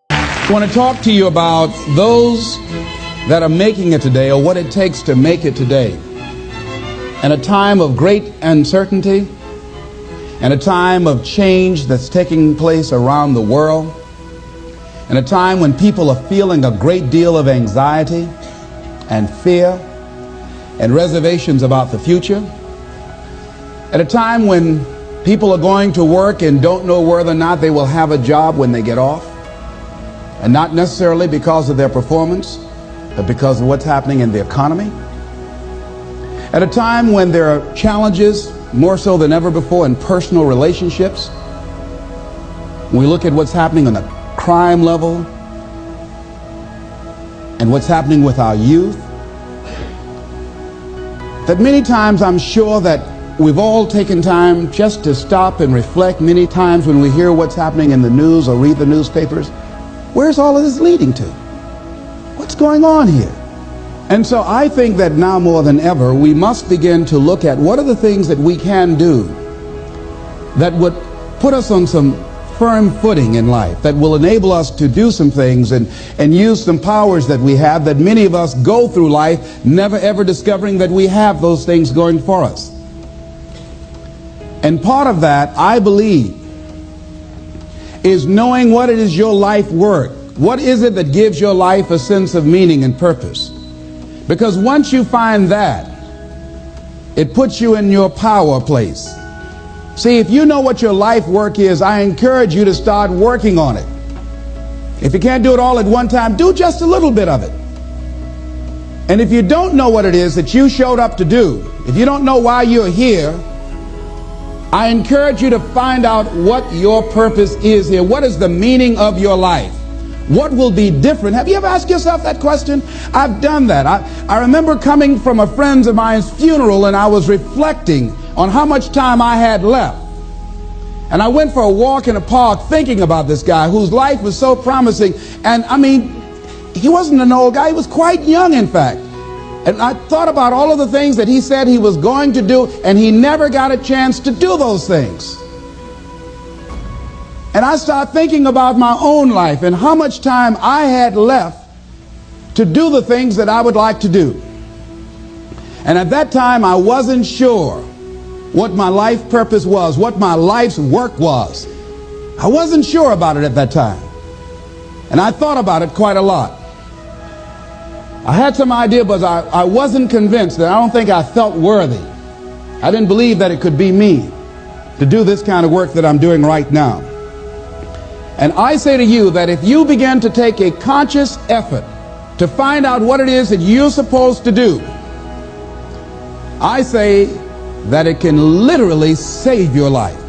I want to talk to you about those that are making it today, or what it takes to make it today. In a time of great uncertainty, in a time of change that's taking place around the world, in a time when people are feeling a great deal of anxiety and fear and reservations about the future, at a time when people are going to work and don't know whether or not they will have a job when they get off, and not necessarily because of their performance, but because of what's happening in the economy. At a time when there are challenges, more so than ever before, in personal relationships. When we look at what's happening on the crime level and what's happening with our youth, that many times I'm sure that we've all taken time just to stop and reflect. Many times when we hear what's happening in the news or read the newspapers, where's all of this leading to? What's going on here? And so I think that now more than ever, we must begin to look at what are the things that we can do that would put us on some firm footing in life, that will enable us to do some things and use some powers that we have, that many of us go through life never ever discovering that we have those things going for us. And part of that, I believe, is knowing what it is your life worth. What is it that gives your life a sense of meaning and purpose? Because once you find that, it puts you in your power place. See, if you know what your life work is, I encourage you to start working on it. If you can't do it all at one time, do just a little bit of it. And if you don't know what it is that you showed up to do, if you don't know why you're here, I encourage you to find out what your purpose is here. What is the meaning of your life? What will be different? Have you ever asked yourself that question? I've done that. I remember coming from a friend of mine's funeral, and I was reflecting on how much time I had left. And I went for a walk in a park thinking about this guy whose life was so promising. And I mean, he wasn't an old guy. He was quite young, in fact. And I thought about all of the things that he said he was going to do, and he never got a chance to do those things. And I started thinking about my own life and how much time I had left to do the things that I would like to do. And at that time, I wasn't sure what my life purpose was, what my life's work was. I wasn't sure about it at that time. And I thought about it quite a lot. I had some idea, but I wasn't convinced. That I don't think I felt worthy. I didn't believe that it could be me to do this kind of work that I'm doing right now. And I say to you that if you begin to take a conscious effort to find out what it is that you're supposed to do, I say that it can literally save your life.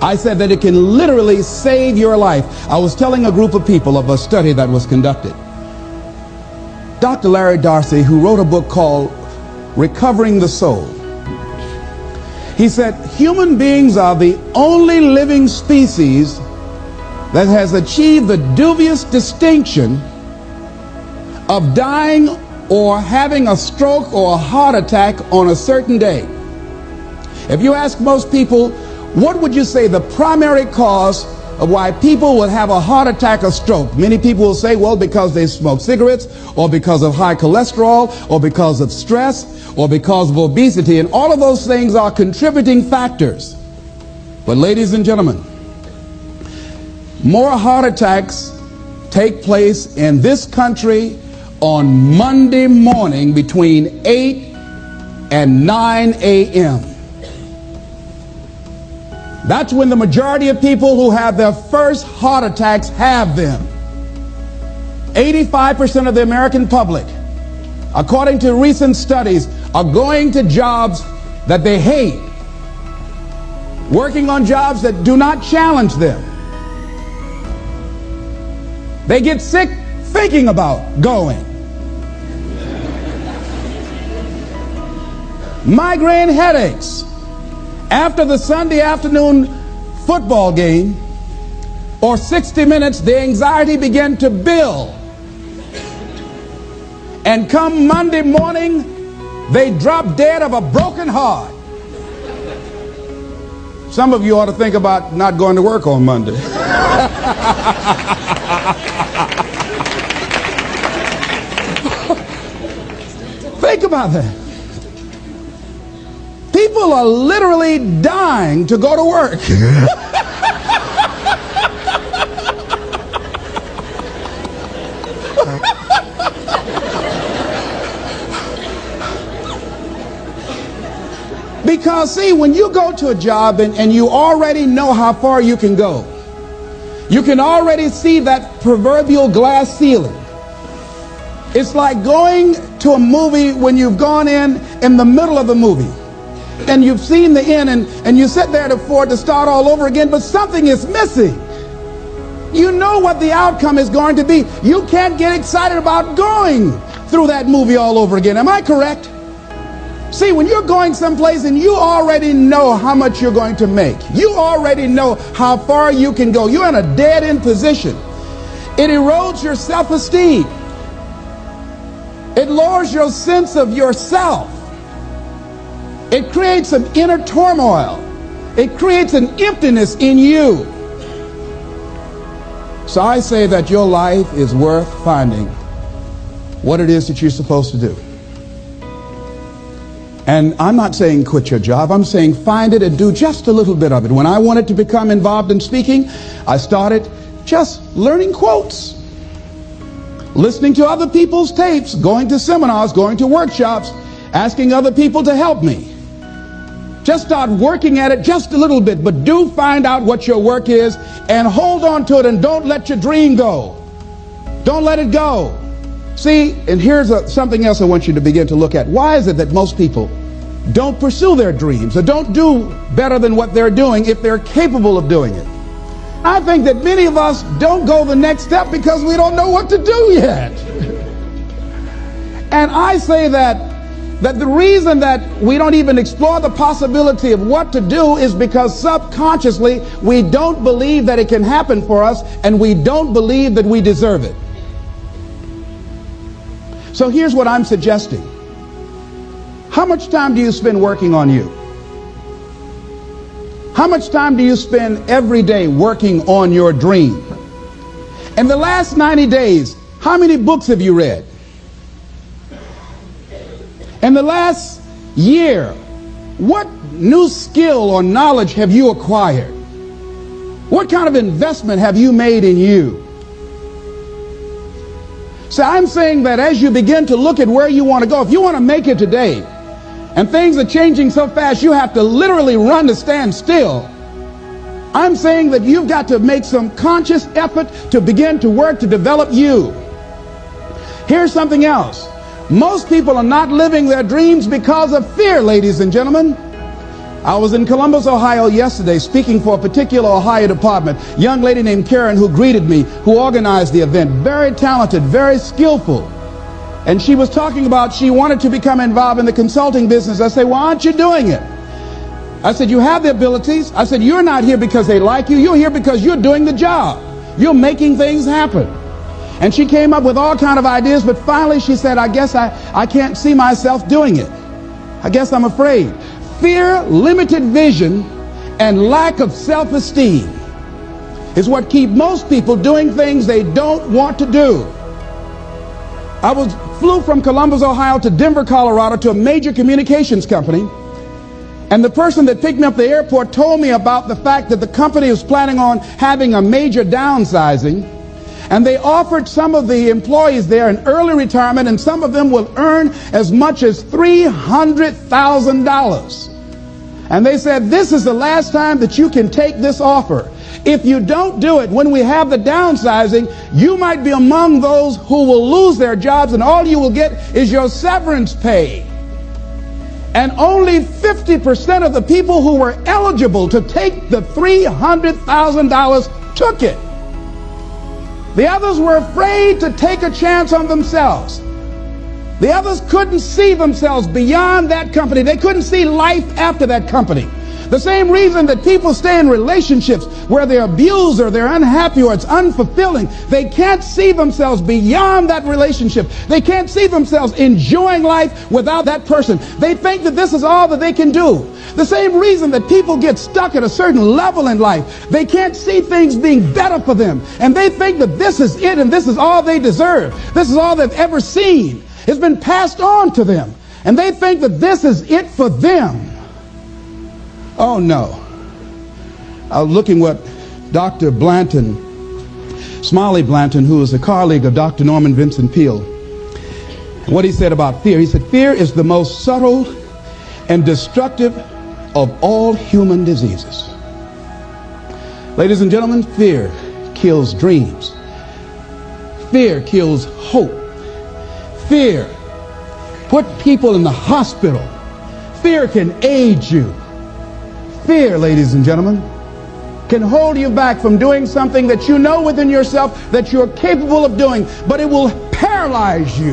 I said that it can literally save your life. I was telling a group of people of a study that was conducted. Dr. Larry Darcy, who wrote a book called Recovering the Soul, he said human beings are the only living species that has achieved the dubious distinction of dying or having a stroke or a heart attack on a certain day. If you ask most people, what would you say the primary cause of why people will have a heart attack or stroke? Many people will say, well, because they smoke cigarettes, or because of high cholesterol, or because of stress, or because of obesity. And all of those things are contributing factors. But ladies and gentlemen, more heart attacks take place in this country on Monday morning between 8 and 9 a.m. That's when the majority of people who have their first heart attacks have them. 85% of the American public, according to recent studies, are going to jobs that they hate, working on jobs that do not challenge them. They get sick thinking about going. Migraine headaches after the Sunday afternoon football game or 60 minutes. The anxiety began to build, and come Monday morning they drop dead of a broken heart. Some of you ought to think about not going to work on Monday. Think about that. People are literally dying to go to work. Because, see, when you go to a job and you already know how far you can go, you can already see that proverbial glass ceiling. It's like going to a movie when you've gone in the middle of the movie and you've seen the end and you sit there to start all over again, but something is missing. You know what the outcome is going to be. You can't get excited about going through that movie all over again. Am I correct? See, when you're going someplace and you already know how much you're going to make, you already know how far you can go, you're in a dead-end position. It erodes your self-esteem. It lowers your sense of yourself. It creates an inner turmoil. It creates an emptiness in you. So I say that your life is worth finding what it is that you're supposed to do. And I'm not saying quit your job. I'm saying find it and do just a little bit of it. When I wanted to become involved in speaking, I started just learning quotes, listening to other people's tapes, going to seminars, going to workshops, asking other people to help me. Just start working at it just a little bit, but do find out what your work is and hold on to it and don't let your dream go. Don't let it go. See, and here's something else I want you to begin to look at. Why is it that most people don't pursue their dreams or don't do better than what they're doing if they're capable of doing it? I think that many of us don't go the next step because we don't know what to do yet. And I say that the reason that we don't even explore the possibility of what to do is because subconsciously we don't believe that it can happen for us and we don't believe that we deserve it. So here's what I'm suggesting. How much time do you spend working on you? How much time do you spend every day working on your dream? In the last 90 days, how many books have you read? In the last year, what new skill or knowledge have you acquired? What kind of investment have you made in you? So I'm saying that as you begin to look at where you want to go, if you want to make it today, and things are changing so fast you have to literally run to stand still, I'm saying that you've got to make some conscious effort to begin to work to develop you. Here's something else. Most people are not living their dreams because of fear, ladies and gentlemen. I was in Columbus, Ohio yesterday speaking for a particular Ohio department. A young lady named Karen who greeted me, who organized the event. Very talented, very skillful. And she was talking about she wanted to become involved in the consulting business. I said, why aren't you doing it? I said, you have the abilities. I said, you're not here because they like you. You're here because you're doing the job. You're making things happen. And she came up with all kinds of ideas, but finally she said, I guess I can't see myself doing it. I guess I'm afraid. Fear, limited vision, and lack of self-esteem is what keep most people doing things they don't want to do. I flew from Columbus, Ohio to Denver, Colorado to a major communications company. And the person that picked me up at the airport told me about the fact that the company was planning on having a major downsizing. And they offered some of the employees there an early retirement, and some of them will earn as much as $300,000. And they said, this is the last time that you can take this offer. If you don't do it, when we have the downsizing, you might be among those who will lose their jobs, and all you will get is your severance pay. And only 50% of the people who were eligible to take the $300,000 took it. The others were afraid to take a chance on themselves. The others couldn't see themselves beyond that company. They couldn't see life after that company. The same reason that people stay in relationships where they're abused or they're unhappy or it's unfulfilling. They can't see themselves beyond that relationship. They can't see themselves enjoying life without that person. They think that this is all that they can do. The same reason that people get stuck at a certain level in life. They can't see things being better for them. And they think that this is it and this is all they deserve. This is all they've ever seen. It's been passed on to them. And they think that this is it for them. Oh no. I was looking what Dr. Blanton, Smiley Blanton, who is a colleague of Dr. Norman Vincent Peale, what he said about fear. He said, fear is the most subtle and destructive of all human diseases. Ladies and gentlemen, fear kills dreams. Fear kills hope. Fear put people in the hospital. Fear can age you. Fear, ladies and gentlemen, can hold you back from doing something that you know within yourself that you're capable of doing, but it will paralyze you.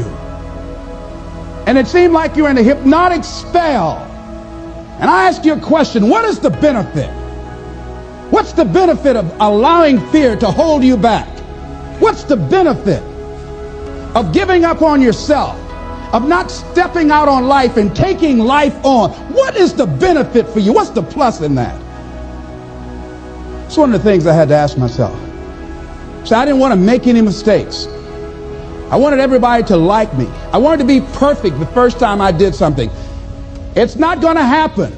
And it seemed like you're in a hypnotic spell. And I ask you a question, what is the benefit? What's the benefit of allowing fear to hold you back? What's the benefit of giving up on yourself, of not stepping out on life and taking life on? What is the benefit for you? What's the plus in that? It's one of the things I had to ask myself. So I didn't want to make any mistakes. I wanted everybody to like me. I wanted to be perfect the first time I did something. It's not going to happen.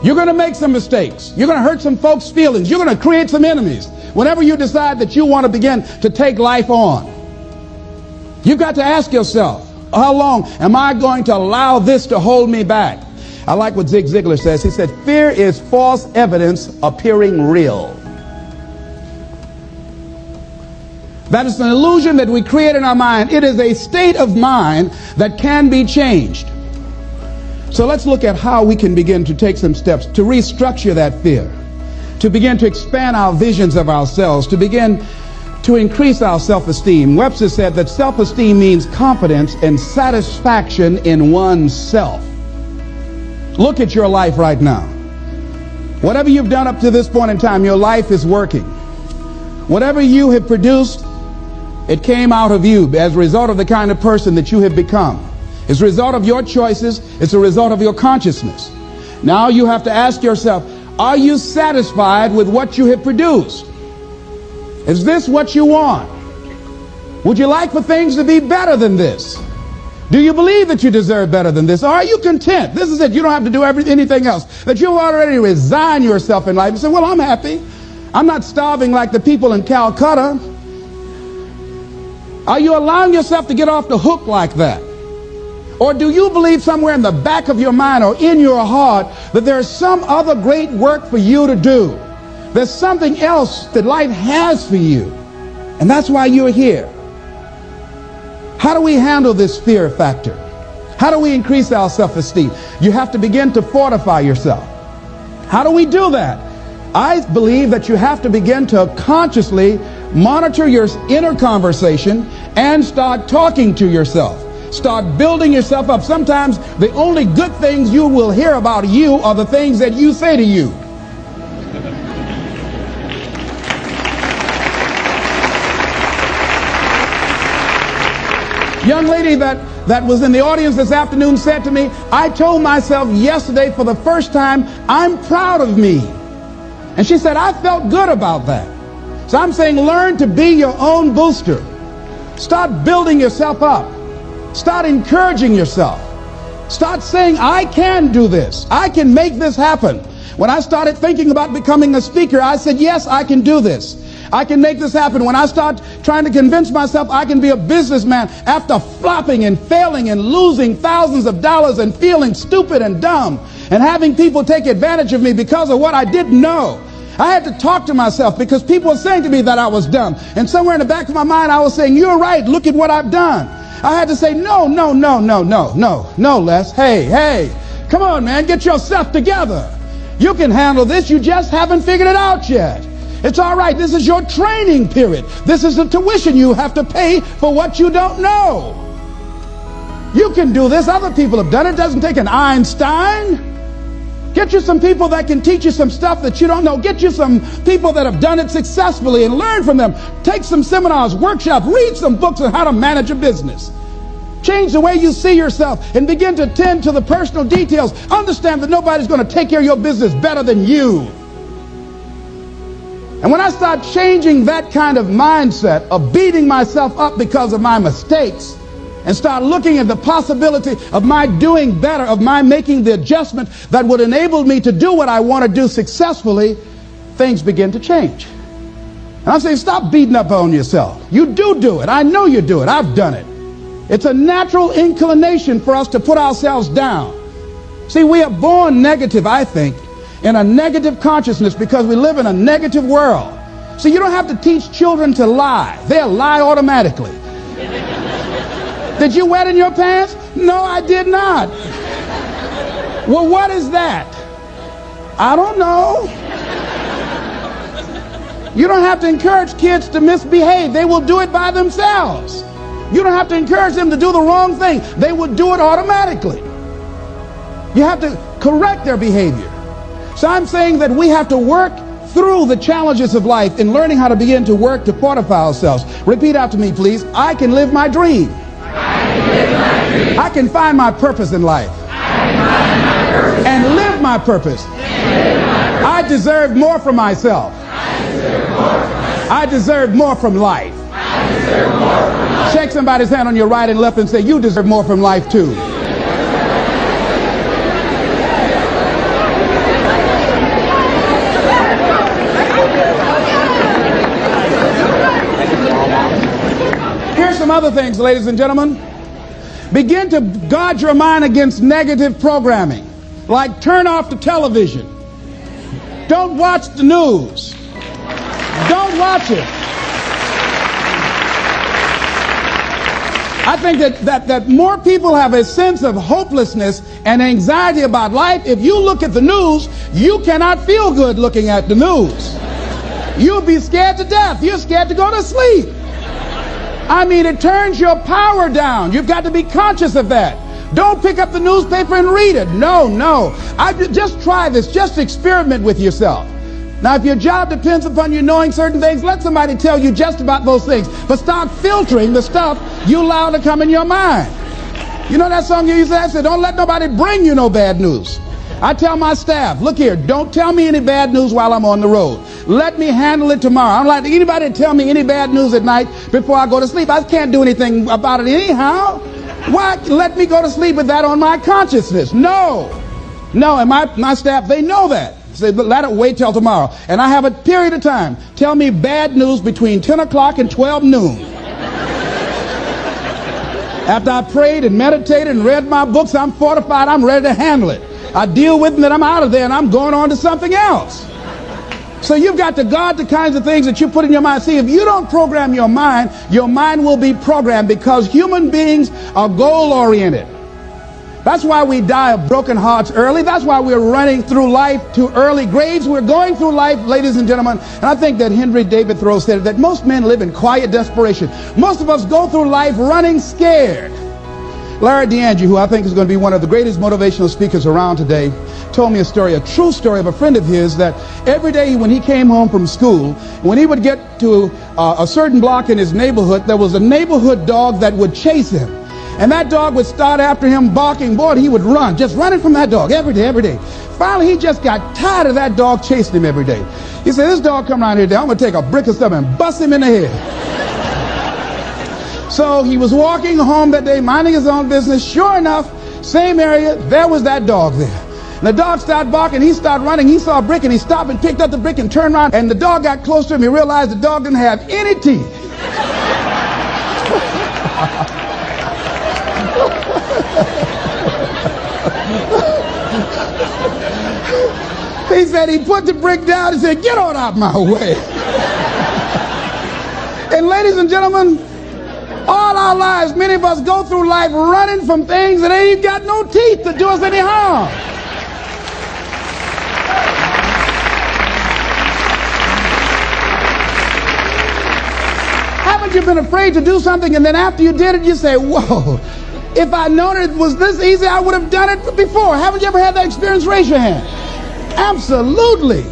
You're going to make some mistakes. You're going to hurt some folks' feelings. You're going to create some enemies whenever you decide that you want to begin to take life on. You've got to ask yourself, how long am I going to allow this to hold me back? I like what Zig Ziglar says. He said, fear is false evidence appearing real. That is an illusion that we create in our mind. It is a state of mind that can be changed. So let's look at how we can begin to take some steps to restructure that fear, to begin to expand our visions of ourselves, to begin to increase our self-esteem. Webster said that self-esteem means confidence and satisfaction in oneself. Look at your life right now. Whatever you've done up to this point in time, your life is working. Whatever you have produced, it came out of you as a result of the kind of person that you have become. It's a result of your choices. It's a result of your consciousness. Now you have to ask yourself, are you satisfied with what you have produced? Is this what you want? Would you like for things to be better than this? Do you believe that you deserve better than this? Or are you content? This is it. You don't have to do anything else. That you've already resigned yourself in life and say, well, I'm happy. I'm not starving like the people in Calcutta. Are you allowing yourself to get off the hook like that? Or do you believe somewhere in the back of your mind or in your heart that there's some other great work for you to do? There's something else that life has for you. And that's why you're here. How do we handle this fear factor? How do we increase our self-esteem? You have to begin to fortify yourself. How do we do that? I believe that you have to begin to consciously monitor your inner conversation and start talking to yourself. Start building yourself up. Sometimes the only good things you will hear about you are the things that you say to you. Young lady that was in the audience this afternoon said to me, I told myself yesterday for the first time, I'm proud of me. And she said, I felt good about that. So I'm saying, learn to be your own booster. Start building yourself up. Start encouraging yourself. Start saying, I can do this. I can make this happen. When I started thinking about becoming a speaker, I said, yes, I can do this. I can make this happen. When I start trying to convince myself I can be a businessman after flopping and failing and losing thousands of dollars and feeling stupid and dumb and having people take advantage of me because of what I didn't know, I had to talk to myself because people were saying to me that I was dumb. And somewhere in the back of my mind, I was saying, you're right. Look at what I've done. I had to say, no, Les. Hey, come on, man. Get yourself together. You can handle this. You just haven't figured it out yet. It's all right. This is your training period. This is the tuition you have to pay for what you don't know. You can do this. Other people have done it. It doesn't take an Einstein. Get you some people that can teach you some stuff that you don't know. Get you some people that have done it successfully and learn from them. Take some seminars, workshops, read some books on how to manage a business. Change the way you see yourself and begin to tend to the personal details. Understand that nobody's going to take care of your business better than you. And when I start changing that kind of mindset of beating myself up because of my mistakes and start looking at the possibility of my doing better, of my making the adjustment that would enable me to do what I want to do successfully, things begin to change. And I'm saying, stop beating up on yourself. You do it. I know you do it. I've done it. It's a natural inclination for us to put ourselves down. See, we are born negative, I think, in a negative consciousness because we live in a negative world. So you don't have to teach children to lie. They'll lie automatically. Did you wet in your pants? No, I did not. Well, what is that? I don't know. You don't have to encourage kids to misbehave. They will do it by themselves. You don't have to encourage them to do the wrong thing. They will do it automatically. You have to correct their behavior. So I'm saying that we have to work through the challenges of life in learning how to begin to work to fortify ourselves. Repeat after me, please. I can live my dream. I can find my purpose in life. And live my purpose. I deserve more from myself. I deserve more from life. Shake somebody's hand on your right and left and say, you deserve more from life too. Here's some other things, ladies and gentlemen. Begin to guard your mind against negative programming, like turn off the television. Don't watch the news. Don't watch it. I think that more people have a sense of hopelessness and anxiety about life. If you look at the news, you cannot feel good looking at the news. You'll be scared to death. You're scared to go to sleep. I mean, it turns your power down. You've got to be conscious of that. Don't pick up the newspaper and read it. No. Just try this. Just experiment with yourself. Now, if your job depends upon you knowing certain things, let somebody tell you just about those things. But start filtering the stuff you allow to come in your mind. You know that song you used to say, don't let nobody bring you no bad news. I tell my staff, look here, don't tell me any bad news while I'm on the road. Let me handle it tomorrow. I don't like anybody to tell me any bad news at night before I go to sleep. I can't do anything about it anyhow. Why let me go to sleep with that on my consciousness? No, and my staff, they know that. Say, let it wait till tomorrow. And I have a period of time. Tell me bad news between 10 o'clock and 12 noon. After I prayed and meditated and read my books, I'm fortified, I'm ready to handle it. I deal with them, then I'm out of there and I'm going on to something else. So you've got to guard the kinds of things that you put in your mind. See, if you don't program your mind will be programmed, because human beings are goal-oriented. That's why we die of broken hearts early. That's why we're running through life to early graves. We're going through life, ladies and gentlemen. And I think that Henry David Thoreau said that most men live in quiet desperation. Most of us go through life running scared. Larry DeAndre, who I think is going to be one of the greatest motivational speakers around today, told me a story, a true story of a friend of his, that every day when he came home from school, when he would get to a certain block in his neighborhood, there was a neighborhood dog that would chase him. And that dog would start after him barking. Boy, he would run, just running from that dog every day. Finally, he just got tired of that dog chasing him every day. He said, this dog come around here today, I'm going to take a brick of stuff and bust him in the head. So he was walking home that day, minding his own business. Sure enough, same area, there was that dog there. And the dog started barking, he started running, he saw a brick and he stopped and picked up the brick and turned around. And the dog got close to him, he realized the dog didn't have any teeth. He said he put the brick down and said, get on out my way. And ladies and gentlemen, all our lives, many of us go through life running from things that ain't got no teeth to do us any harm. Haven't you been afraid to do something and then after you did it, you say, whoa, if I'd known it was this easy, I would have done it before. Haven't you ever had that experience? Raise your hand. Absolutely.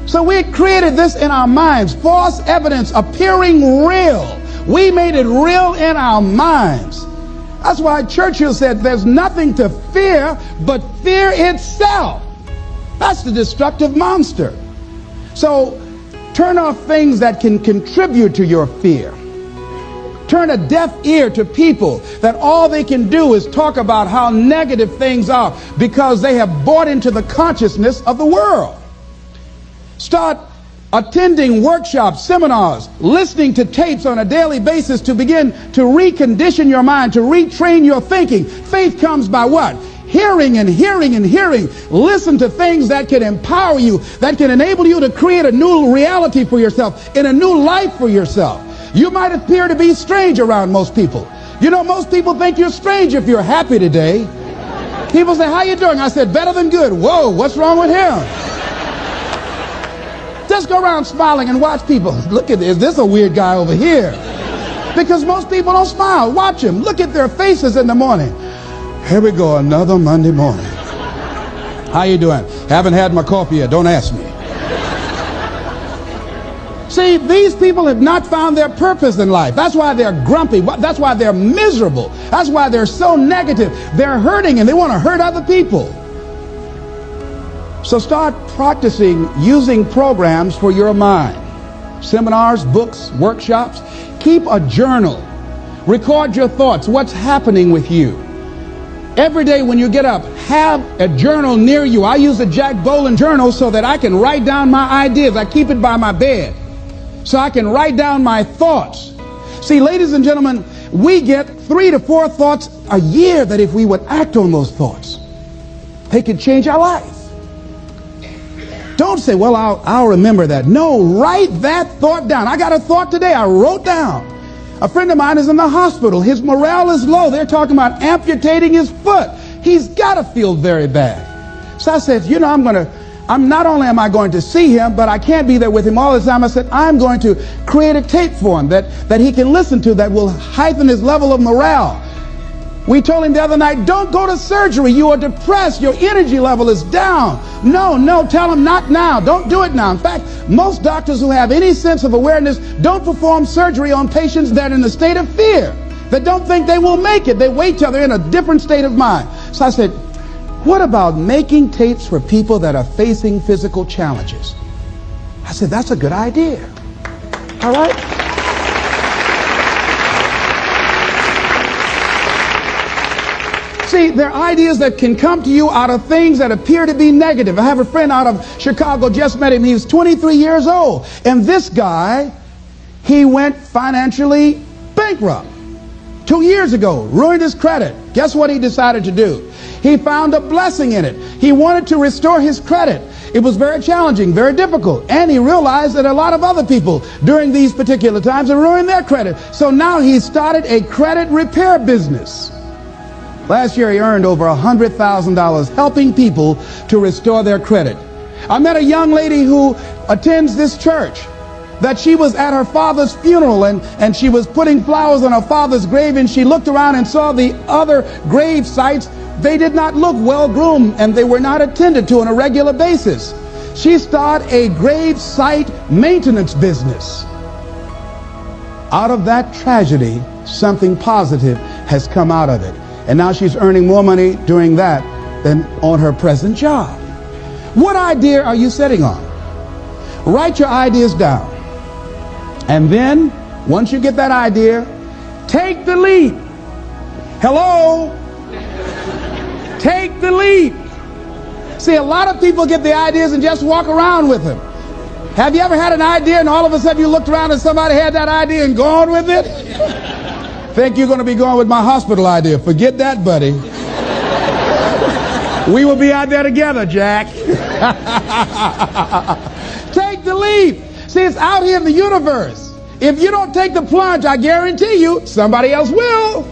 So we created this in our minds, false evidence appearing real. We made it real in our minds. That's why Churchill said there's nothing to fear but fear itself. That's the destructive monster. So turn off things that can contribute to your fear. Turn a deaf ear to people that all they can do is talk about how negative things are because they have bought into the consciousness of the world. Start attending workshops, seminars, listening to tapes on a daily basis to begin to recondition your mind, to retrain your thinking. Faith comes by what? Hearing and hearing and hearing. Listen to things that can empower you, that can enable you to create a new reality for yourself, in a new life for yourself. You might appear to be strange around most people. You know, most people think you're strange if you're happy today. People say, how you doing? I said, better than good. Whoa, what's wrong with him? Just go around smiling and watch people. Look at this. This is a weird guy over here. Because most people don't smile. Watch them. Look at their faces in the morning. Here we go, another Monday morning. How you doing? Haven't had my coffee yet. Don't ask me. See, these people have not found their purpose in life. That's why they're grumpy. That's why they're miserable. That's why they're so negative. They're hurting and they want to hurt other people. So start practicing using programs for your mind. Seminars, books, workshops. Keep a journal. Record your thoughts. What's happening with you? Every day when you get up, have a journal near you. I use a Jack Boland journal so that I can write down my ideas. I keep it by my bed so I can write down my thoughts. See, ladies and gentlemen, we get 3 to 4 thoughts a year that if we would act on those thoughts, they could change our life. Don't say, well, I'll remember that. No, write that thought down. I got a thought today I wrote down. A friend of mine is in the hospital. His morale is low. They're talking about amputating his foot. He's got to feel very bad. So I said, you know, I'm not only am I going to see him, but I can't be there with him all the time. I said, I'm going to create a tape for him that he can listen to that will heighten his level of morale. We told him the other night, don't go to surgery. You are depressed. Your energy level is down. No, tell him not now. Don't do it now. In fact, most doctors who have any sense of awareness don't perform surgery on patients that are in a state of fear, that don't think they will make it. They wait till they're in a different state of mind. So I said, what about making tapes for people that are facing physical challenges? I said, that's a good idea. All right? See, there are ideas that can come to you out of things that appear to be negative. I have a friend out of Chicago, just met him. He's 23 years old. And this guy, he went financially bankrupt 2 years ago, ruined his credit. Guess what he decided to do? He found a blessing in it. He wanted to restore his credit. It was very challenging, very difficult. And he realized that a lot of other people during these particular times have ruined their credit. So now he started a credit repair business. Last year he earned over $100,000 helping people to restore their credit. I met a young lady who attends this church, that she was at her father's funeral and she was putting flowers on her father's grave, and she looked around and saw the other grave sites. They did not look well groomed and they were not attended to on a regular basis. She started a grave site maintenance business. Out of that tragedy, something positive has come out of it. And now she's earning more money doing that than on her present job. What idea are you sitting on? Write your ideas down. And then, once you get that idea, take the leap. Hello? Take the leap. See, a lot of people get the ideas and just walk around with them. Have you ever had an idea and all of a sudden you looked around and somebody had that idea and gone with it? Think you're going to be going with my hospital idea. Forget that, buddy. We will be out there together, Jack. Take the leap. See, it's out here in the universe. If you don't take the plunge, I guarantee you, somebody else will.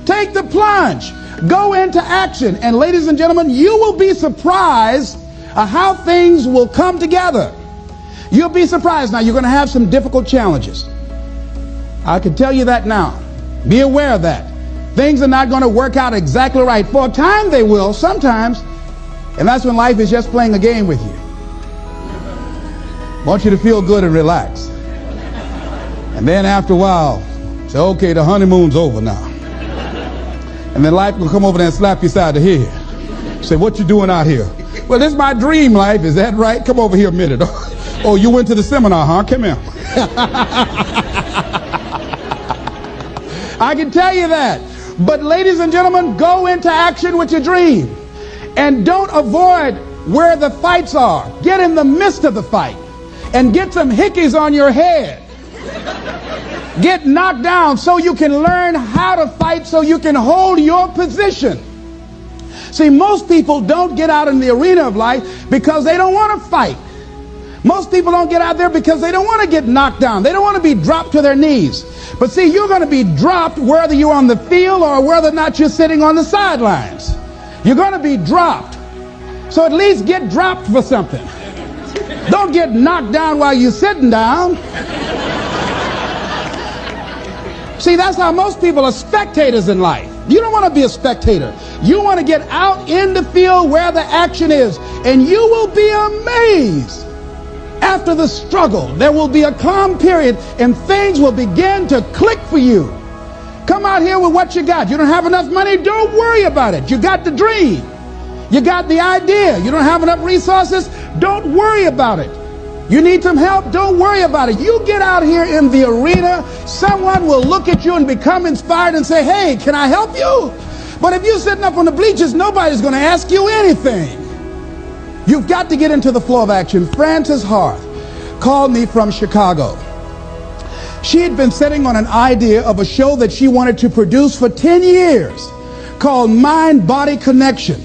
Take the plunge. Go into action. And ladies and gentlemen, you will be surprised at how things will come together. You'll be surprised. Now, you're going to have some difficult challenges. I can tell you that now. Be aware of that. Things are not going to work out exactly right. For a time they will, sometimes. And that's when life is just playing a game with you. I want you to feel good and relax. And then after a while, say, okay, the honeymoon's over now. And then life will come over there and slap you side the head. Say, what you doing out here? Well, this is my dream life. Is that right? Come over here a minute. Oh, you went to the seminar, huh? Come here. I can tell you that. But ladies and gentlemen, go into action with your dream. And don't avoid where the fights are. Get in the midst of the fight. And get some hickeys on your head. Get knocked down so you can learn how to fight, so you can hold your position. See, most people don't get out in the arena of life because they don't want to fight. Most people don't get out there because they don't want to get knocked down. They don't want to be dropped to their knees. But see, you're going to be dropped whether you're on the field or whether or not you're sitting on the sidelines. You're going to be dropped. So at least get dropped for something. Don't get knocked down while you're sitting down. See, that's how most people are spectators in life. You don't want to be a spectator. You want to get out in the field where the action is, and you will be amazed. After the struggle, there will be a calm period, and things will begin to click for you. Come out here with what you got. You don't have enough money? Don't worry about it. You got the dream. You got the idea. You don't have enough resources? Don't worry about it. You need some help? Don't worry about it. You get out here in the arena, someone will look at you and become inspired and say, hey, can I help you? But if you're sitting up on the bleachers, nobody's going to ask you anything. You've got to get into the flow of action. Frances Harth called me from Chicago. She had been sitting on an idea of a show that she wanted to produce for 10 years called Mind-Body Connection.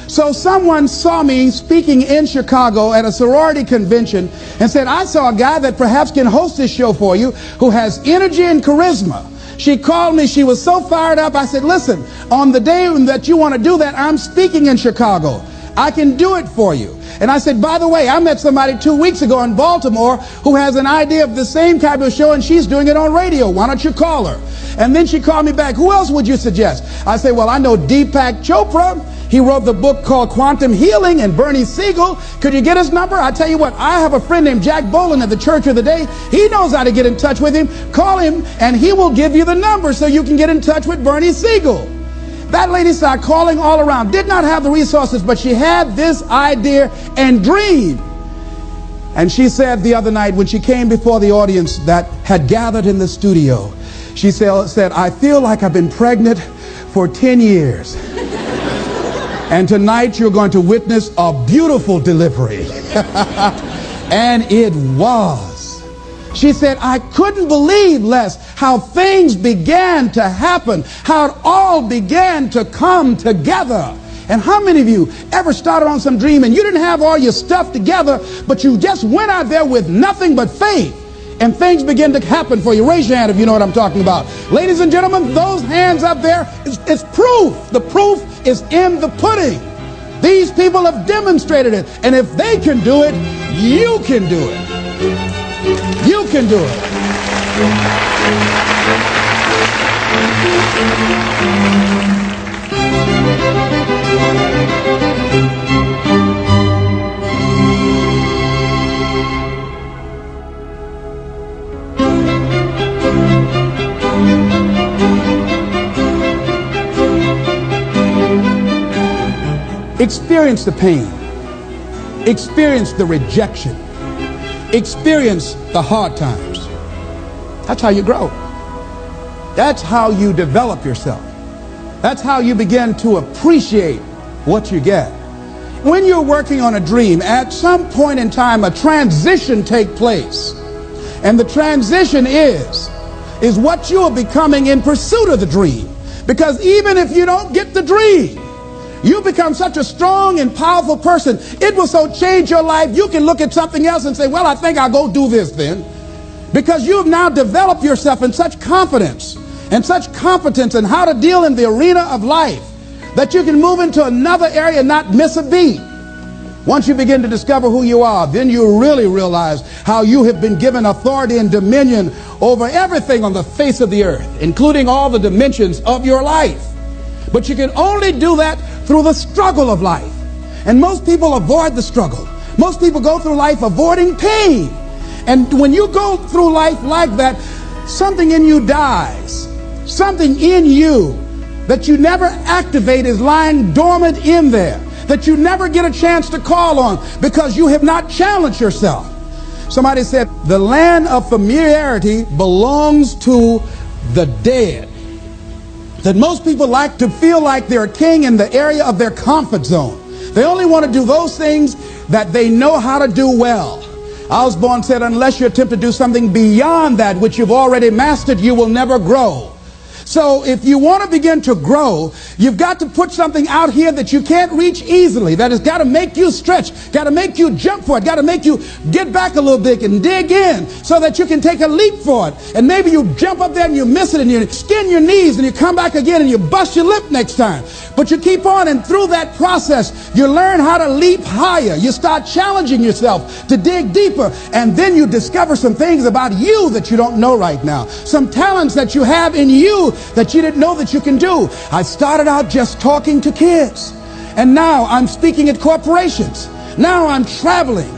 So someone saw me speaking in Chicago at a sorority convention and said, I saw a guy that perhaps can host this show for you who has energy and charisma. She called me. She was so fired up. I said, listen, on the day that you want to do that, I'm speaking in Chicago. I can do it for you. And I said, by the way, I met somebody 2 weeks ago in Baltimore who has an idea of the same type of show, and she's doing it on radio. Why don't you call her? And then she called me back. Who else would you suggest? I said, well, I know Deepak Chopra. He wrote the book called Quantum Healing, and Bernie Siegel. Could you get his number? I tell you what, I have a friend named Jack Boland at the Church of the Day. He knows how to get in touch with him. Call him, and he will give you the number so you can get in touch with Bernie Siegel. That lady started calling all around. Did not have the resources, but she had this idea and dream. And she said the other night when she came before the audience that had gathered in the studio, she said, I feel like I've been pregnant for 10 years. And tonight you're going to witness a beautiful delivery. And it was. She said, I couldn't believe, Les, how things began to happen, how it all began to come together. And how many of you ever started on some dream and you didn't have all your stuff together, but you just went out there with nothing but faith, and things begin to happen for you? Raise your hand if you know what I'm talking about. Ladies and gentlemen, those hands up there, it's proof. The proof is in the pudding. These people have demonstrated it. And if they can do it, you can do it. You can do it. Experience the pain. Experience the rejection. Experience the hard times. That's how you grow. That's how you develop yourself. That's how you begin to appreciate what you get. When you're working on a dream, at some point in time, a transition takes place. And the transition is what you are becoming in pursuit of the dream. Because even if you don't get the dream, you become such a strong and powerful person. It will so change your life. You can look at something else and say, well, I think I'll go do this then. Because you have now developed yourself in such confidence and such competence in how to deal in the arena of life that you can move into another area and not miss a beat. Once you begin to discover who you are, then you really realize how you have been given authority and dominion over everything on the face of the earth, including all the dimensions of your life. But you can only do that through the struggle of life. And most people avoid the struggle. Most people go through life avoiding pain. And when you go through life like that, something in you dies. Something in you that you never activate is lying dormant in there, that you never get a chance to call on because you have not challenged yourself. Somebody said, the land of familiarity belongs to the dead. That most people like to feel like they're a king in the area of their comfort zone. They only want to do those things that they know how to do well. Osborne said, unless you attempt to do something beyond that which you've already mastered, you will never grow. So if you want to begin to grow, you've got to put something out here that you can't reach easily, that has got to make you stretch, got to make you jump for it, got to make you get back a little bit and dig in so that you can take a leap for it. And maybe you jump up there and you miss it and you skin your knees and you come back again and you bust your lip next time. But you keep on, and through that process, you learn how to leap higher. You start challenging yourself to dig deeper, and then you discover some things about you that you don't know right now. Some talents that you have in you that you didn't know that you can do. I started out just talking to kids, and now I'm speaking at corporations. Now I'm traveling.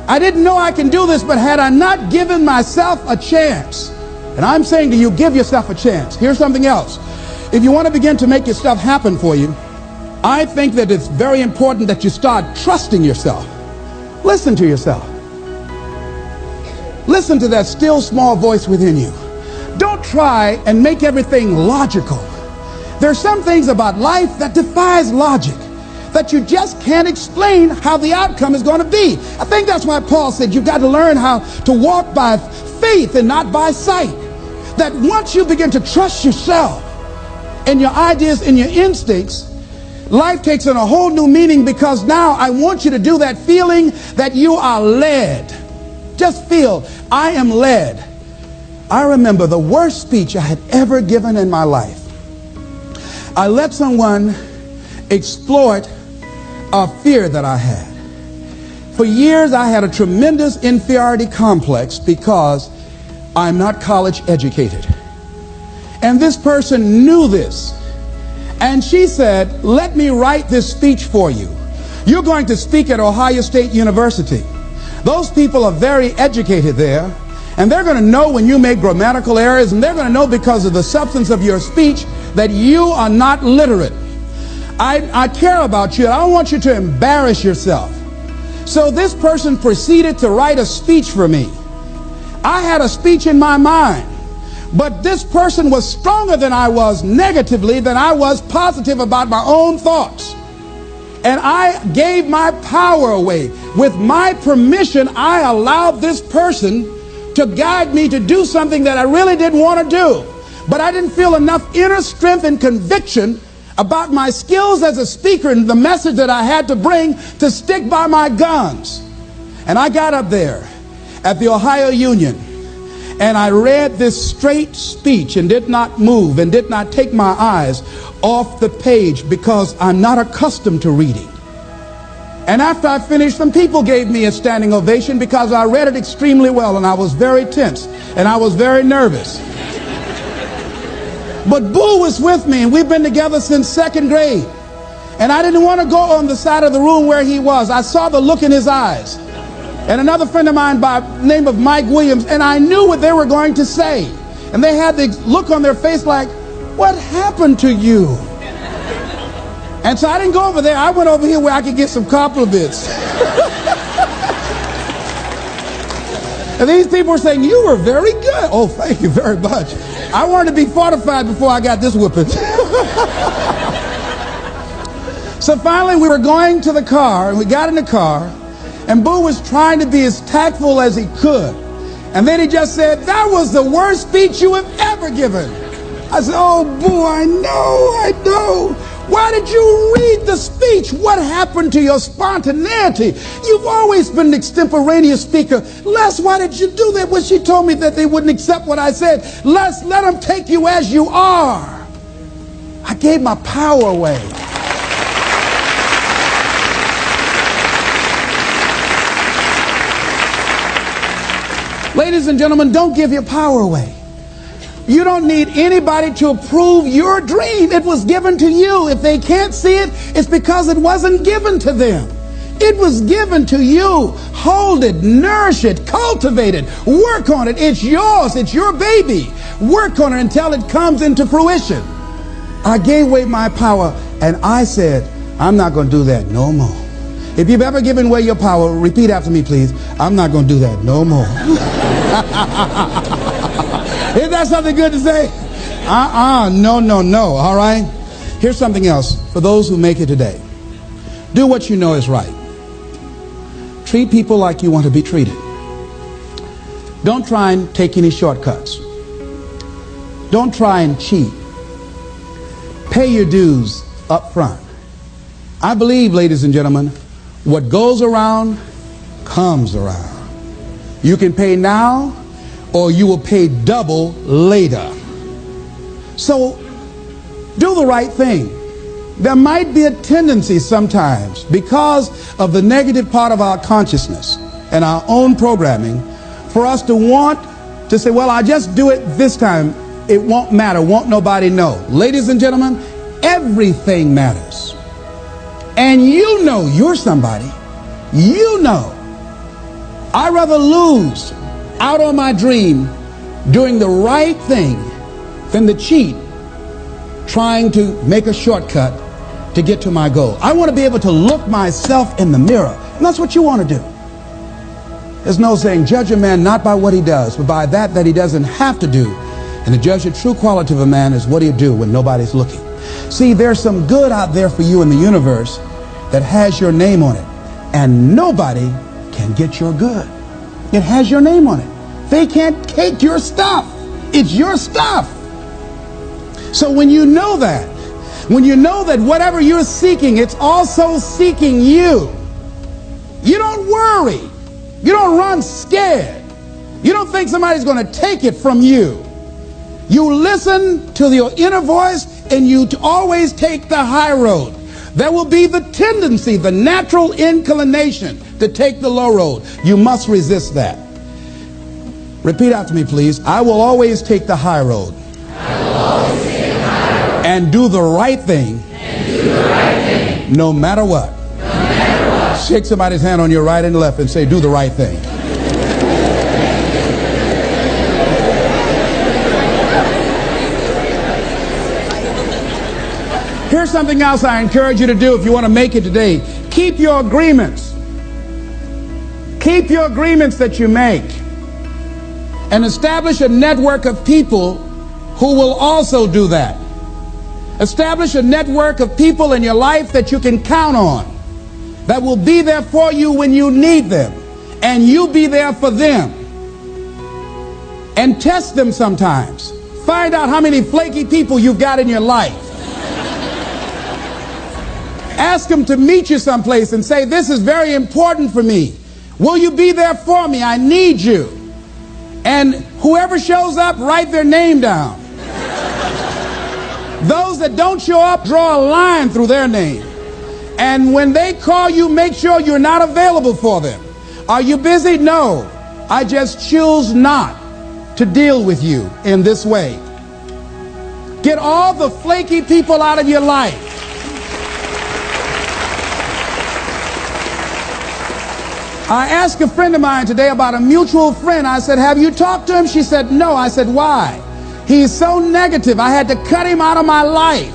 I didn't know I can do this, but had I not given myself a chance, and I'm saying to you, give yourself a chance. Here's something else. If you want to begin to make your stuff happen for you, I think that it's very important that you start trusting yourself. Listen to yourself. Listen to that still small voice within you. Don't try and make everything logical. There are some things about life that defies logic, that you just can't explain how the outcome is going to be. I think that's why Paul said you've got to learn how to walk by faith and not by sight. That once you begin to trust yourself and your ideas and your instincts, life takes on a whole new meaning, because now I want you to do that feeling that you are led. Just feel, I am led. I remember the worst speech I had ever given in my life. I let someone exploit a fear that I had. For years I had a tremendous inferiority complex because I'm not college educated. And this person knew this. And she said, let me write this speech for you. You're going to speak at Ohio State University. Those people are very educated there. And they're going to know when you make grammatical errors, and they're going to know because of the substance of your speech that you are not literate. I care about you. I don't want you to embarrass yourself. So this person proceeded to write a speech for me. I had a speech in my mind, but this person was stronger than I was negatively than I was positive about my own thoughts. And I gave my power away. With my permission, I allowed this person to guide me to do something that I really didn't want to do. But I didn't feel enough inner strength and conviction about my skills as a speaker and the message that I had to bring to stick by my guns. And I got up there at the Ohio Union, and I read this straight speech and did not move and did not take my eyes off the page, because I'm not accustomed to reading. And after I finished, some people gave me a standing ovation because I read it extremely well, and I was very tense and I was very nervous. But Boo was with me, and we've been together since second grade. And I didn't want to go on the side of the room where he was. I saw the look in his eyes. And another friend of mine by the name of Mike Williams, and I knew what they were going to say. And they had the look on their face like, what happened to you? And so I didn't go over there. I went over here where I could get some compliments. And these people were saying, you were very good. Oh, thank you very much. I wanted to be fortified before I got this whooping. So finally we were going to the car, and we got in the car, and Boo was trying to be as tactful as he could. And then he just said, that was the worst speech you have ever given. I said, oh, Boo, I know. Why did you read the speech? What happened to your spontaneity? You've always been an extemporaneous speaker. Les, why did you do that when she told me that they wouldn't accept what I said? Les, let them take you as you are. I gave my power away. Ladies and gentlemen, don't give your power away. You don't need anybody to approve your dream. It was given to you. If they can't see it, it's because it wasn't given to them. It was given to you. Hold it, nourish it, cultivate it, work on it. It's yours. It's your baby. Work on it until it comes into fruition. I gave away my power and I said, I'm not going to do that no more. If you've ever given away your power, repeat after me, please. I'm not going to do that no more. Isn't that something good to say? No. All right? Here's something else for those who make it today. Do what you know is right. Treat people like you want to be treated. Don't try and take any shortcuts. Don't try and cheat. Pay your dues up front. I believe, ladies and gentlemen, what goes around comes around. You can pay now or you will pay double later. So do the right thing. There might be a tendency sometimes, because of the negative part of our consciousness and our own programming, for us to want to say, well, I'll just do it this time. It won't matter. Won't nobody know. Ladies and gentlemen, everything matters. And you know you're somebody. You know. I'd rather lose out on my dream doing the right thing than to cheat trying to make a shortcut to get to my goal. I want to be able to look myself in the mirror. And that's what you want to do. There's no saying, judge a man not by what he does, but by that he doesn't have to do. And to judge the true quality of a man is what he'll do when nobody's looking. See, there's some good out there for you in the universe that has your name on it. And nobody can get your good. It has your name on it. They can't take your stuff. It's your stuff. So when you know that whatever you're seeking, it's also seeking you. You don't worry. You don't run scared. You don't think somebody's going to take it from you. You listen to your inner voice and you always take the high road. There will be the tendency, the natural inclination to take the low road. You must resist that. Repeat after me, please. I will always take the high road. I will always take the high road. And do the right thing. And do the right thing. No matter what. No matter what. Shake somebody's hand on your right and left and say, do the right thing. Here's something else I encourage you to do if you want to make it today. Keep your agreements. Keep your agreements that you make. And establish a network of people who will also do that. Establish a network of people in your life that you can count on, that will be there for you when you need them, and you be there for them. And test them sometimes. Find out how many flaky people you've got in your life. Ask them to meet you someplace and say, this is very important for me. Will you be there for me? I need you. And whoever shows up, write their name down. Those that don't show up, draw a line through their name. And when they call you, make sure you're not available for them. Are you busy? No. I just choose not to deal with you in this way. Get all the flaky people out of your life. I asked a friend of mine today about a mutual friend. I said, have you talked to him? She said, no. I said, why? He's so negative. I had to cut him out of my life.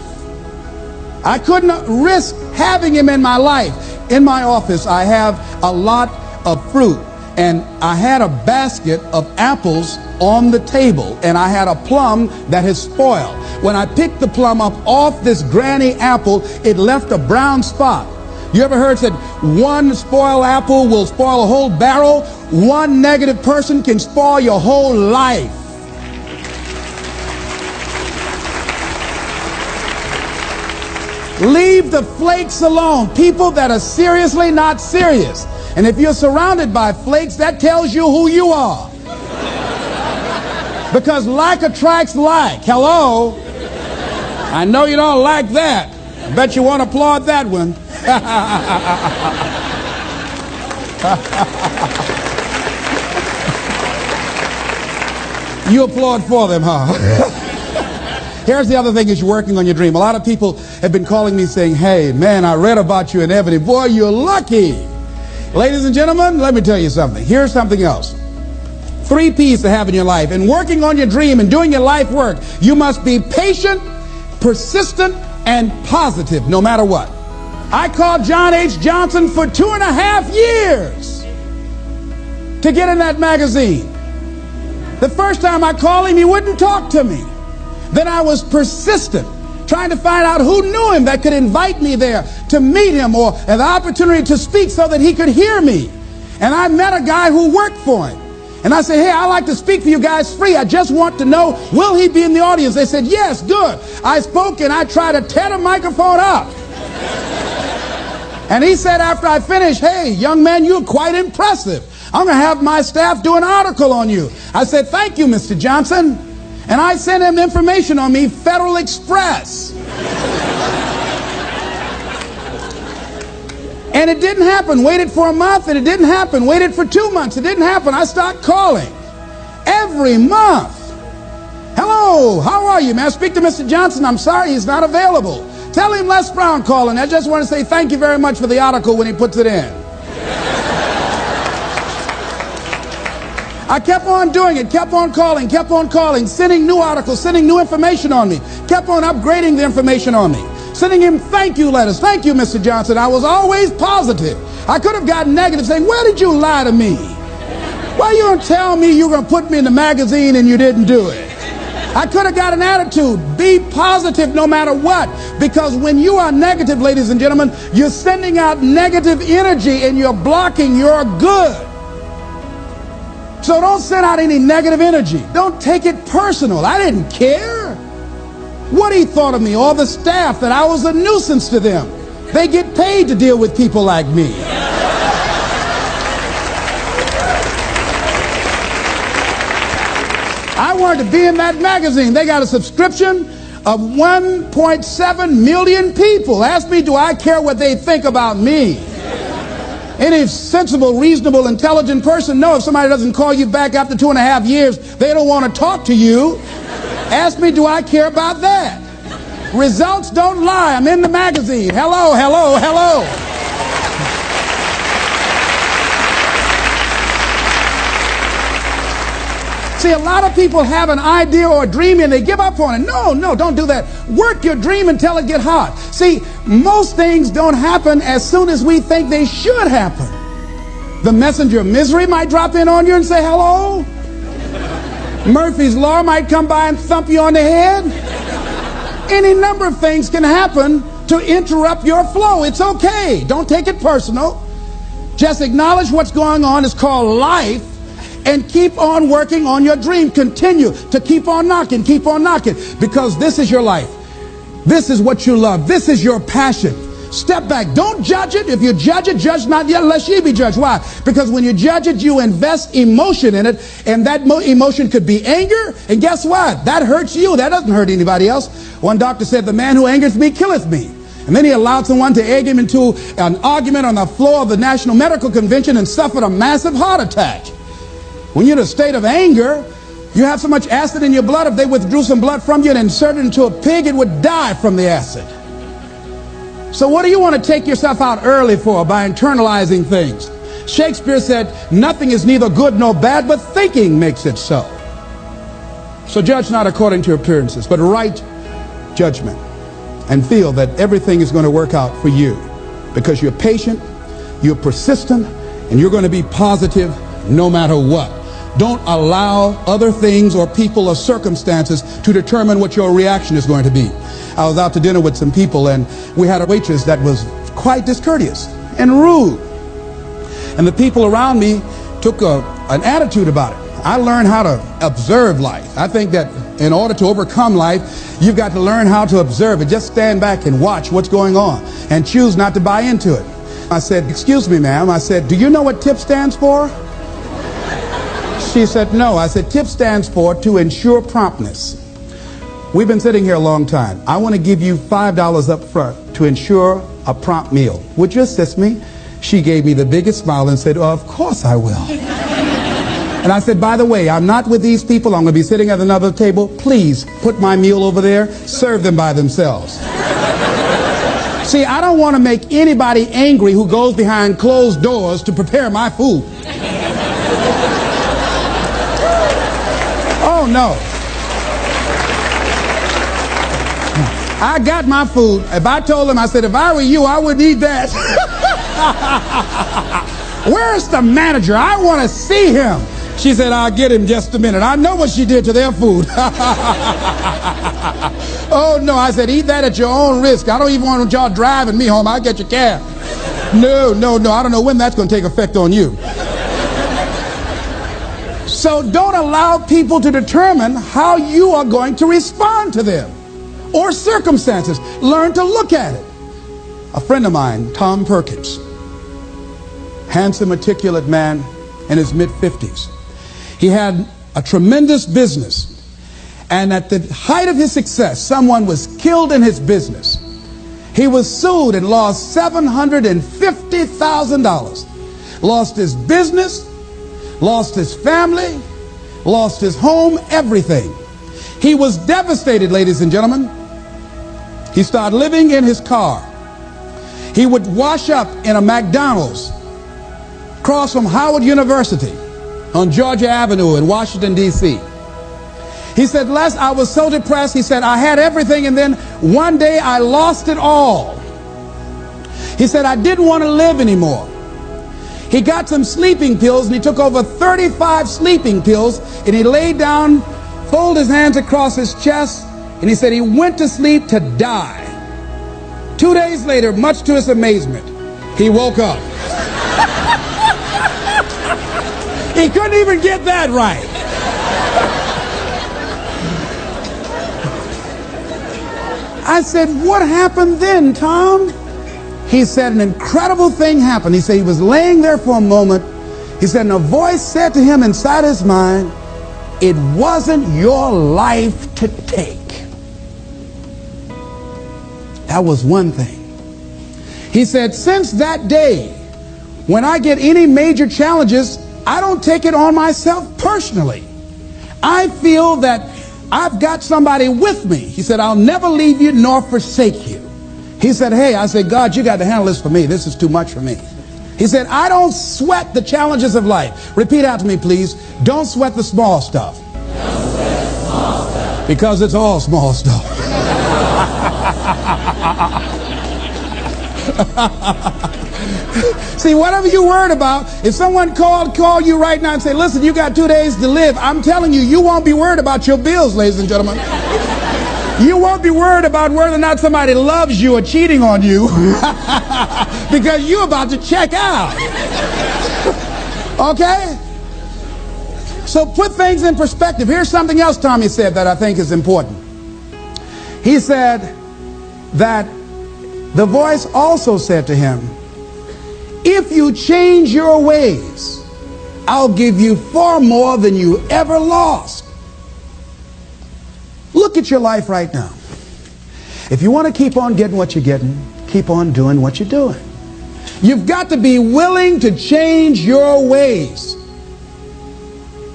I couldn't risk having him in my life. In my office, I have a lot of fruit. And I had a basket of apples on the table. And I had a plum that had spoiled. When I picked the plum up off this granny apple, it left a brown spot. You ever heard said one spoiled apple will spoil a whole barrel? One negative person can spoil your whole life. Leave the flakes alone. People that are seriously not serious. And if you're surrounded by flakes, that tells you who you are. Because like attracts like. Hello? I know you don't like that. I bet you won't applaud that one. You applaud for them, huh? Here's the other thing is you're working on your dream. A lot of people have been calling me saying, hey, man, I read about you in Ebony. Boy, you're lucky. Ladies and gentlemen, let me tell you something. Here's something else. 3 P's to have in your life. In working on your dream and doing your life work, you must be patient, persistent, and positive no matter what. I called John H. Johnson for 2.5 years to get in that magazine. The first time I called him, he wouldn't talk to me. Then I was persistent, trying to find out who knew him that could invite me there to meet him or have the opportunity to speak so that he could hear me. And I met a guy who worked for him. And I said, hey, I'd like to speak for you guys free. I just want to know, will he be in the audience? They said, yes, good. I spoke and I tried to tear the microphone up. And he said after I finished, hey, young man, you're quite impressive. I'm going to have my staff do an article on you. I said, thank you, Mr. Johnson. And I sent him information on me, Federal Express. And it didn't happen. Waited for a month and it didn't happen. Waited for 2 months. It didn't happen. I started calling every month. Hello, how are you? May I speak to Mr. Johnson? I'm sorry, he's not available. Tell him Les Brown calling. I just want to say thank you very much for the article when he puts it in. I kept on doing it, kept on calling, sending new articles, sending new information on me, kept on upgrading the information on me, sending him thank you letters. Thank you, Mr. Johnson. I was always positive. I could have gotten negative saying, where did you lie to me? Why you don't tell me you're going to put me in the magazine and you didn't do it? I could have got an attitude. Be positive no matter what. Because when you are negative, ladies and gentlemen, you're sending out negative energy and you're blocking your good. So don't send out any negative energy. Don't take it personal. I didn't care what he thought of me or the staff, that I was a nuisance to them. They get paid to deal with people like me. I wanted to be in that magazine. They got a subscription of 1.7 million people. Ask me, do I care what they think about me? Any sensible, reasonable, intelligent person knows if somebody doesn't call you back after 2.5 years, they don't want to talk to you. Ask me, do I care about that? Results don't lie. I'm in the magazine. Hello, hello, hello. See, a lot of people have an idea or a dream and they give up on it. No, don't do that. Work your dream until it gets hot. See, most things don't happen as soon as we think they should happen. The messenger of misery might drop in on you and say hello. Murphy's Law might come by and thump you on the head. Any number of things can happen to interrupt your flow. It's okay. Don't take it personal. Just acknowledge what's going on. It's called life. And keep on working on your dream. Continue to keep on knocking, because this is your life. This is what you love. This is your passion. Step back. Don't judge it. If you judge it, judge not yet, lest ye be judged. Why? Because when you judge it, you invest emotion in it, and that emotion could be anger, and guess what? That hurts you. That doesn't hurt anybody else. One doctor said, the man who angers me killeth me. And then he allowed someone to egg him into an argument on the floor of the National Medical Convention and suffered a massive heart attack. When you're in a state of anger, you have so much acid in your blood, if they withdrew some blood from you and inserted it into a pig, it would die from the acid. So what do you want to take yourself out early for by internalizing things? Shakespeare said, nothing is neither good nor bad, but thinking makes it so. So judge not according to your appearances, but right judgment, and feel that everything is going to work out for you because you're patient, you're persistent, and you're going to be positive no matter what. Don't allow other things or people or circumstances to determine what your reaction is going to be. I was out to dinner with some people and we had a waitress that was quite discourteous and rude. And the people around me took an attitude about it. I learned how to observe life. I think that in order to overcome life, you've got to learn how to observe it. Just stand back and watch what's going on and choose not to buy into it. I said, excuse me, ma'am. I said, do you know what TIP stands for? She said, no. I said, TIP stands for to ensure promptness. We've been sitting here a long time. I want to give you $5 up front to ensure a prompt meal. Would you assist me? She gave me the biggest smile and said, oh, of course I will. And I said, by the way, I'm not with these people. I'm going to be sitting at another table. Please put my meal over there. Serve them by themselves. See, I don't want to make anybody angry who goes behind closed doors to prepare my food. Oh, no. I got my food. If I told them, I said, if I were you, I wouldn't eat that. Where's the manager? I want to see him. She said, I'll get him just a minute. I know what she did to their food. Oh, no. I said, eat that at your own risk. I don't even want y'all driving me home. I'll get your cab. No. I don't know when that's going to take effect on you. So don't allow people to determine how you are going to respond to them or circumstances. Learn to look at it. A friend of mine, Tom Perkins, handsome, articulate man in his mid-50s. He had a tremendous business, and at the height of his success, someone was killed in his business. He was sued and lost $750,000. Lost his business, lost his family, lost his home, everything. He was devastated, ladies and gentlemen. He started living in his car. He would wash up in a McDonald's across from Howard University on Georgia Avenue in Washington, D.C. He said, Les, I was so depressed. He said, I had everything, and then one day I lost it all. He said, I didn't want to live anymore. He got some sleeping pills, and he took over 35 sleeping pills, and he laid down, folded his hands across his chest, and he said he went to sleep to die. 2 days later, much to his amazement, he woke up. He couldn't even get that right. I said, what happened then, Tom? He said, an incredible thing happened. He said he was laying there for a moment. He said, and a voice said to him inside his mind, it wasn't your life to take. That was one thing. He said, since that day, when I get any major challenges, I don't take it on myself personally. I feel that I've got somebody with me. He said, I'll never leave you nor forsake you. He said, hey, I said, God, you got to handle this for me. This is too much for me. He said, I don't sweat the challenges of life. Repeat out to me, please. Don't sweat the small stuff. Don't sweat the small stuff. Because it's all small stuff. See, whatever you're worried about, if someone call you right now and say, listen, you got 2 days to live, I'm telling you, you won't be worried about your bills, ladies and gentlemen. You won't be worried about whether or not somebody loves you or cheating on you because you're about to check out. Okay? So put things in perspective. Here's something else Tommy said that I think is important. He said that the voice also said to him, if you change your ways, I'll give you far more than you ever lost. Look at your life right now. If you want to keep on getting what you're getting, keep on doing what you're doing. You've got to be willing to change your ways.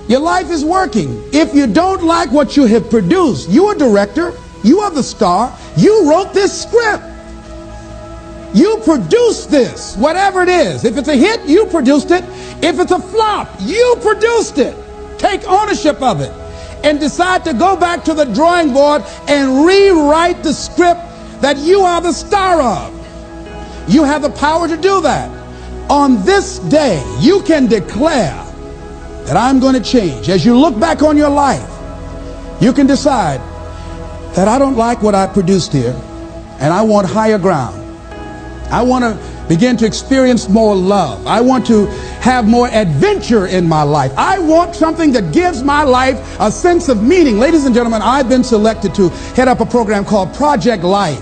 Your life is working. If you don't like what you have produced, you're a director, you are the star, you wrote this script. You produced this, whatever it is. If it's a hit, you produced it. If it's a flop, you produced it. Take ownership of it and decide to go back to the drawing board and rewrite the script that you are the star of. You have the power to do that. On this day, you can declare that I'm going to change. As you look back on your life, you can decide that I don't like what I produced here, and I want higher ground. I want to begin to experience more love. I want to have more adventure in my life. I want something that gives my life a sense of meaning. Ladies and gentlemen, I've been selected to head up a program called Project Life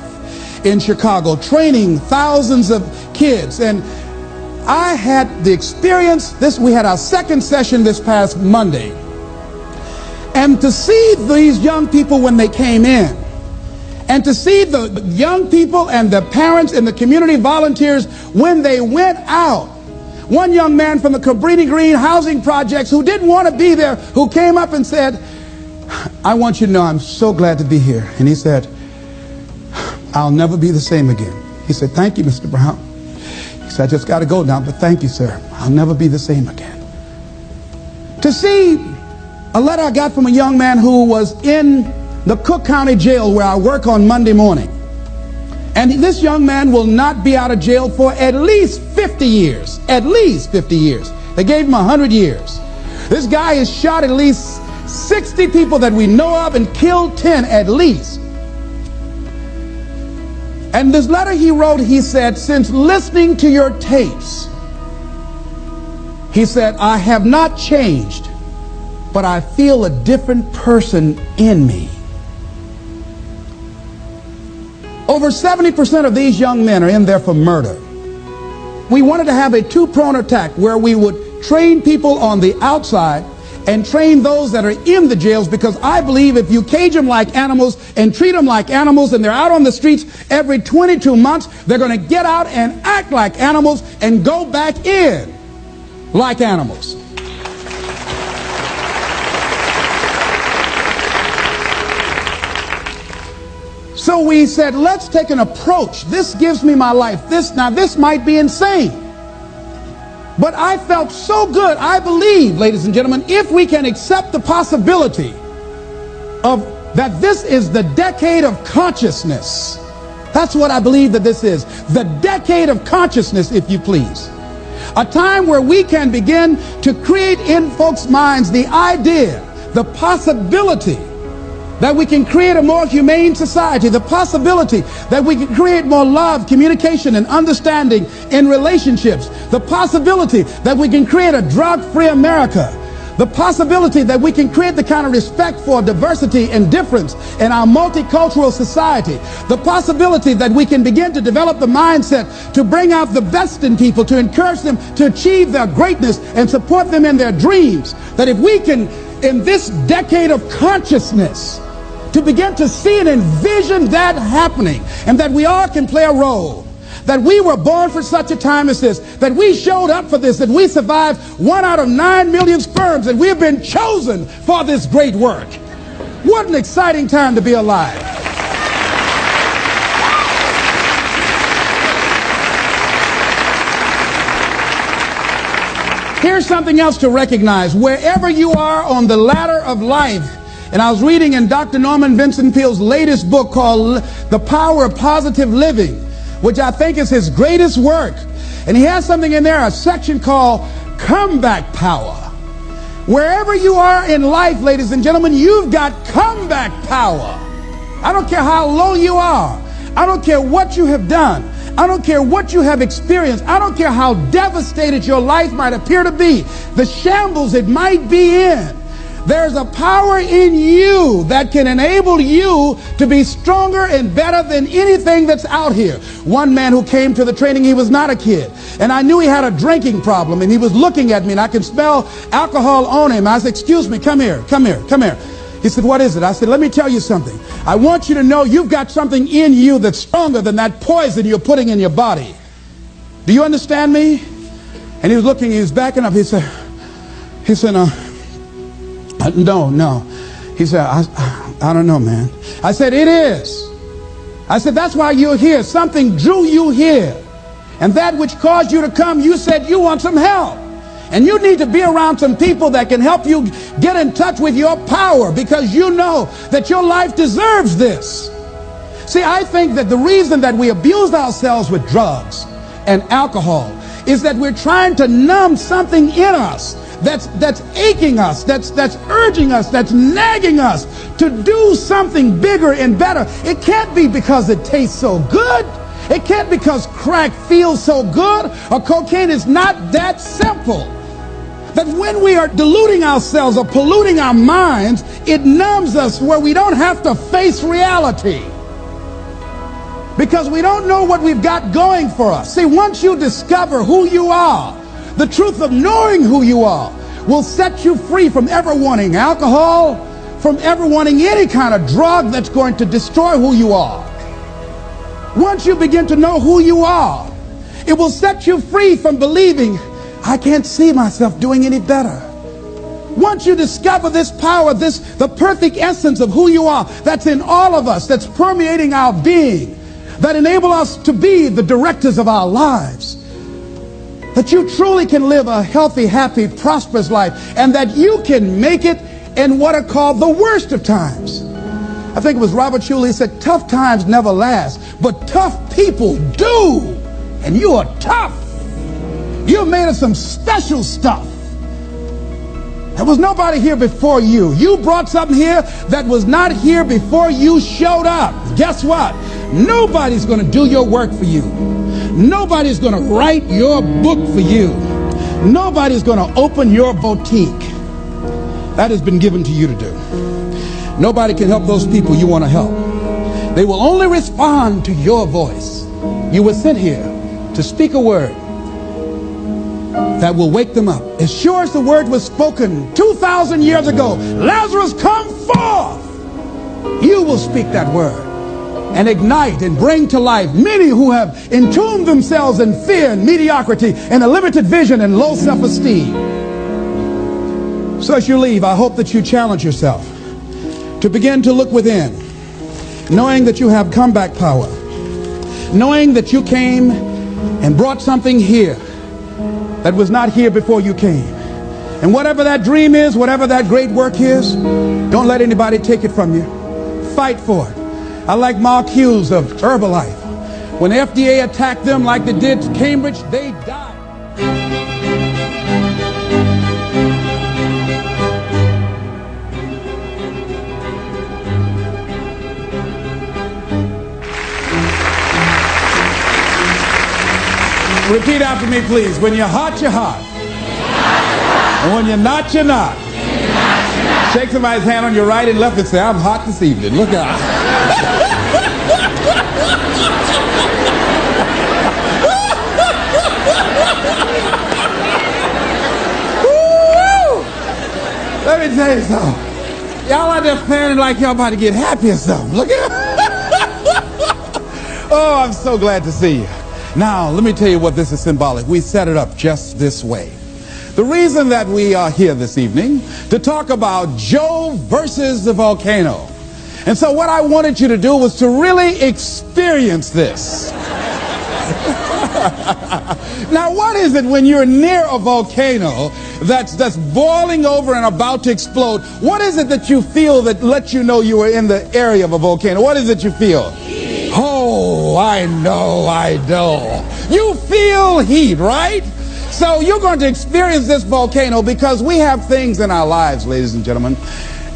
in Chicago, training thousands of kids. And I had the experience, we had our second session this past Monday. And to see these young people when they came in, and to see the young people and the parents and the community volunteers when they went out, one young man from the Cabrini Green housing projects who didn't want to be there, who came up and said, I want you to know I'm so glad to be here. And he said, I'll never be the same again. He said, thank you, Mr. Brown. He said, I just got to go now, but thank you, sir. I'll never be the same again. To see a letter I got from a young man who was in the Cook County Jail where I work on Monday morning. And this young man will not be out of jail for at least 50 years. At least 50 years. They gave him 100 years. This guy has shot at least 60 people that we know of and killed 10 at least. And this letter he wrote, he said, since listening to your tapes, he said, I have not changed, but I feel a different person in me. Over 70% of these young men are in there for murder. We wanted to have a two-pronged attack where we would train people on the outside and train those that are in the jails, because I believe if you cage them like animals and treat them like animals and they're out on the streets every 22 months, they're going to get out and act like animals and go back in like animals. So we said, let's take an approach. This gives me my life. This might be insane. But I felt so good. I believe, ladies and gentlemen, if we can accept the possibility of that this is the decade of consciousness. That's what I believe that this is. The decade of consciousness, if you please. A time where we can begin to create in folks' minds the idea, the possibility that we can create a more humane society, the possibility that we can create more love, communication, and understanding in relationships, the possibility that we can create a drug-free America, the possibility that we can create the kind of respect for diversity and difference in our multicultural society, the possibility that we can begin to develop the mindset to bring out the best in people, to encourage them to achieve their greatness and support them in their dreams, that if we can, in this decade of consciousness, to begin to see and envision that happening, and that we all can play a role, that we were born for such a time as this, that we showed up for this, that we survived 1 out of 9 million sperms, and we have been chosen for this great work. What an exciting time to be alive. Here's something else to recognize. Wherever you are on the ladder of life, and I was reading in Dr. Norman Vincent Peale's latest book called The Power of Positive Living, which I think is his greatest work. And he has something in there, a section called Comeback Power. Wherever you are in life, ladies and gentlemen, you've got comeback power. I don't care how low you are. I don't care what you have done. I don't care what you have experienced. I don't care how devastated your life might appear to be, the shambles it might be in. There's a power in you that can enable you to be stronger and better than anything that's out here. One man who came to the training, he was not a kid. And I knew he had a drinking problem, and he was looking at me, and I could smell alcohol on him. I said, excuse me, come here, come here, come here. He said, what is it? I said, let me tell you something. I want you to know you've got something in you that's stronger than that poison you're putting in your body. Do you understand me? And he was looking, he was backing up. He said, no. He said, I don't know, man. I said, it is. I said, that's why you're here. Something drew you here. And that which caused you to come, you said you want some help. And you need to be around some people that can help you get in touch with your power, because you know that your life deserves this. See, I think that the reason that we abuse ourselves with drugs and alcohol is that we're trying to numb something in us that's aching us, that's urging us, that's nagging us to do something bigger and better. It can't be because it tastes so good. It can't be because crack feels so good, or cocaine. Is not that simple. That when we are deluding ourselves or polluting our minds, it numbs us where we don't have to face reality, because we don't know what we've got going for us. See, once you discover who you are, the truth of knowing who you are will set you free from ever wanting alcohol, from ever wanting any kind of drug that's going to destroy who you are. Once you begin to know who you are, it will set you free from believing, I can't see myself doing any better. Once you discover this power, the perfect essence of who you are, that's in all of us, that's permeating our being, that enable us to be the directors of our lives, that you truly can live a healthy, happy, prosperous life, and that you can make it in what are called the worst of times. I think it was Robert Schuller, he said, tough times never last, but tough people do. And you are tough. You're made of some special stuff. There was nobody here before you. You brought something here that was not here before you showed up. Guess what? Nobody's going to do your work for you. Nobody's going to write your book for you. Nobody's going to open your boutique. That has been given to you to do. Nobody can help those people you want to help. They will only respond to your voice. You were sent here to speak a word that will wake them up. As sure as the word was spoken 2,000 years ago, Lazarus, come forth! You will speak that word and ignite and bring to life many who have entombed themselves in fear and mediocrity and a limited vision and low self-esteem. So as you leave, I hope that you challenge yourself to begin to look within, knowing that you have comeback power, knowing that you came and brought something here that was not here before you came. And whatever that dream is, whatever that great work is, don't let anybody take it from you. Fight for it. I like Mark Hughes of Herbalife. When the FDA attacked them like they did Cambridge, they died. Repeat after me, please. When you're hot, you're hot. And when you're not, you're not. Shake somebody's hand on your right and left and say, I'm hot this evening. Look out. Let me tell you something. Y'all out there planning like y'all about to get happy or something. Look at Oh, I'm so glad to see you. Now, let me tell you what this is symbolic. We set it up just this way. The reason that we are here this evening to talk about Joe versus the volcano. And so what I wanted you to do was to really experience this. Now, what is it when you're near a volcano that's boiling over and about to explode? What is it that you feel that lets you know you are in the area of a volcano? What is it you feel? Oh, I know. You feel heat, right? So you're going to experience this volcano because we have things in our lives, ladies and gentlemen.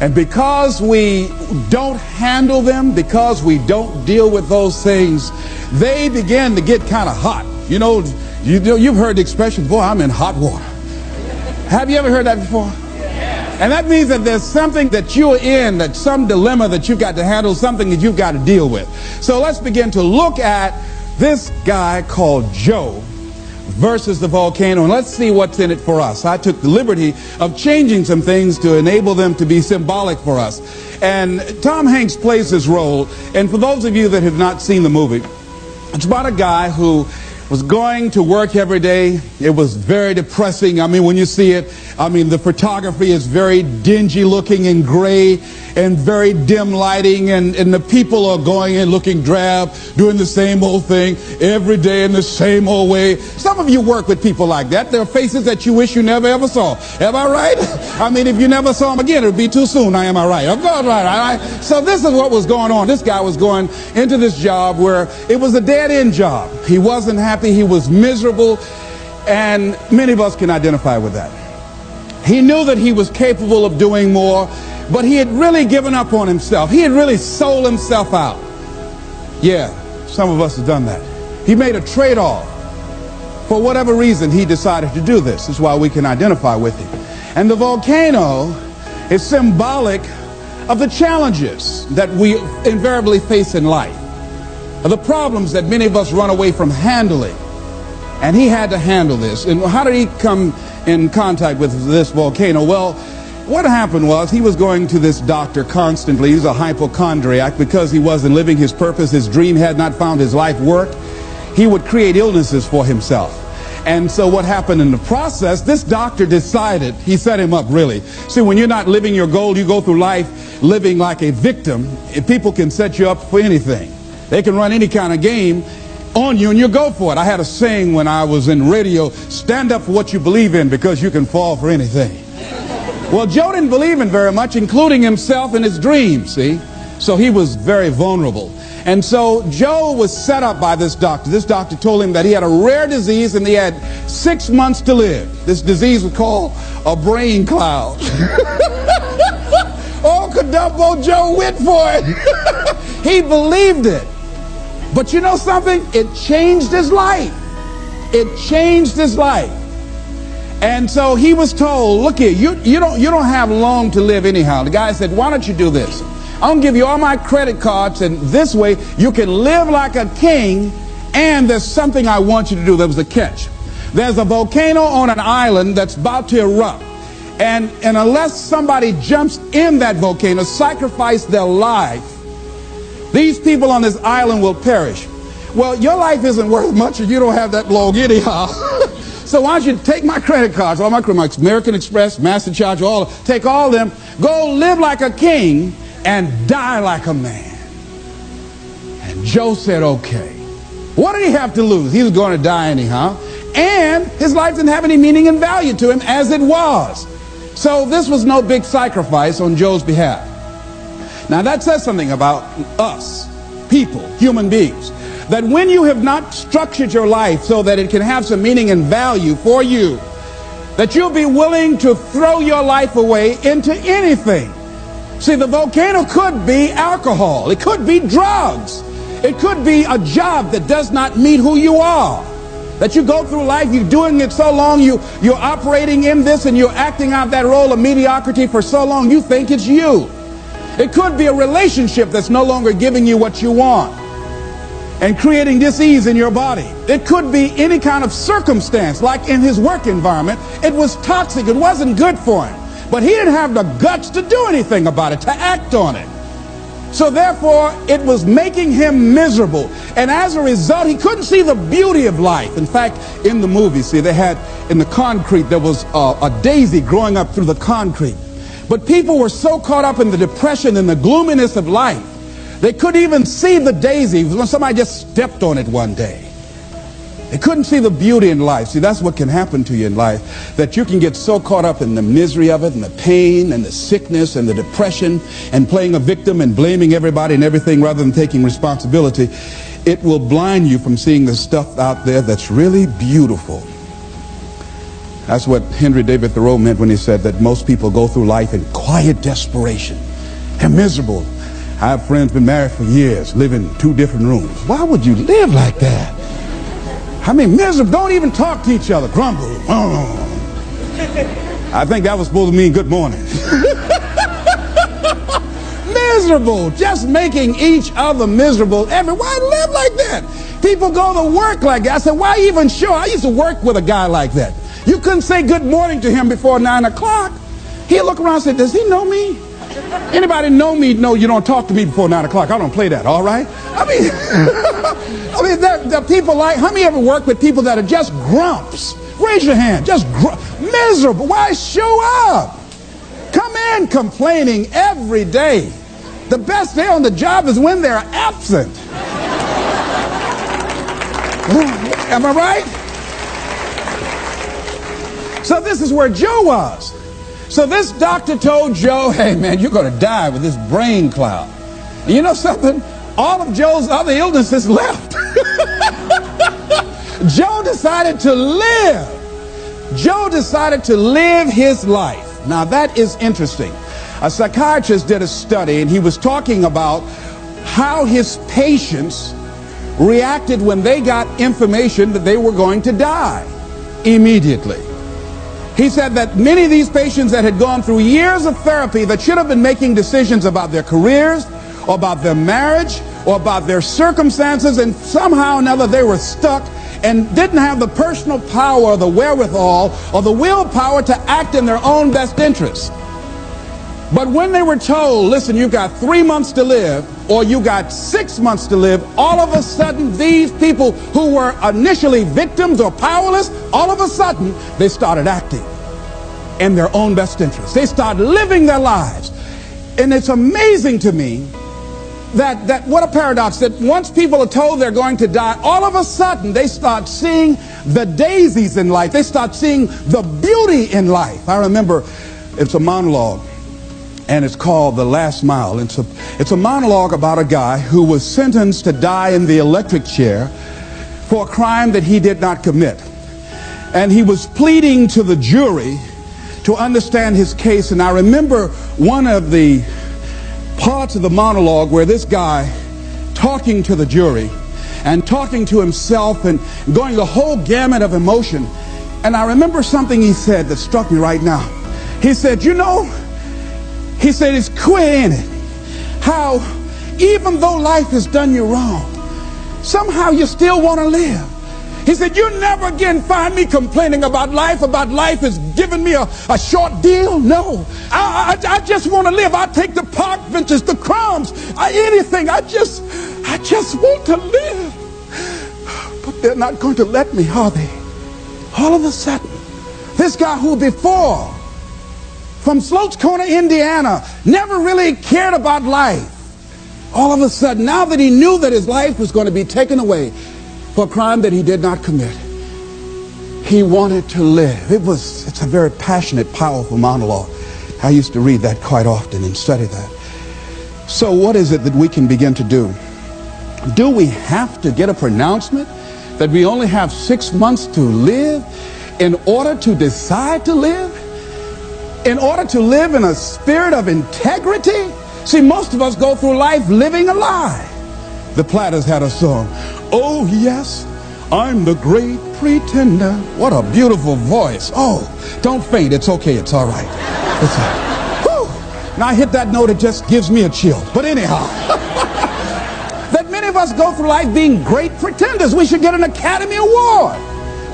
And because we don't handle them, because we don't deal with those things, they begin to get kind of hot. You know, you've heard the expression, boy, I'm in hot water. Have you ever heard that before? And that means that there's something that you're in, that some dilemma that you've got to handle, something that you've got to deal with. So let's begin to look at this guy called Joe versus the volcano, and let's see what's in it for us. I took the liberty of changing some things to enable them to be symbolic for us. And Tom Hanks plays this role, and for those of you that have not seen the movie, it's about a guy who was going to work every day. It was very depressing. I mean, when you see it, I mean, the photography is very dingy looking and gray and very dim lighting, and the people are going in looking drab, doing the same old thing every day in the same old way. Some of you work with people like that. There are faces that you wish you never ever saw. Am I right? I mean, if you never saw them again, it would be too soon. Am I right? I'm going right. All right. So this is what was going on. This guy was going into this job where it was a dead-end job. He wasn't happy. He was miserable. And many of us can identify with that. He knew that he was capable of doing more, but he had really given up on himself. He had really sold himself out. Yeah, some of us have done that. He made a trade-off. For whatever reason, he decided to do this. That's why we can identify with him. And the volcano is symbolic of the challenges that we invariably face in life, of the problems that many of us run away from handling. And he had to handle this. And how did he come in contact with this volcano? Well, what happened was he was going to this doctor constantly. He was a hypochondriac because he wasn't living his purpose. His dream had not found his life work. He would create illnesses for himself. And so what happened in the process, this doctor decided, he set him up really. See, when you're not living your goal, you go through life living like a victim. People can set you up for anything. They can run any kind of game on you and you go for it. I had a saying when I was in radio, stand up for what you believe in because you can fall for anything. Well, Joe didn't believe in very much, including himself and his dreams, see? So he was very vulnerable. And so Joe was set up by this doctor. This doctor told him that he had a rare disease and he had 6 months to live. This disease was called a brain cloud. Oh, Kadumbo Joe went for it. He believed it. But you know something? It changed his life. It changed his life. And so he was told, look here, you don't have long to live anyhow. The guy said, why don't you do this? I'm going to give you all my credit cards, and this way you can live like a king, and there's something I want you to do. There was a catch. There's a volcano on an island that's about to erupt. And unless somebody jumps in that volcano, sacrifice their life, these people on this island will perish. Well, your life isn't worth much if you don't have that long anyhow. So why don't you take my credit cards, all my American Express, MasterCharge, take all of them, go live like a king, and die like a man. And Joe said, okay. What did he have to lose? He was going to die anyhow. And his life didn't have any meaning and value to him as it was. So this was no big sacrifice on Joe's behalf. Now that says something about us, people, human beings. That when you have not structured your life so that it can have some meaning and value for you, that you'll be willing to throw your life away into anything. See, the volcano could be alcohol. It could be drugs. It could be a job that does not meet who you are. That you go through life, you're doing it so long, you're operating in this and you're acting out that role of mediocrity for so long, you think it's you. It could be a relationship that's no longer giving you what you want and creating dis-ease in your body. It could be any kind of circumstance, like in his work environment. It was toxic. It wasn't good for him. But he didn't have the guts to do anything about it, to act on it. So therefore, it was making him miserable. And as a result, he couldn't see the beauty of life. In fact, in the movie, see, they had in the concrete, there was a daisy growing up through the concrete. But people were so caught up in the depression and the gloominess of life, they couldn't even see the daisy when somebody just stepped on it one day. They couldn't see the beauty in life. See, that's what can happen to you in life, that you can get so caught up in the misery of it and the pain and the sickness and the depression and playing a victim and blaming everybody and everything rather than taking responsibility. It will blind you from seeing the stuff out there that's really beautiful. That's what Henry David Thoreau meant when he said that most people go through life in quiet desperation. They're miserable. I have friends been married for years, live in 2 different rooms. Why would you live like that? I mean, miserable, don't even talk to each other, grumble. I think that was supposed to mean good morning. Miserable, just making each other miserable. Why live like that? People go to work like that. I said, why even sure? I used to work with a guy like that. You couldn't say good morning to him before 9 o'clock. He'd look around and say, does he know me? Anybody know me? No, you don't talk to me before 9 o'clock. I don't play that, all right? I mean, there are people like, how many ever work with people that are just grumps? Raise your hand. Just miserable. Why show up? Come in complaining every day. The best day on the job is when they're absent. Am I right? So this is where Joe was. So this doctor told Joe, hey man, you're going to die with this brain cloud. And you know something? All of Joe's other illnesses left. Joe decided to live. Joe decided to live his life. Now that is interesting. A psychiatrist did a study and he was talking about how his patients reacted when they got information that they were going to die immediately. He said that many of these patients that had gone through years of therapy that should have been making decisions about their careers or about their marriage or about their circumstances, and somehow or another they were stuck and didn't have the personal power or the wherewithal or the willpower to act in their own best interest. But when they were told, listen, you've got 3 months to live, or you got 6 months to live, all of a sudden these people who were initially victims or powerless, all of a sudden they started acting in their own best interest. They started living their lives. And it's amazing to me that what a paradox, that once people are told they're going to die, all of a sudden they start seeing the daisies in life. They start seeing the beauty in life. I remember it's a monologue, and it's called The Last Mile. It's a monologue about a guy who was sentenced to die in the electric chair for a crime that he did not commit. And he was pleading to the jury to understand his case. And I remember one of the parts of the monologue where this guy talking to the jury and talking to himself and going the whole gamut of emotion. And I remember something he said that struck me right now. He said, you know, he said, it's queer, ain't it? How even though life has done you wrong, somehow you still want to live. He said, you never again find me complaining about life has given me a short deal. No, I just want to live. I take the park benches, the crumbs, anything. I just want to live. But they're not going to let me, are they? All of a sudden, this guy who before from Sloats Corner, Indiana, never really cared about life, all of a sudden, now that he knew that his life was going to be taken away for a crime that he did not commit, he wanted to live. It's a very passionate, powerful monologue. I used to read that quite often and study that. So what is it that we can begin to do? Do we have to get a pronouncement that we only have 6 months to live in order to decide to live? In order to live in a spirit of integrity? See, most of us go through life living a lie. The Platters had a song, oh yes, I'm the great pretender. What a beautiful voice. Oh, don't faint, it's okay, it's all right. It's all right. Whew. Now I hit that note, it just gives me a chill. But anyhow, that many of us go through life being great pretenders. We should get an Academy Award.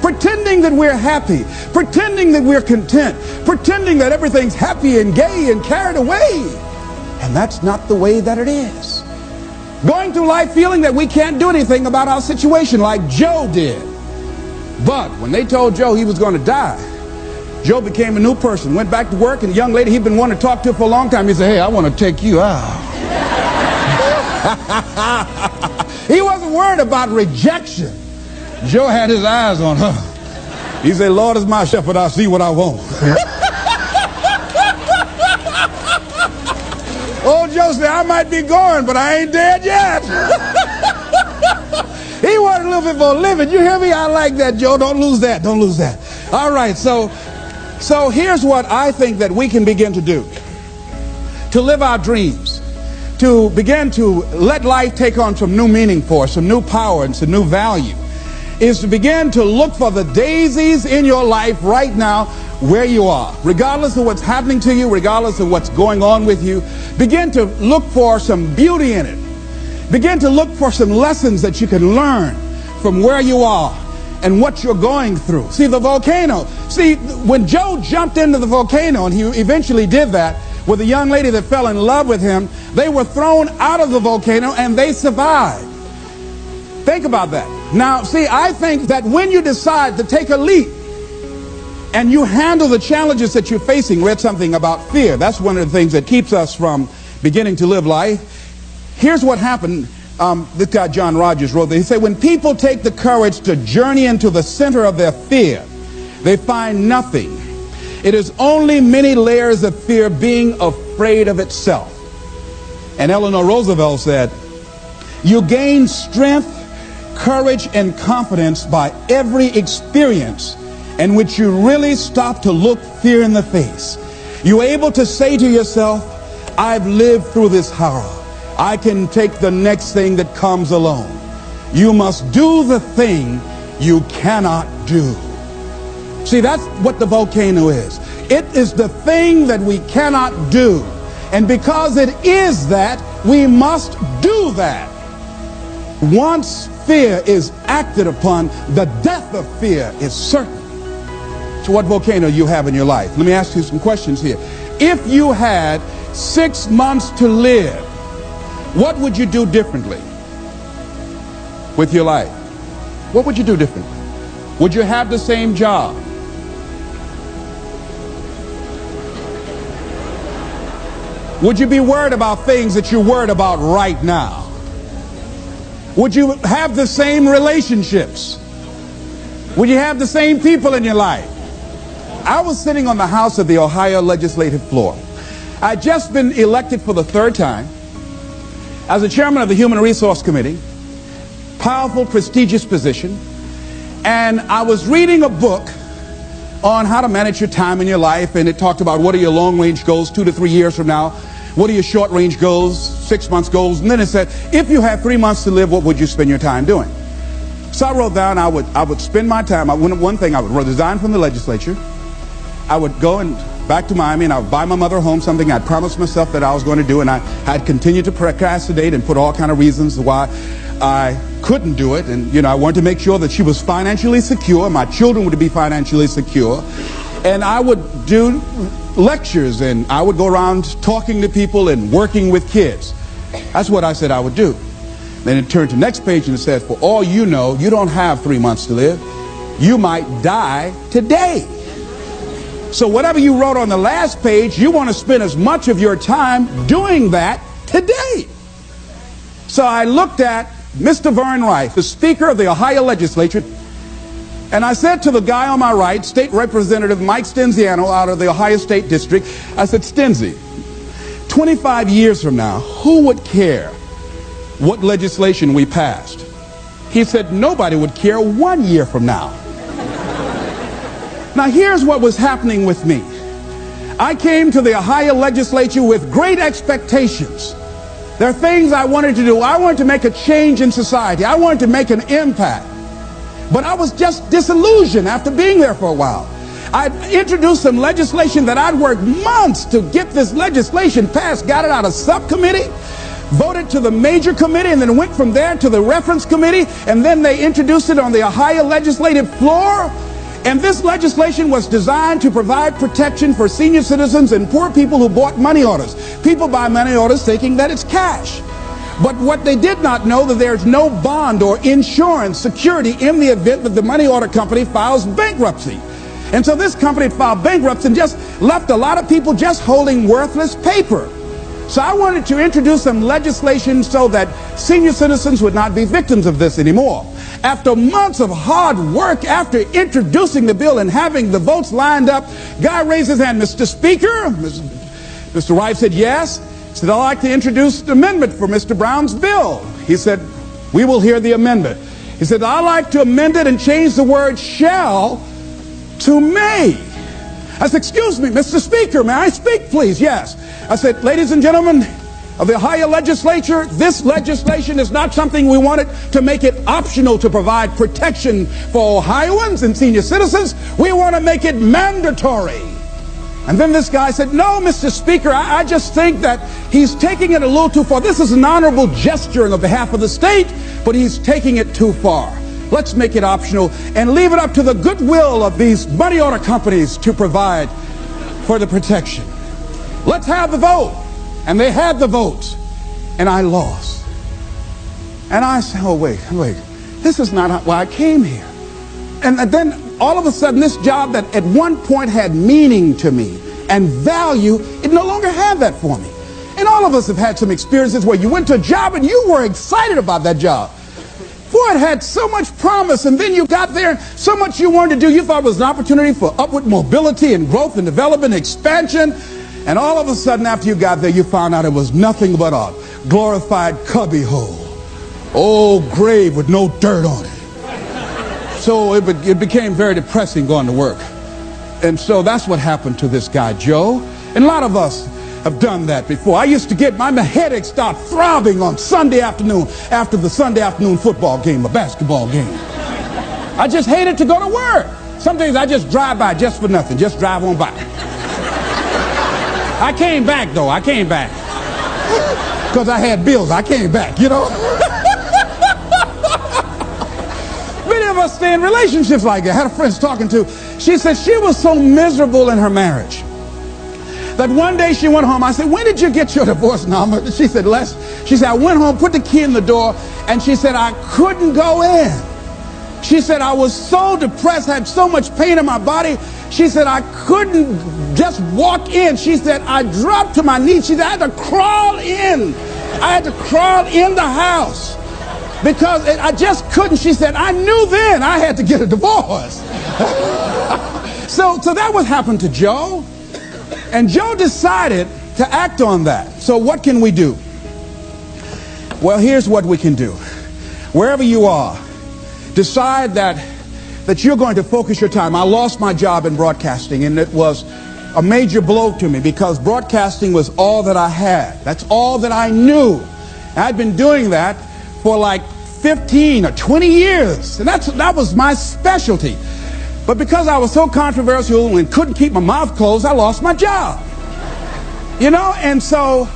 Pretending that we're happy, pretending that we're content, pretending that everything's happy and gay and carried away. And that's not the way that it is. Going through life feeling that we can't do anything about our situation like Joe did. But when they told Joe he was going to die, Joe became a new person, went back to work, and the young lady he'd been wanting to talk to for a long time, he said, hey, I want to take you out. He wasn't worried about rejection. Joe had his eyes on her. He said, Lord is my shepherd, I'll see what I want. Old Joe said, I might be going, but I ain't dead yet. He wanted a little bit more living. You hear me? I like that, Joe. Don't lose that. Don't lose that. All right, so here's what I think that we can begin to do. To live our dreams. To begin to let life take on some new meaning for us, some new power and some new value. Is to begin to look for the daisies in your life right now where you are. Regardless of what's happening to you, regardless of what's going on with you, begin to look for some beauty in it. Begin to look for some lessons that you can learn from where you are and what you're going through. See, the volcano. See, when Joe jumped into the volcano, and he eventually did that with a young lady that fell in love with him, they were thrown out of the volcano and they survived. Think about that. Now, see, I think that when you decide to take a leap and you handle the challenges that you're facing, read something about fear. That's one of the things that keeps us from beginning to live life. Here's what happened. This guy, John Rogers, wrote that. He said, when people take the courage to journey into the center of their fear, they find nothing. It is only many layers of fear being afraid of itself. And Eleanor Roosevelt said, you gain strength, courage, and confidence by every experience in which you really stop to look fear in the face. You're able to say to yourself, I've lived through this horror. I can take the next thing that comes along. You must do the thing you cannot do. See, that's what the volcano is. It is the thing that we cannot do. And because it is that, we must do that. Once fear is acted upon, the death of fear is certain. So what volcano you have in your life? Let me ask you some questions here. If you had 6 months to live, what would you do differently with your life? What would you do differently? Would you have the same job? Would you be worried about things that you're worried about right now? Would you have the same relationships? Would you have the same people in your life? I was sitting on the House of the Ohio legislative floor. I'd just been elected for the third time as the chairman of the Human Resource Committee, powerful, prestigious position, and I was reading a book on how to manage your time in your life, and it talked about what are your long-range goals 2 to 3 years from now, what are your short-range goals, 6 months goals, and then it said, if you had 3 months to live, what would you spend your time doing? So I wrote down I would spend my time, one thing, I would resign from the legislature, I would go back to Miami, and I would buy my mother a home, something I'd promised myself that I was going to do, and I'd continued to procrastinate and put all kind of reasons why I couldn't do it. And, you know, I wanted to make sure that she was financially secure, my children would be financially secure, and I would do lectures, and I would go around talking to people and working with kids. That's what I said I would do. Then it turned to the next page, and it said, for all you know, you don't have 3 months to live. You might die today. So whatever you wrote on the last page, you want to spend as much of your time doing that today. So I looked at Mr. Vern Rife, the Speaker of the Ohio Legislature, and I said to the guy on my right, State Representative Mike Stenziano out of the Ohio State District, I said, Stenzi, 25 years from now, who would care what legislation we passed? He said, nobody would care 1 year from now. Now here's what was happening with me. I came to the Ohio legislature with great expectations. There are things I wanted to do. I wanted to make a change in society. I wanted to make an impact. But I was just disillusioned after being there for a while. I introduced some legislation that I'd worked months to get this legislation passed, got it out of subcommittee, voted to the major committee, and then went from there to the reference committee, and then they introduced it on the Ohio legislative floor. And this legislation was designed to provide protection for senior citizens and poor people who bought money orders. People buy money orders thinking that it's cash. But what they did not know, that there's no bond or insurance security in the event that the money order company files bankruptcy. And so this company filed bankruptcy and just left a lot of people just holding worthless paper. So I wanted to introduce some legislation so that senior citizens would not be victims of this anymore. After months of hard work, after introducing the bill and having the votes lined up, guy raised his hand, Mr. Speaker. Mr. Rife said yes. He said, I'd like to introduce an amendment for Mr. Brown's bill. He said, we will hear the amendment. He said, I'd like to amend it and change the word shall to may. I said, excuse me, Mr. Speaker, may I speak, please? Yes. I said, ladies and gentlemen of the Ohio legislature, this legislation is not something we wanted to make it optional to provide protection for Ohioans and senior citizens. We want to make it mandatory. And then this guy said, no, Mr. Speaker, I just think that he's taking it a little too far. This is an honorable gesture on behalf of the state, but he's taking it too far. Let's make it optional and leave it up to the goodwill of these money order companies to provide for the protection. Let's have the vote. And they had the votes, and I lost. And I said, oh, wait, this is not why I came here. And then all of a sudden, this job that at one point had meaning to me and value, it no longer had that for me. And all of us have had some experiences where you went to a job and you were excited about that job. Boy, it had so much promise, and then you got there, so much you wanted to do. You thought it was an opportunity for upward mobility and growth and development and expansion. And all of a sudden, after you got there, you found out it was nothing but a glorified cubbyhole. Old grave with no dirt on it. So it became very depressing going to work. And so that's what happened to this guy, Joe. And a lot of us have done that before. I used to get my headache start throbbing on Sunday afternoon after the Sunday afternoon football game, a basketball game. I just hated to go to work. Some days I just drive by just for nothing, just drive on by. I came back, though. I came back. Because I had bills. I came back, you know. Many of us stay in relationships like that. I had a friend talking to. She said she was so miserable in her marriage that one day she went home. I said, when did you get your divorce number? She said, I went home, put the key in the door, and she said, I couldn't go in. She said, I was so depressed, had so much pain in my body. She said, I couldn't just walk in. She said, I dropped to my knees. She said, I had to crawl in. I had to crawl in the house because I just couldn't. She said, I knew then I had to get a divorce. So that what happened to Joe. And Joe decided to act on that. So what can we do? Well, here's what we can do. Wherever you are, decide that you're going to focus your time. I lost my job in broadcasting, and it was a major blow to me because broadcasting was all that I had. That's all that I knew. I'd been doing that for like 15 or 20 years, and that was my specialty. But because I was so controversial and couldn't keep my mouth closed, I lost my job. You know, and so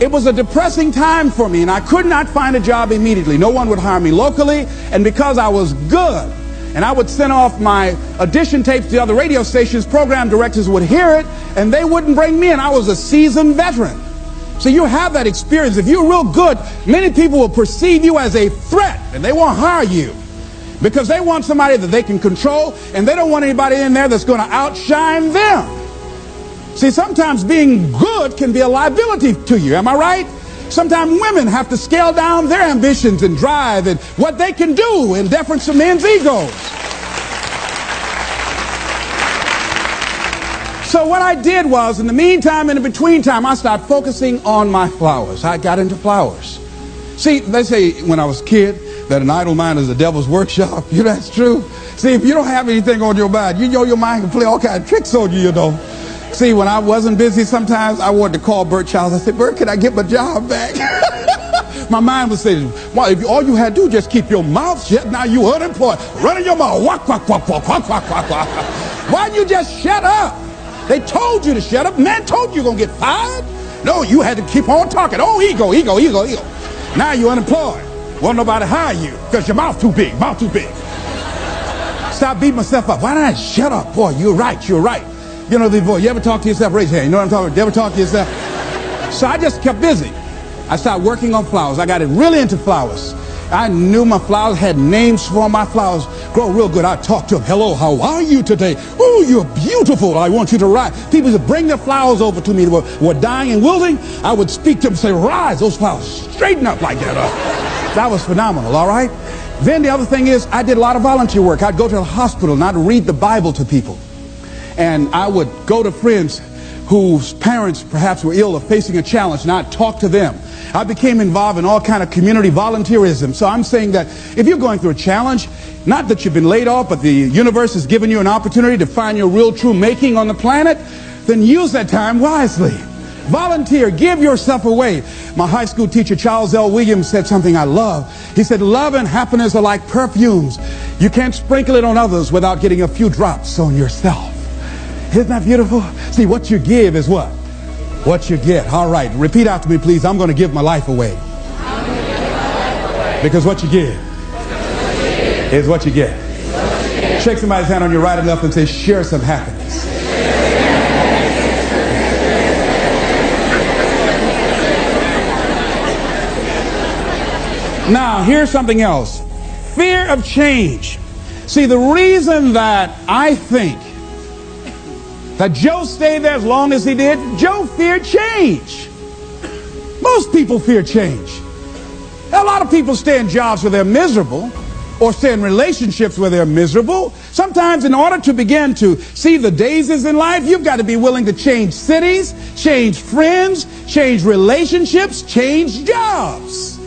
it was a depressing time for me, and I could not find a job immediately. No one would hire me locally, and because I was good, and I would send off my audition tapes to other radio stations, program directors would hear it, and they wouldn't bring me in. I was a seasoned veteran. So you have that experience. If you're real good, many people will perceive you as a threat, and they won't hire you because they want somebody that they can control, and they don't want anybody in there that's going to outshine them. See, sometimes being good can be a liability to you. Am I right? Sometimes women have to scale down their ambitions and drive and what they can do in deference to men's egos. So what I did was, in the meantime, in the between time, I started focusing on my flowers. I got into flowers. See, they say when I was a kid that an idle mind is the devil's workshop. You know, that's true. See, if you don't have anything on your mind, you know your mind can play all kinds of tricks on you, you know. See, when I wasn't busy, sometimes I wanted to call Bert Childs. I said, Bert, can I get my job back? My mind would say, well, if all you had to do is just keep your mouth shut, now you unemployed. Running your mouth. Walk, walk, walk, walk, walk, walk, walk, walk. Why didn't you just shut up? They told you to shut up. Man told you you're going to get fired. No, you had to keep on talking. Oh, ego, ego, ego, ego. Now you're unemployed. Won't nobody hire you because your mouth too big, mouth too big. Stop beating myself up. Why didn't I shut up? Boy, you're right, you're right. You know the voice. You ever talk to yourself? Raise your hand. You know what I'm talking about? You ever talk to yourself? So I just kept busy. I started working on flowers. I got really into flowers. I knew my flowers had names for my flowers. Grow real good. I'd talk to them. Hello, how are you today? Oh, you're beautiful. I want you to rise. People would bring their flowers over to me that were dying and wilting. I would speak to them and say, rise. Those flowers straighten up like that. That was phenomenal, all right? Then the other thing is I did a lot of volunteer work. I'd go to the hospital and I'd read the Bible to people. And I would go to friends whose parents perhaps were ill or facing a challenge, and I'd talk to them. I became involved in all kind of community volunteerism. So I'm saying that if you're going through a challenge, not that you've been laid off, but the universe has given you an opportunity to find your real true making on the planet, then use that time wisely. Volunteer, give yourself away. My high school teacher, Charles L. Williams, said something I love. He said, love and happiness are like perfumes. You can't sprinkle it on others without getting a few drops on yourself. Isn't that beautiful? See, what you give is what? What you get. All right, repeat after me, please. I'm going to give my life away. Because what you give is what you get. Shake somebody's hand on your right and left and say, share some happiness. Now, here's something else. Fear of change. See, the reason that I think that Joe stayed there as long as he did, Joe feared change. Most people fear change. A lot of people stay in jobs where they're miserable or stay in relationships where they're miserable. Sometimes in order to begin to see the daisies in life, you've got to be willing to change cities, change friends, change relationships, change jobs.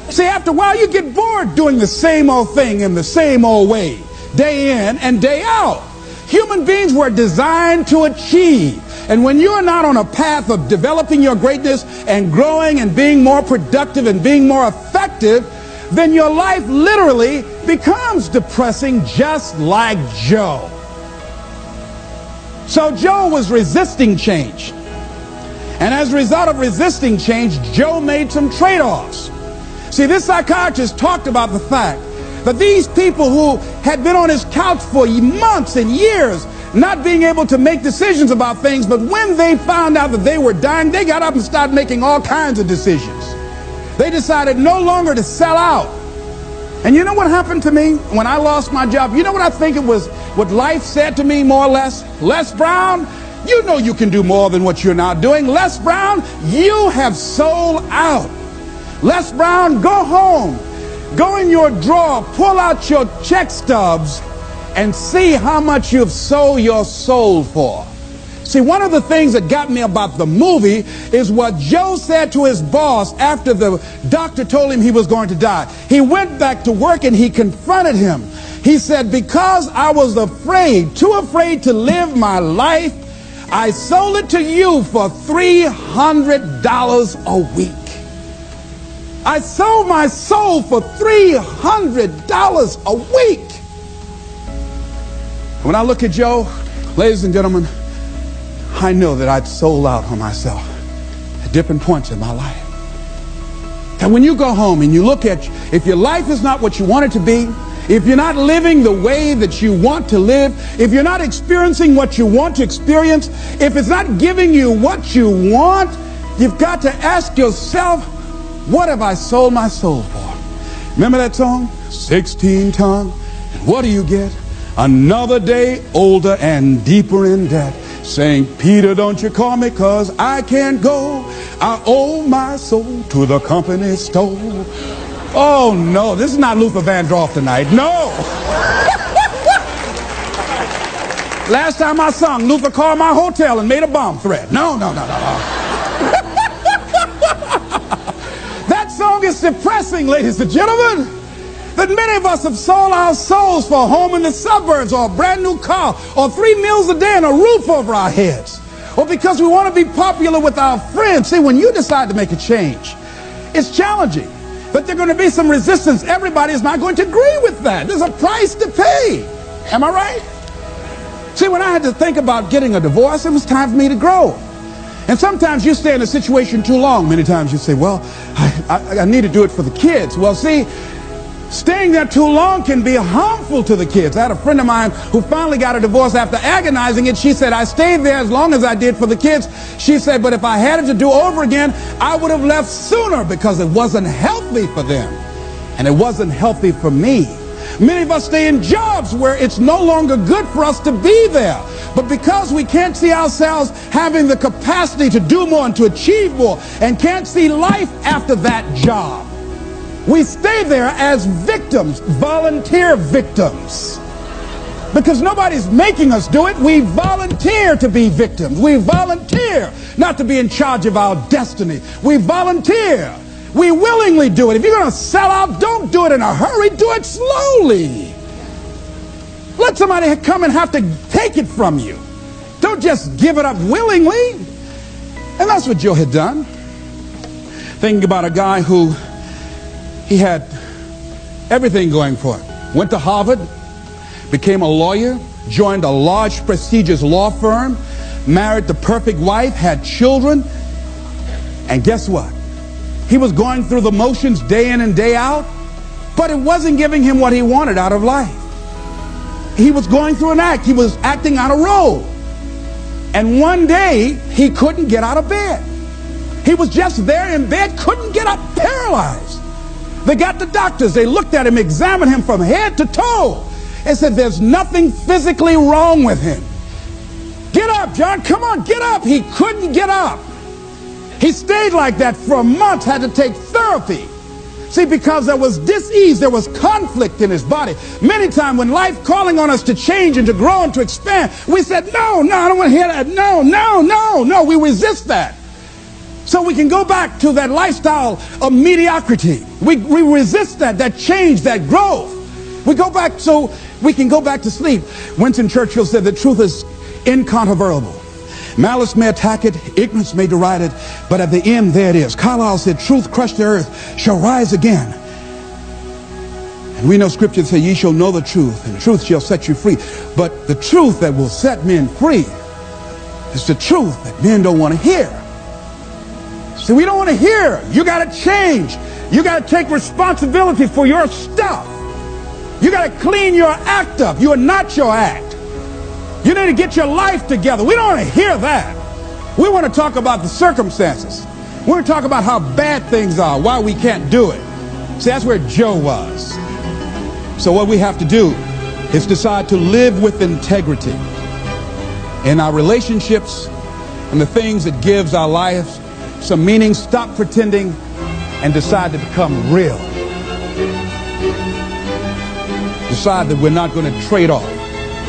See, after a while you get bored doing the same old thing in the same old way, day in and day out. Human beings were designed to achieve. And when you're not on a path of developing your greatness and growing and being more productive and being more effective, then your life literally becomes depressing, just like Joe. So Joe was resisting change. And as a result of resisting change, Joe made some trade-offs. See, this psychiatrist talked about the fact that these people who had been on his couch for months and years, not being able to make decisions about things, but when they found out that they were dying, they got up and started making all kinds of decisions. They decided no longer to sell out. And you know what happened to me when I lost my job? You know what I think it was, what life said to me more or less? Les Brown, you know you can do more than what you're now doing. Les Brown, you have sold out. Les Brown, go home. Go in your drawer, pull out your check stubs, and see how much you've sold your soul for. See, one of the things that got me about the movie is what Joe said to his boss after the doctor told him he was going to die. He went back to work and he confronted him. He said, because I was afraid, too afraid to live my life, I sold it to you for $300 a week. I sold my soul for $300 a week. When I look at Joe, ladies and gentlemen, I know that I'd sold out on myself at different points in my life. And when you go home and you look at, if your life is not what you want it to be, if you're not living the way that you want to live, if you're not experiencing what you want to experience, if it's not giving you what you want, you've got to ask yourself, what have I sold my soul for? Remember that song? 16 tongue. And what do you get? Another day older and deeper in debt. Saying, Peter, don't you call me, 'cause I can't go. I owe my soul to the company store. Oh, no, this is not Luther Vandross tonight. No. Last time I sung, Luther called my hotel and made a bomb threat. No. That song is depressing, ladies and gentlemen. That many of us have sold our souls for a home in the suburbs, or a brand new car, or 3 meals a day and a roof over our heads, or because we want to be popular with our friends. See, when you decide to make a change, it's challenging, but there's going to be some resistance. Everybody is not going to agree with that. There's a price to pay. Am I right? See, when I had to think about getting a divorce, it was time for me to grow. And sometimes you stay in a situation too long. Many times you say, well, I need to do it for the kids. Well, see, staying there too long can be harmful to the kids. I had a friend of mine who finally got a divorce after agonizing it. She said, I stayed there as long as I did for the kids. She said, but if I had it to do over again, I would have left sooner, because it wasn't healthy for them. And it wasn't healthy for me. Many of us stay in jobs where it's no longer good for us to be there. But because we can't see ourselves having the capacity to do more and to achieve more, and can't see life after that job, we stay there as victims, volunteer victims. Because nobody's making us do it. We volunteer to be victims. We volunteer not to be in charge of our destiny. We volunteer. We willingly do it. If you're going to sell out, don't do it in a hurry. Do it slowly. Let somebody come and have to take it from you. Don't just give it up willingly. And that's what Joe had done. Thinking about a guy who, he had everything going for him. Went to Harvard, became a lawyer, joined a large, prestigious law firm, married the perfect wife, had children, and guess what? He was going through the motions day in and day out, but it wasn't giving him what he wanted out of life. He was going through an act. He was acting out a role. And one day, he couldn't get out of bed. He was just there in bed, couldn't get up, paralyzed. They got the doctors. They looked at him, examined him from head to toe, and said, there's nothing physically wrong with him. Get up, John. Come on, get up. He couldn't get up. He stayed like that for months, had to take therapy. See, because there was dis-ease, there was conflict in his body. Many times when life calling on us to change and to grow and to expand, we said, no, I don't want to hear that. No, we resist that. So we can go back to that lifestyle of mediocrity. We resist that change, that growth. We go back so we can go back to sleep. Winston Churchill said the truth is incontrovertible. Malice may attack it, ignorance may deride it, but at the end, there it is. Carlyle said, truth crushed to earth shall rise again. And we know scripture says, ye shall know the truth, and truth shall set you free. But the truth that will set men free is the truth that men don't want to hear. See, we don't want to hear. You got to change. You got to take responsibility for your stuff. You got to clean your act up. You are not your act. You need to get your life together. We don't want to hear that. We want to talk about the circumstances. We want to talk about how bad things are, why we can't do it. See, that's where Joe was. So what we have to do is decide to live with integrity in our relationships and the things that gives our lives some meaning. Stop pretending and decide to become real. Decide that we're not going to trade off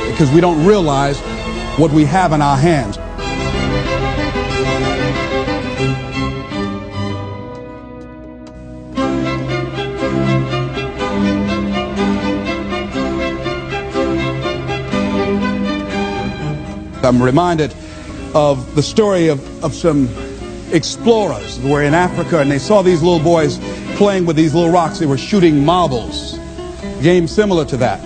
because we don't realize what we have in our hands. I'm reminded of the story of some explorers who were in Africa, and they saw these little boys playing with these little rocks. They were shooting marbles, a game similar to that.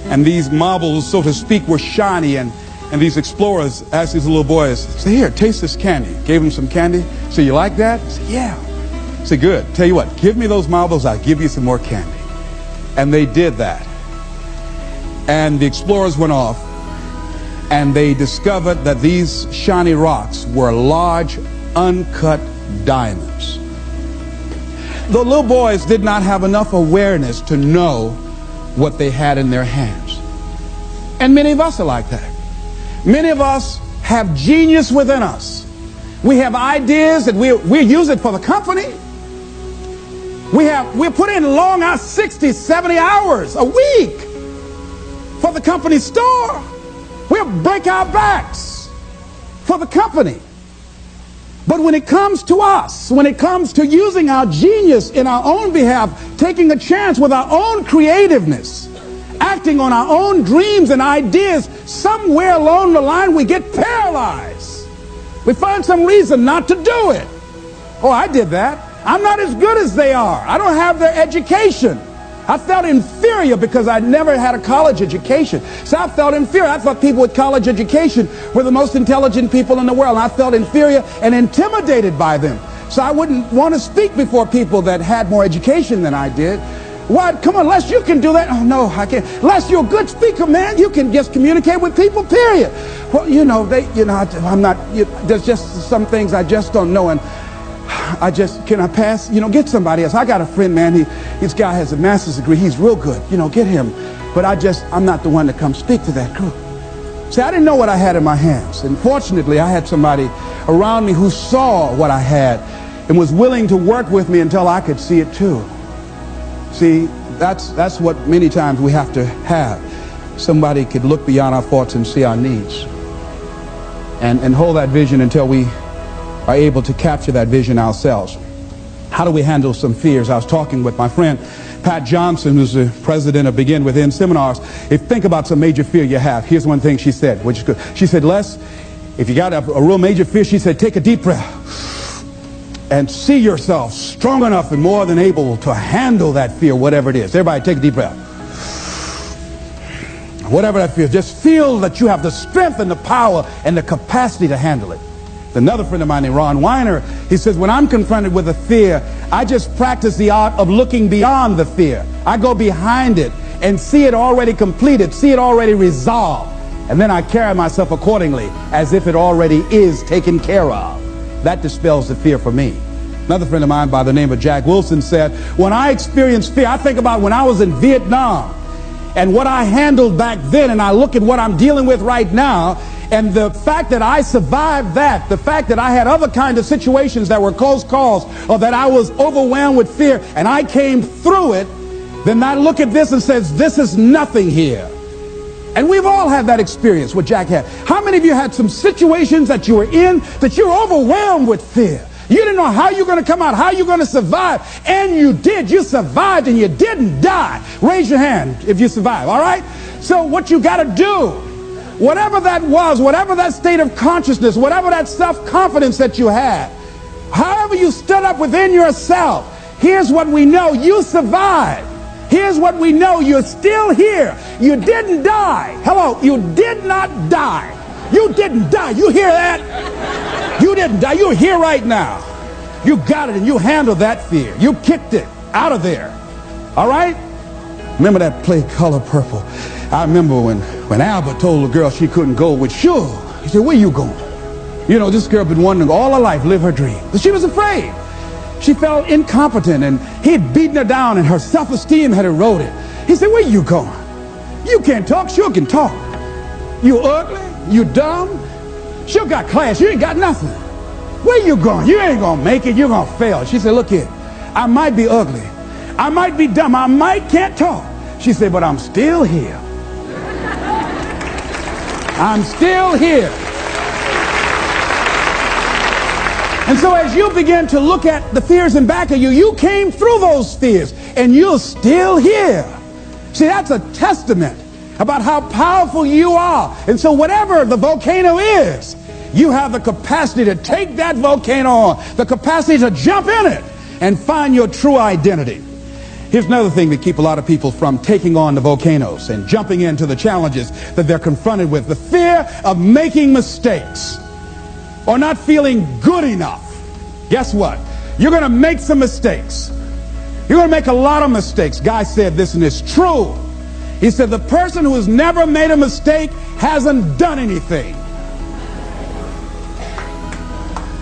And these marbles, so to speak, were shiny, and these explorers asked these little boys, say, here, taste this candy. Gave them some candy. So you like that? Say, yeah. Say, good. Tell you what, give me those marbles, I'll give you some more candy. And they did that. And the explorers went off, and they discovered that these shiny rocks were large, uncut diamonds. The little boys did not have enough awareness to know what they had in their hands. And many of us are like that. Many of us have genius within us. We have ideas that we use it for the company. We put in long hours, 60, 70 hours a week for the company store. We'll break our backs for the company. But when it comes to us, when it comes to using our genius in our own behalf, taking a chance with our own creativeness, acting on our own dreams and ideas, somewhere along the line we get paralyzed. We find some reason not to do it. Oh, I did that. I'm not as good as they are. I don't have their education. I felt inferior because I never had a college education. So I felt inferior. I thought people with college education were the most intelligent people in the world. And I felt inferior and intimidated by them. So I wouldn't want to speak before people that had more education than I did. What? Come on, Les, you can do that. Oh, no, I can't. Les, you're a good speaker, man. You can just communicate with people, period. Well, I'm not, there's just some things I just don't know. And can I pass? Get somebody else. I got a friend, man. This guy has a master's degree. He's real good. Get him. But I'm not the one to come speak to that group. See, I didn't know what I had in my hands. And fortunately, I had somebody around me who saw what I had and was willing to work with me until I could see it too. See, that's what many times we have to have. Somebody could look beyond our faults and see our needs. And hold that vision until we are able to capture that vision ourselves. How do we handle some fears? I was talking with my friend Pat Johnson, who's the president of Begin Within seminars. Think about some major fear you have. Here's one thing she said, which is good. She said, Les, if you got a real major fear, she said, take a deep breath and see yourself strong enough and more than able to handle that fear, whatever it is. Everybody take a deep breath. Whatever that fear, just feel that you have the strength and the power and the capacity to handle it. Another friend of mine named Ron Weiner, he says, when I'm confronted with a fear, I just practice the art of looking beyond the fear. I go behind it and see it already completed, see it already resolved. And then I carry myself accordingly as if it already is taken care of. That dispels the fear for me. Another friend of mine by the name of Jack Wilson said, when I experience fear, I think about when I was in Vietnam and what I handled back then, and I look at what I'm dealing with right now, and the fact that I survived that, the fact that I had other kinds of situations that were close calls, or that I was overwhelmed with fear, and I came through it, then I look at this and says, this is nothing here. And we've all had that experience, what Jack had. How many of you had some situations that you were in that you were overwhelmed with fear? You didn't know how you're going to come out, how you're going to survive, and you did. You survived and you didn't die. Raise your hand if you survived, all right? So what you got to do, whatever that was, whatever that state of consciousness, whatever that self-confidence that you had, however you stood up within yourself, here's what we know: you survived. Here's what we know: you're still here. You didn't die. Hello, you did not die. You didn't die. You hear that? You didn't die. You're here right now. You got it and you handled that fear. You kicked it out of there. All right? Remember that play Color Purple. I remember when Albert told the girl she couldn't go with Suge. He said, where you going? You know, this girl been wanting all her life live her dream. But she was afraid. She felt incompetent, and he'd beaten her down, and her self-esteem had eroded. He said, where you going? You can't talk. Suge can talk. You ugly. You dumb. Suge got class. You ain't got nothing. Where you going? You ain't gonna make it. You're gonna fail. She said, look here. I might be ugly. I might be dumb. I might can't talk. She said, but I'm still here. I'm still here. And so as you begin to look at the fears in back of you, you came through those fears and you're still here. See, that's a testament about how powerful you are. And so whatever the volcano is, you have the capacity to take that volcano on, the capacity to jump in it and find your true identity. Here's another thing that keeps a lot of people from taking on the volcanoes and jumping into the challenges that they're confronted with. The fear of making mistakes or not feeling good enough. Guess what? You're going to make some mistakes. You're going to make a lot of mistakes. Guy said this, and it's true. He said, the person who has never made a mistake hasn't done anything.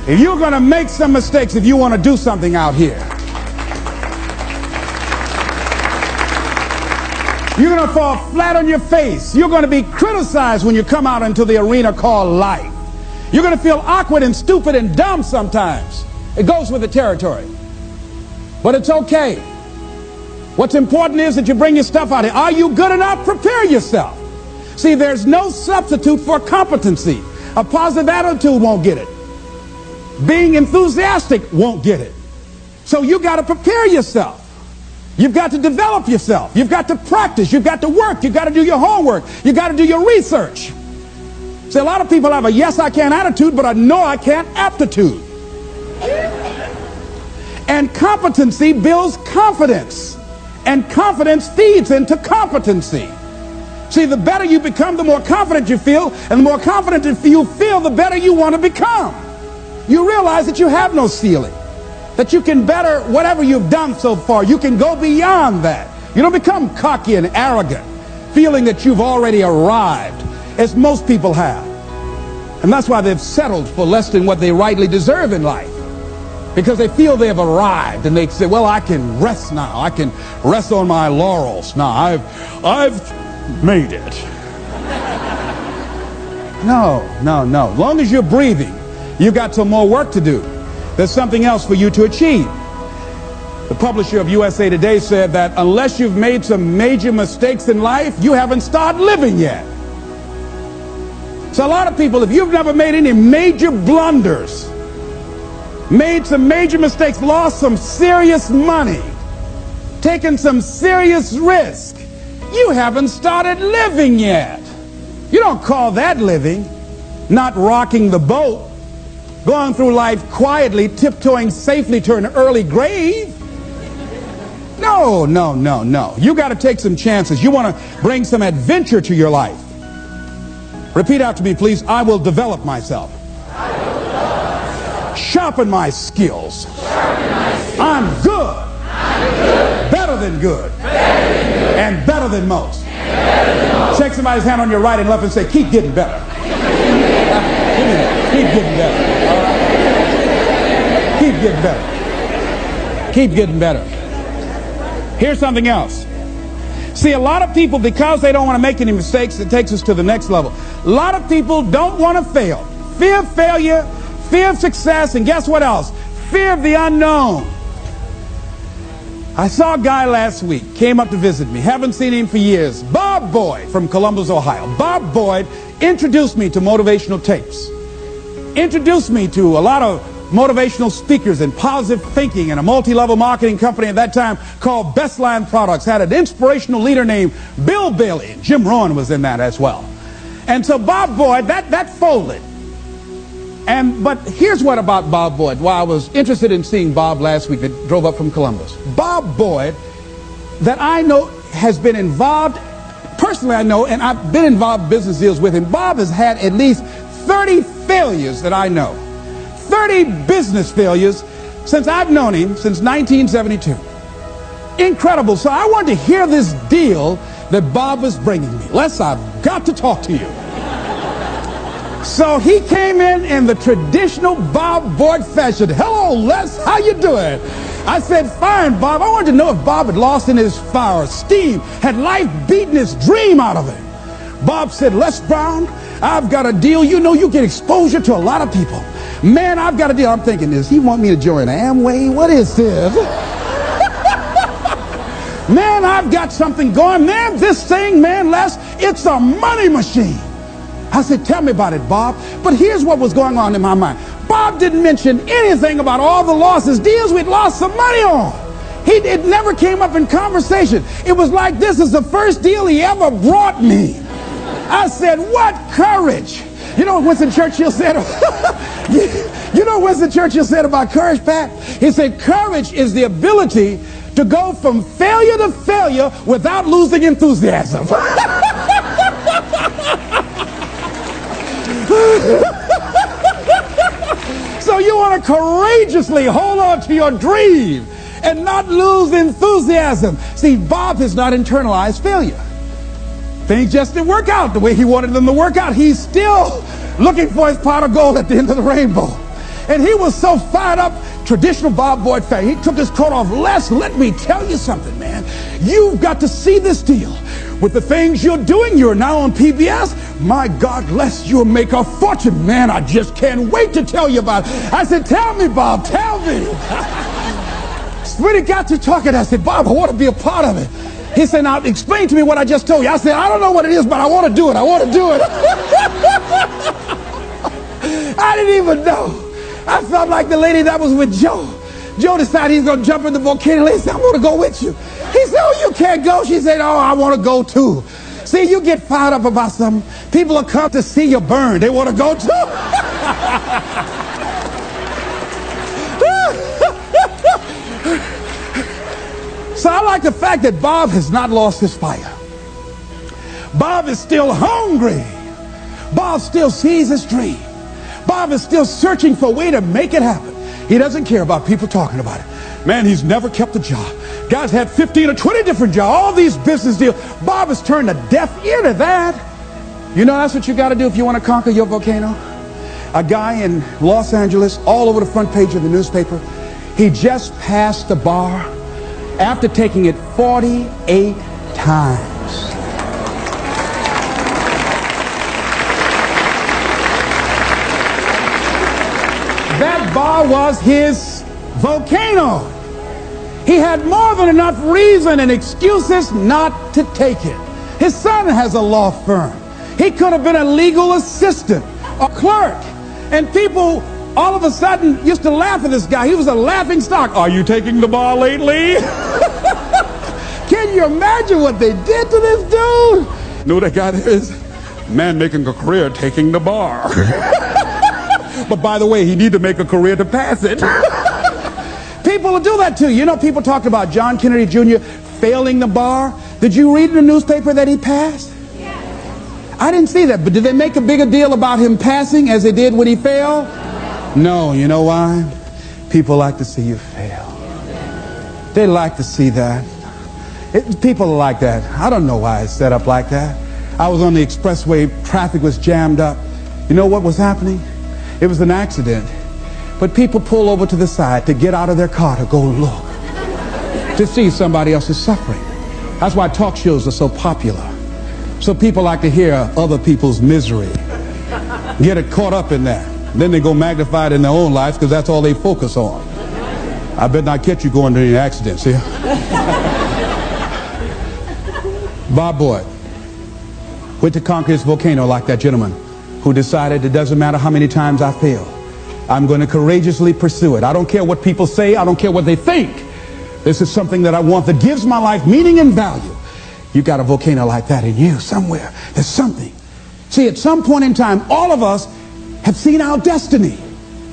If you're going to make some mistakes, if you want to do something out here, you're going to fall flat on your face. You're going to be criticized when you come out into the arena called life. You're going to feel awkward and stupid and dumb sometimes. It goes with the territory. But it's okay. What's important is that you bring your stuff out here. Are you good enough? Prepare yourself. See, there's no substitute for competency. A positive attitude won't get it. Being enthusiastic won't get it. So you got to prepare yourself. You've got to develop yourself. You've got to practice. You've got to work. You've got to do your homework. You've got to do your research. See, a lot of people have a yes, I can attitude, but a no, I can't aptitude. And competency builds confidence. And confidence feeds into competency. See, the better you become, the more confident you feel. And the more confident you feel, the better you want to become. You realize that you have no ceiling. That you can better whatever you've done so far. You can go beyond that. You don't become cocky and arrogant, feeling that you've already arrived, as most people have. And that's why they've settled for less than what they rightly deserve in life. Because they feel they have arrived, and they say, well, I can rest now. I can rest on my laurels now. I've made it. No. As long as you're breathing, you've got some more work to do. There's something else for you to achieve. The publisher of USA Today said that unless you've made some major mistakes in life, you haven't started living yet. So a lot of people, if you've never made any major blunders, made some major mistakes, lost some serious money, taken some serious risk, you haven't started living yet. You don't call that living. Not rocking the boat, going through life quietly, tiptoeing safely to an early grave. No. You got to take some chances. You want to bring some adventure to your life. Repeat after me, please. I will develop myself. Sharpen my skills. I'm good. Better than good. And better than most. Shake somebody's hand on your right and left and say, keep getting better. Keep getting better. Keep getting better. Keep getting better. Here's something else. See, a lot of people, because they don't want to make any mistakes, it takes us to the next level. A lot of people don't want to fail. Fear of failure, fear of success, and guess what else? Fear of the unknown. I saw a guy last week, came up to visit me, haven't seen him for years. Bob Boyd from Columbus, Ohio. Bob Boyd introduced me to motivational tapes. Introduced me to a lot of motivational speakers and positive thinking, and a multi-level marketing company at that time called Bestline Products had an inspirational leader named Bill Bailey. Jim Rohn was in that as well. And so Bob Boyd, that folded. But here's what about Bob Boyd. Well, I was interested in seeing Bob last week that drove up from Columbus. Bob Boyd, that I know has been involved, personally I know, and I've been involved in business deals with him. Bob has had at least 30 failures that I know. 30 business failures since I've known him, since 1972. Incredible. So I wanted to hear this deal that Bob was bringing me. Les, I've got to talk to you. So he came in the traditional Bob Boyd fashion. Hello, Les, how you doing? I said, fine, Bob. I wanted to know if Bob had lost in his fire, steam, had life beaten his dream out of him. Bob said, Les Brown, I've got a deal. You know, you get exposure to a lot of people. Man, I've got a deal. I'm thinking, does he want me to join Amway? What is this? Man, I've got something going. Man, this thing, man, Les, it's a money machine. I said, tell me about it, Bob. But here's what was going on in my mind. Bob didn't mention anything about all the losses, deals we'd lost some money on. It never came up in conversation. It was like this is the first deal he ever brought me. I said, what courage. You know what Winston Churchill said? You know what Winston Churchill said about courage, Pat? He said, courage is the ability to go from failure to failure without losing enthusiasm. So you want to courageously hold on to your dream and not lose enthusiasm. See, Bob has not internalized failure. Things just didn't work out the way he wanted them to work out. He's still looking for his pot of gold at the end of the rainbow. And he was so fired up, traditional Bob Boyd fan. He took his coat off. Les, let me tell you something, man. You've got to see this deal. With the things you're doing, you're now on PBS. My God, Les, you'll make a fortune. Man, I just can't wait to tell you about it. I said, tell me, Bob, tell me. When it got to talking, I said, Bob, I want to be a part of it. He said, now explain to me what I just told you. I said, I don't know what it is, but I want to do it. I want to do it. I didn't even know. I felt like the lady that was with Joe. Joe decided he's going to jump in the volcano. He said, I'm going to go with you. He said, oh, you can't go. She said, oh, I want to go too. See, you get fired up about something. People will come to see you burn. They want to go too. So I like the fact that Bob has not lost his fire. Bob is still hungry. Bob still sees his dream. Bob is still searching for a way to make it happen. He doesn't care about people talking about it. Man, he's never kept a job. Guy's had 15 or 20 different jobs, all these business deals. Bob has turned a deaf ear to that. You know, that's what you got to do if you want to conquer your volcano. A guy in Los Angeles, all over the front page of the newspaper, he just passed the bar after taking it 48 times. That bar was his volcano. He had more than enough reason and excuses not to take it. His son has a law firm. He could have been a legal assistant, a clerk. And people all of a sudden used to laugh at this guy. He was a laughing stock. Are you taking the bar lately? Can you imagine what they did to this dude? Know that guy there is? Man making a career taking the bar. But by the way, he need to make a career to pass it. People will do that too. You know, people talked about John Kennedy Jr. failing the bar. Did you read in the newspaper that he passed? Yes. I didn't see that, but did they make a bigger deal about him passing as they did when he failed? No, you know why? People like to see you fail. They like to see that. People are like that. I don't know why it's set up like that. I was on the expressway, traffic was jammed up. You know what was happening? It was an accident. But people pull over to the side to get out of their car to go look, to see somebody else's suffering. That's why talk shows are so popular. So people like to hear other people's misery, get it caught up in that. Then they go magnify it in their own lives because that's all they focus on. I bet not catch you going to any accidents here. Bob Boyd went to conquer his volcano like that gentleman who decided it doesn't matter how many times I fail. I'm going to courageously pursue it. I don't care what people say. I don't care what they think. This is something that I want that gives my life meaning and value. You got a volcano like that in you somewhere. There's something. See, at some point in time, all of us have seen our destiny.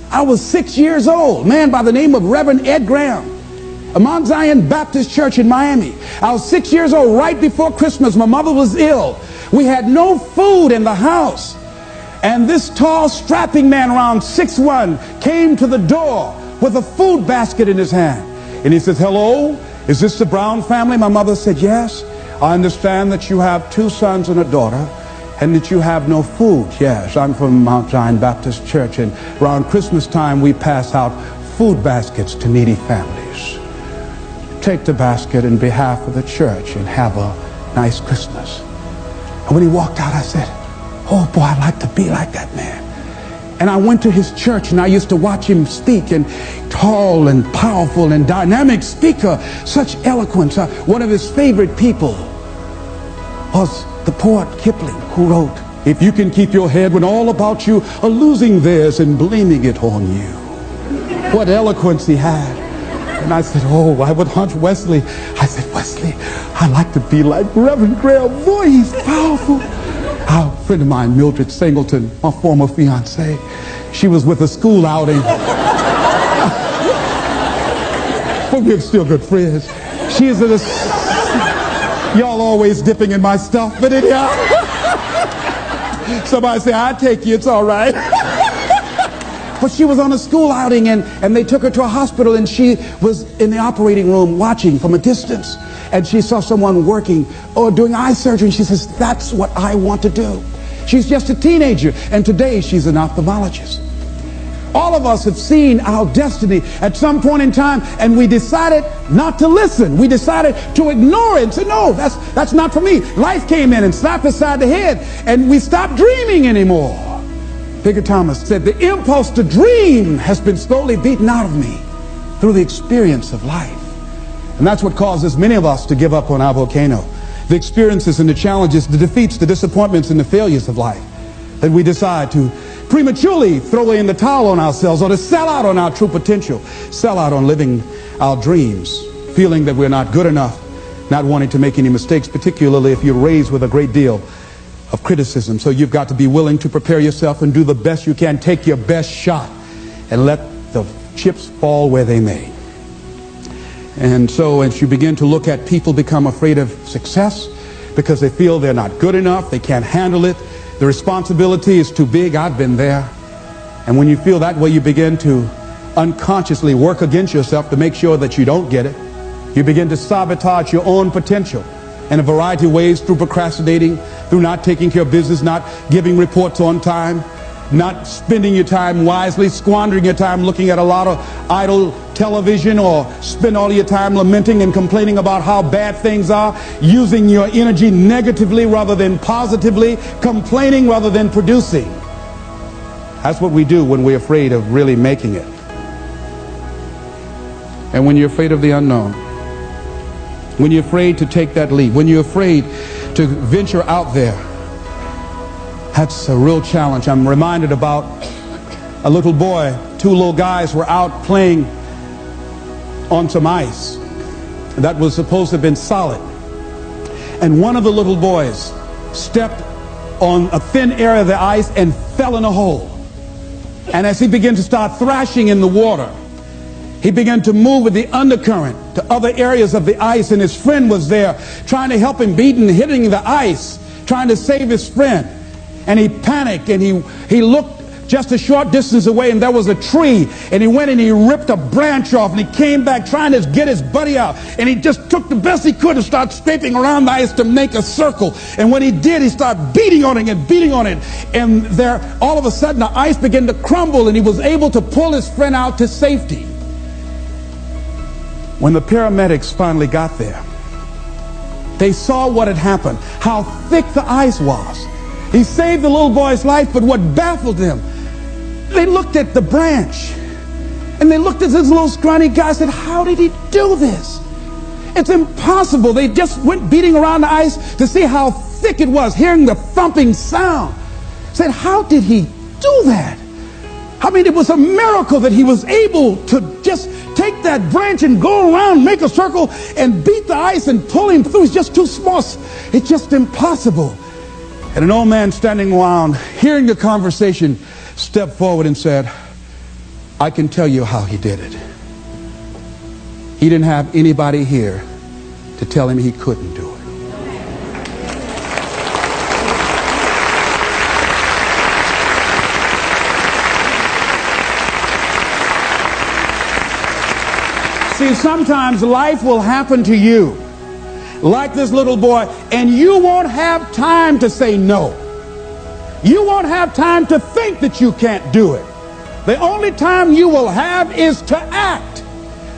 I was 6 years old, a man by the name of Reverend Ed Graham, a Mount Zion Baptist Church in Miami. I was 6 years old right before Christmas. My mother was ill. We had no food in the house. And this tall, strapping man around 6'1" came to the door with a food basket in his hand. And he says, hello, is this the Brown family? My mother said, yes. I understand that you have 2 sons and a daughter, and that you have no food. Yes, I'm from Mount Zion Baptist Church, and around Christmas time we pass out food baskets to needy families. Take the basket in behalf of the church and have a nice Christmas. And when he walked out, I said, oh boy, I'd like to be like that man. And I went to his church, and I used to watch him speak, and tall and powerful and dynamic speaker, such eloquence. One of his favorite people was the poet Kipling, who wrote, if you can keep your head when all about you are losing theirs and blaming it on you. What eloquence he had. And I said, oh, I would hunt Wesley. I said, Wesley, I'd like to be like Reverend Graham. Boy, he's powerful. A friend of mine, Mildred Singleton, my former fiance, she was with a school outing. But we're still good friends. She is at a... Y'all always dipping in my stuff, but anyhow. Somebody say, I'll take you, it's all right. But she was on a school outing, and they took her to a hospital, and she was in the operating room watching from a distance. And she saw someone working or doing eye surgery, and she says, that's what I want to do. She's just a teenager, and today she's an ophthalmologist. All of us have seen our destiny at some point in time, and we decided not to listen. We decided to ignore it and say, no, that's not for me. Life came in and slapped us side the head, and we stopped dreaming anymore. Bigger Thomas said, the impulse to dream has been slowly beaten out of me through the experience of life. And that's what causes many of us to give up on our volcano. The experiences and the challenges, the defeats, the disappointments, and the failures of life, that we decide to prematurely throw in the towel on ourselves, or to sell out on our true potential, sell out on living our dreams, feeling that we're not good enough, not wanting to make any mistakes, particularly if you're raised with a great deal of criticism. So you've got to be willing to prepare yourself and do the best you can. Take your best shot and let the chips fall where they may. And so as you begin to look at people become afraid of success because they feel they're not good enough, they can't handle it, the responsibility is too big. I've been there. And when you feel that way, you begin to unconsciously work against yourself to make sure that you don't get it. You begin to sabotage your own potential in a variety of ways, through procrastinating, through not taking care of business, not giving reports on time, not spending your time wisely, squandering your time looking at a lot of idle television, or spend all your time lamenting and complaining about how bad things are, using your energy negatively rather than positively, complaining rather than producing. That's what we do when we're afraid of really making it. And when you're afraid of the unknown, when you're afraid to take that leap, when you're afraid to venture out there, that's a real challenge. I'm reminded about a little boy. 2 little guys were out playing on some ice that was supposed to have been solid. And one of the little boys stepped on a thin area of the ice and fell in a hole. And as he began to start thrashing in the water, he began to move with the undercurrent to other areas of the ice, and his friend was there trying to help him, beating, hitting the ice, trying to save his friend. And he panicked, and he looked just a short distance away, and there was a tree, and he went and he ripped a branch off, and he came back trying to get his buddy out, and he just took the best he could and started scraping around the ice to make a circle. And when he did, he started beating on it and beating on it, and there all of a sudden the ice began to crumble, and he was able to pull his friend out to safety. When the paramedics finally got there, they saw what had happened, how thick the ice was. He saved the little boy's life, but what baffled them, they looked at the branch, and they looked at this little scrawny guy and said, how did he do this? It's impossible. They just went beating around the ice to see how thick it was, hearing the thumping sound. Said, how did he do that? I mean, it was a miracle that he was able to just take that branch and go around, make a circle, and beat the ice and pull him through. It's just too small. It's just impossible. And an old man standing around, hearing the conversation, stepped forward and said, I can tell you how he did it. He didn't have anybody here to tell him he couldn't do it. See, sometimes life will happen to you, like this little boy, and you won't have time to say no. You won't have time to think that you can't do it. The only time you will have is to act,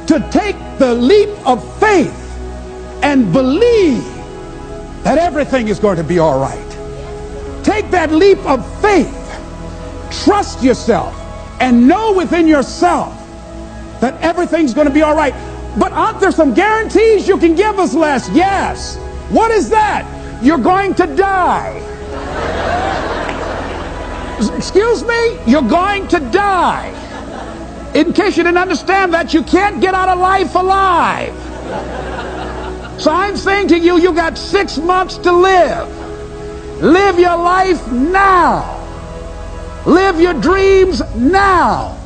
to take the leap of faith and believe that everything is going to be all right. Take that leap of faith. Trust yourself and know within yourself that everything's going to be all right. But aren't there some guarantees you can give us, Les? Yes. What is that? You're going to die. Excuse me? You're going to die. In case you didn't understand that, you can't get out of life alive. So I'm saying to you, you got 6 months to live. Live your life now. Live your dreams now.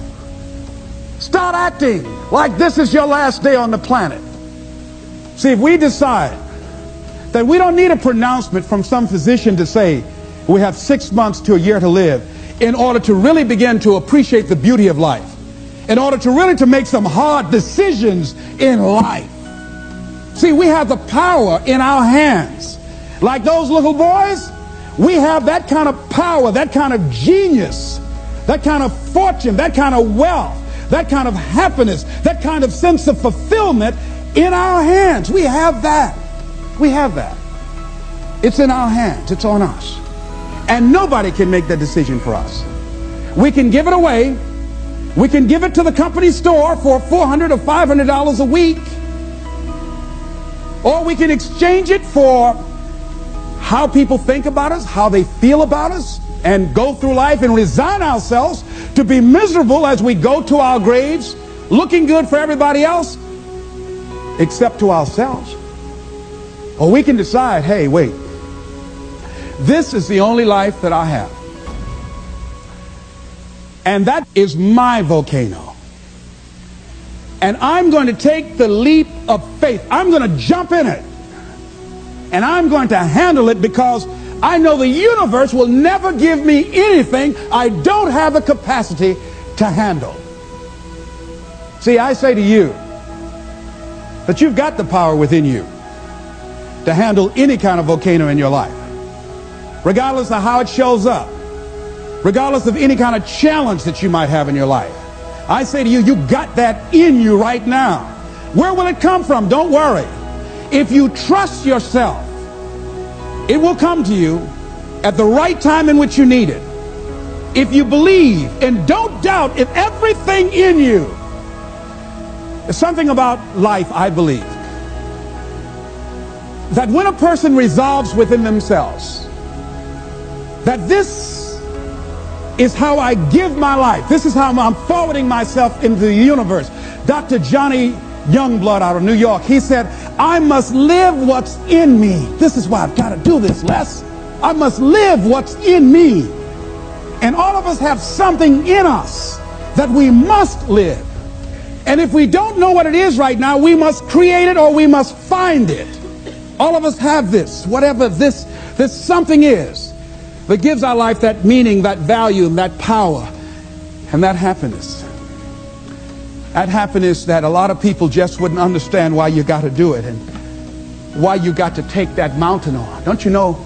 Start acting like this is your last day on the planet. See, if we decide that we don't need a pronouncement from some physician to say we have 6 months to a year to live in order to really begin to appreciate the beauty of life, in order to really to make some hard decisions in life. See, we have the power in our hands. Like those little boys, we have that kind of power, that kind of genius, that kind of fortune, that kind of wealth, that kind of happiness, that kind of sense of fulfillment in our hands. We have that. We have that. It's in our hands. It's on us. And nobody can make that decision for us. We can give it away. We can give it to the company store for $400 or $500 a week. Or we can exchange it for how people think about us, how they feel about us, and go through life and resign ourselves to be miserable as we go to our graves, looking good for everybody else, except to ourselves. Or we can decide, hey, wait, this is the only life that I have. And that is my volcano. And I'm going to take the leap of faith. I'm going to jump in it. And I'm going to handle it because I know the universe will never give me anything I don't have the capacity to handle. See, I say to you that you've got the power within you to handle any kind of volcano in your life, regardless of how it shows up, regardless of any kind of challenge that you might have in your life. I say to you, you got that in you right now. Where will it come from? Don't worry. If you trust yourself, it will come to you at the right time in which you need it. If you believe and don't doubt in everything in you. There's something about life, I believe, that when a person resolves within themselves that this is how I give my life, this is how I'm forwarding myself into the universe. Dr. Johnny Youngblood out of New York, he said, I must live what's in me. This is why I've got to do this, Les. I must live what's in me. And all of us have something in us that we must live. And if we don't know what it is right now, we must create it or we must find it. All of us have this, whatever this something is that gives our life that meaning, that value, and that power, and that happiness. That happiness that a lot of people just wouldn't understand why you got to do it and why you got to take that mountain on. Don't you know,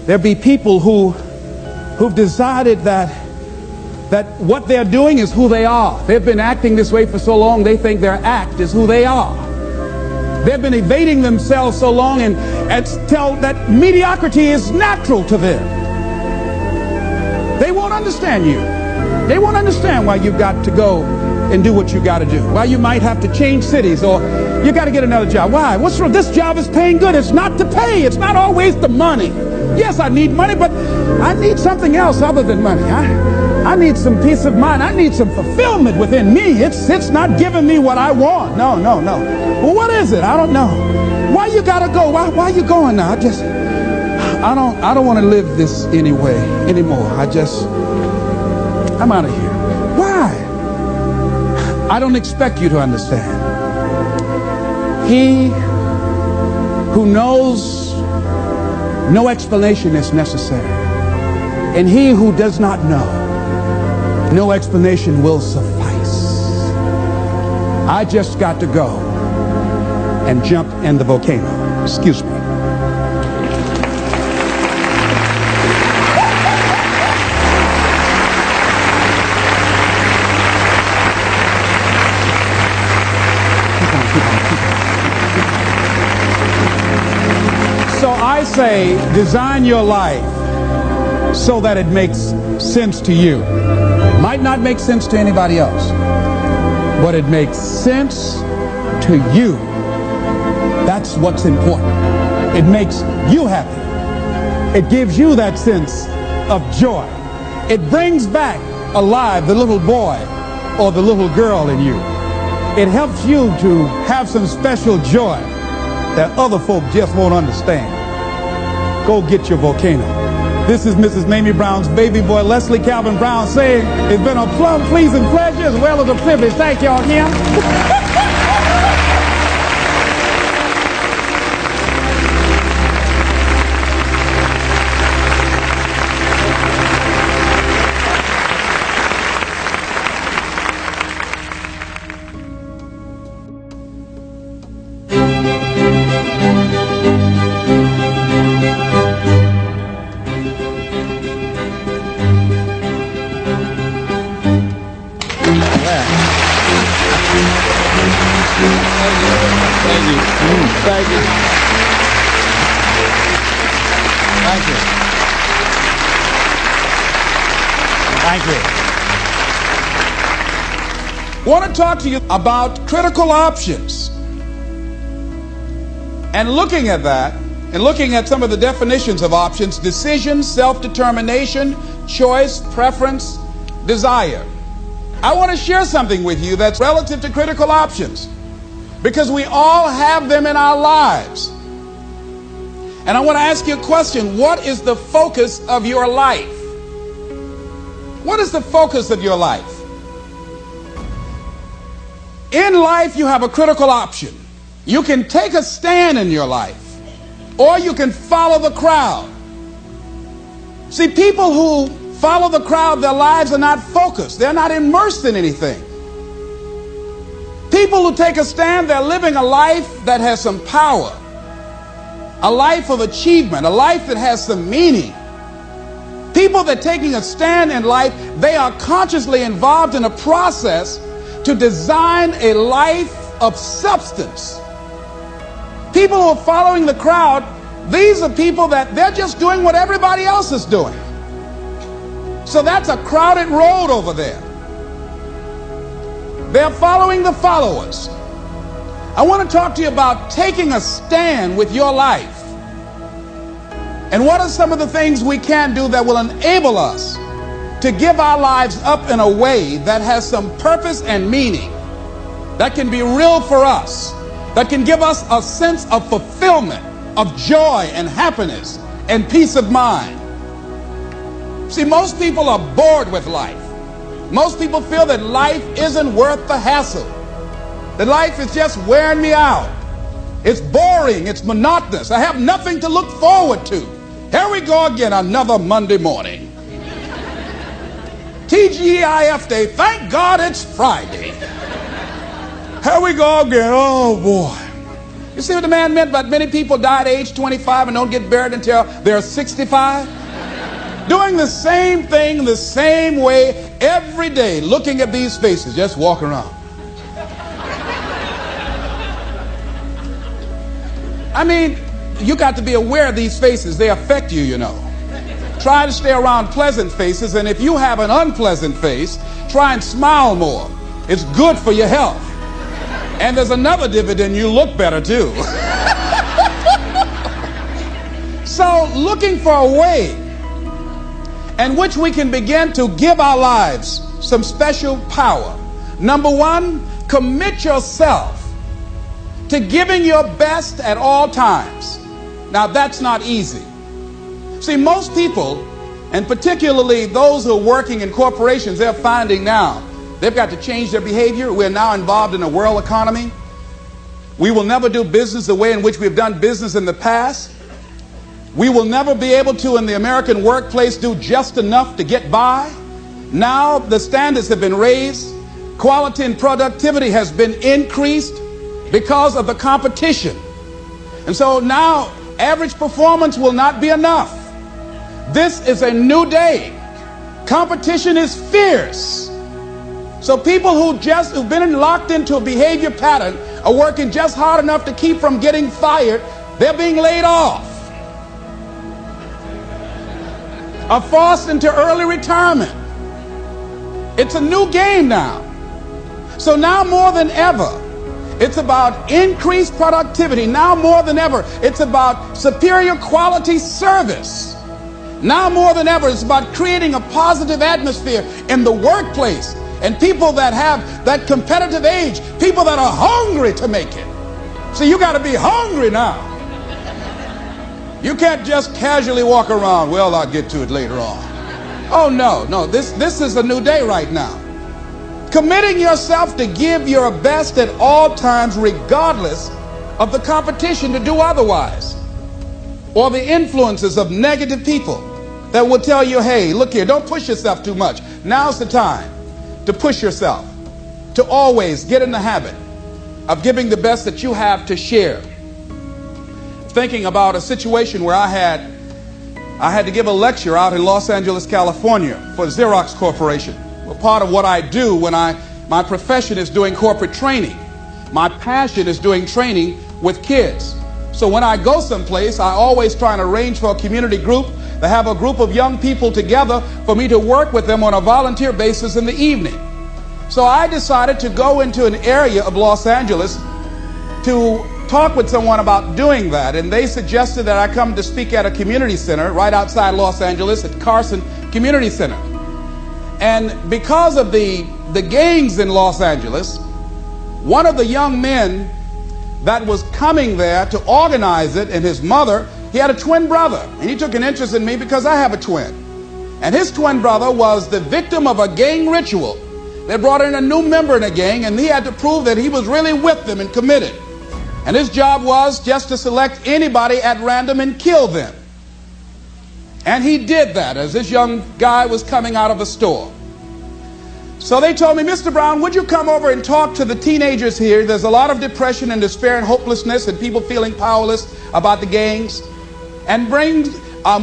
there'll be people who've decided that what they're doing is who they are. They've been acting this way for so long, they think their act is who they are. They've been evading themselves so long and tell that mediocrity is natural to them. They won't understand you. They won't understand why you've got to go and do what you got to do. Why you might have to change cities or you got to get another job. Why? What's wrong? This job is paying good. It's not to pay. It's not always the money. Yes, I need money, but I need something else other than money. I need some peace of mind. I need some fulfillment within me. It's not giving me what I want. No. Well, what is it? I don't know. Why you got to go? Why you going now? I don't want to live this anymore. I'm out of here. Why? I don't expect you to understand. He who knows no explanation is necessary. And he who does not know, no explanation will suffice. I just got to go and jump in the volcano. Excuse me. say, design your life so that it makes sense to you. It might not make sense to anybody else, but it makes sense to you. That's what's important. It makes you happy. It gives you that sense of joy. It brings back alive the little boy or the little girl in you. It helps you to have some special joy that other folk just won't understand. Go get your volcano. This is Mrs. Mamie Brown's baby boy, Leslie Calvin Brown, saying it's been a plum pleasing pleasure as well as a privilege. Thank y'all again. Thank you. I want to talk to you about critical options. And looking at that, and looking at some of the definitions of options: decision, self-determination, choice, preference, desire. I want to share something with you that's relative to critical options, because we all have them in our lives. And I want to ask you a question. What is the focus of your life? What is the focus of your life? In life, you have a critical option. You can take a stand in your life, or you can follow the crowd. See, people who follow the crowd, their lives are not focused. They're not immersed in anything. People who take a stand, they're living a life that has some power, a life of achievement, a life that has some meaning. People that are taking a stand in life, they are consciously involved in a process to design a life of substance. People who are following the crowd, these are people that they're just doing what everybody else is doing. So that's a crowded road over there. They're following the followers. I want to talk to you about taking a stand with your life. And what are some of the things we can do that will enable us to give our lives up in a way that has some purpose and meaning, that can be real for us, that can give us a sense of fulfillment, of joy and happiness and peace of mind. See, most people are bored with life. Most people feel that life isn't worth the hassle, that life is just wearing me out. It's boring, it's monotonous. I have nothing to look forward to. Here we go again, another Monday morning. TGIF Day, thank God it's Friday. Here we go again, oh boy. You see what the man meant by many people die at age 25 and don't get buried until they're 65? Doing the same thing the same way every day, looking at these faces, just walking around. I mean, you got to be aware of these faces. They affect you, you know. Try to stay around pleasant faces, and if you have an unpleasant face, try and smile more. It's good for your health. And there's another dividend: you look better too. So, looking for a way in which we can begin to give our lives some special power. Number one, commit yourself to giving your best at all times. Now, that's not easy. See, most people, and particularly those who are working in corporations, they're finding now they've got to change their behavior. We're now involved in a world economy. We will never do business the way in which we've done business in the past. We will never be able to, in the American workplace, do just enough to get by. Now the standards have been raised. Quality and productivity has been increased because of the competition. And so now average performance will not be enough. This is a new day. Competition is fierce. So people who've been locked into a behavior pattern are working just hard enough to keep from getting fired. They're being laid off. are forced into early retirement. It's a new game now. So now more than ever, it's about increased productivity. Now more than ever, it's about superior quality service. Now more than ever, it's about creating a positive atmosphere in the workplace, and people that have that competitive age, people that are hungry to make it. So you got to be hungry now. You can't just casually walk around, well, I'll get to it later on. Oh, no, this is a new day right now. Committing yourself to give your best at all times, regardless of the competition to do otherwise, or the influences of negative people that will tell you, hey, look here, don't push yourself too much. Now's the time to push yourself, to always get in the habit of giving the best that you have to share. Thinking about a situation where I had to give a lecture out in Los Angeles, California for Xerox Corporation. Well, part of what I do when my profession is doing corporate training. My passion is doing training with kids. So when I go someplace, I always try and arrange for a community group to have a group of young people together for me to work with them on a volunteer basis in the evening. So I decided to go into an area of Los Angeles to talk with someone about doing that, and they suggested that I come to speak at a community center right outside Los Angeles at Carson Community Center. And because of the gangs in Los Angeles, one of the young men that was coming there to organize it, and his mother, he had a twin brother, and he took an interest in me because I have a twin. And his twin brother was the victim of a gang ritual. They brought in a new member in a gang, and he had to prove that he was really with them and committed. And his job was just to select anybody at random and kill them. And he did that as this young guy was coming out of a store. So they told me, Mr. Brown, would you come over and talk to the teenagers here? There's a lot of depression and despair and hopelessness and people feeling powerless about the gangs. And bring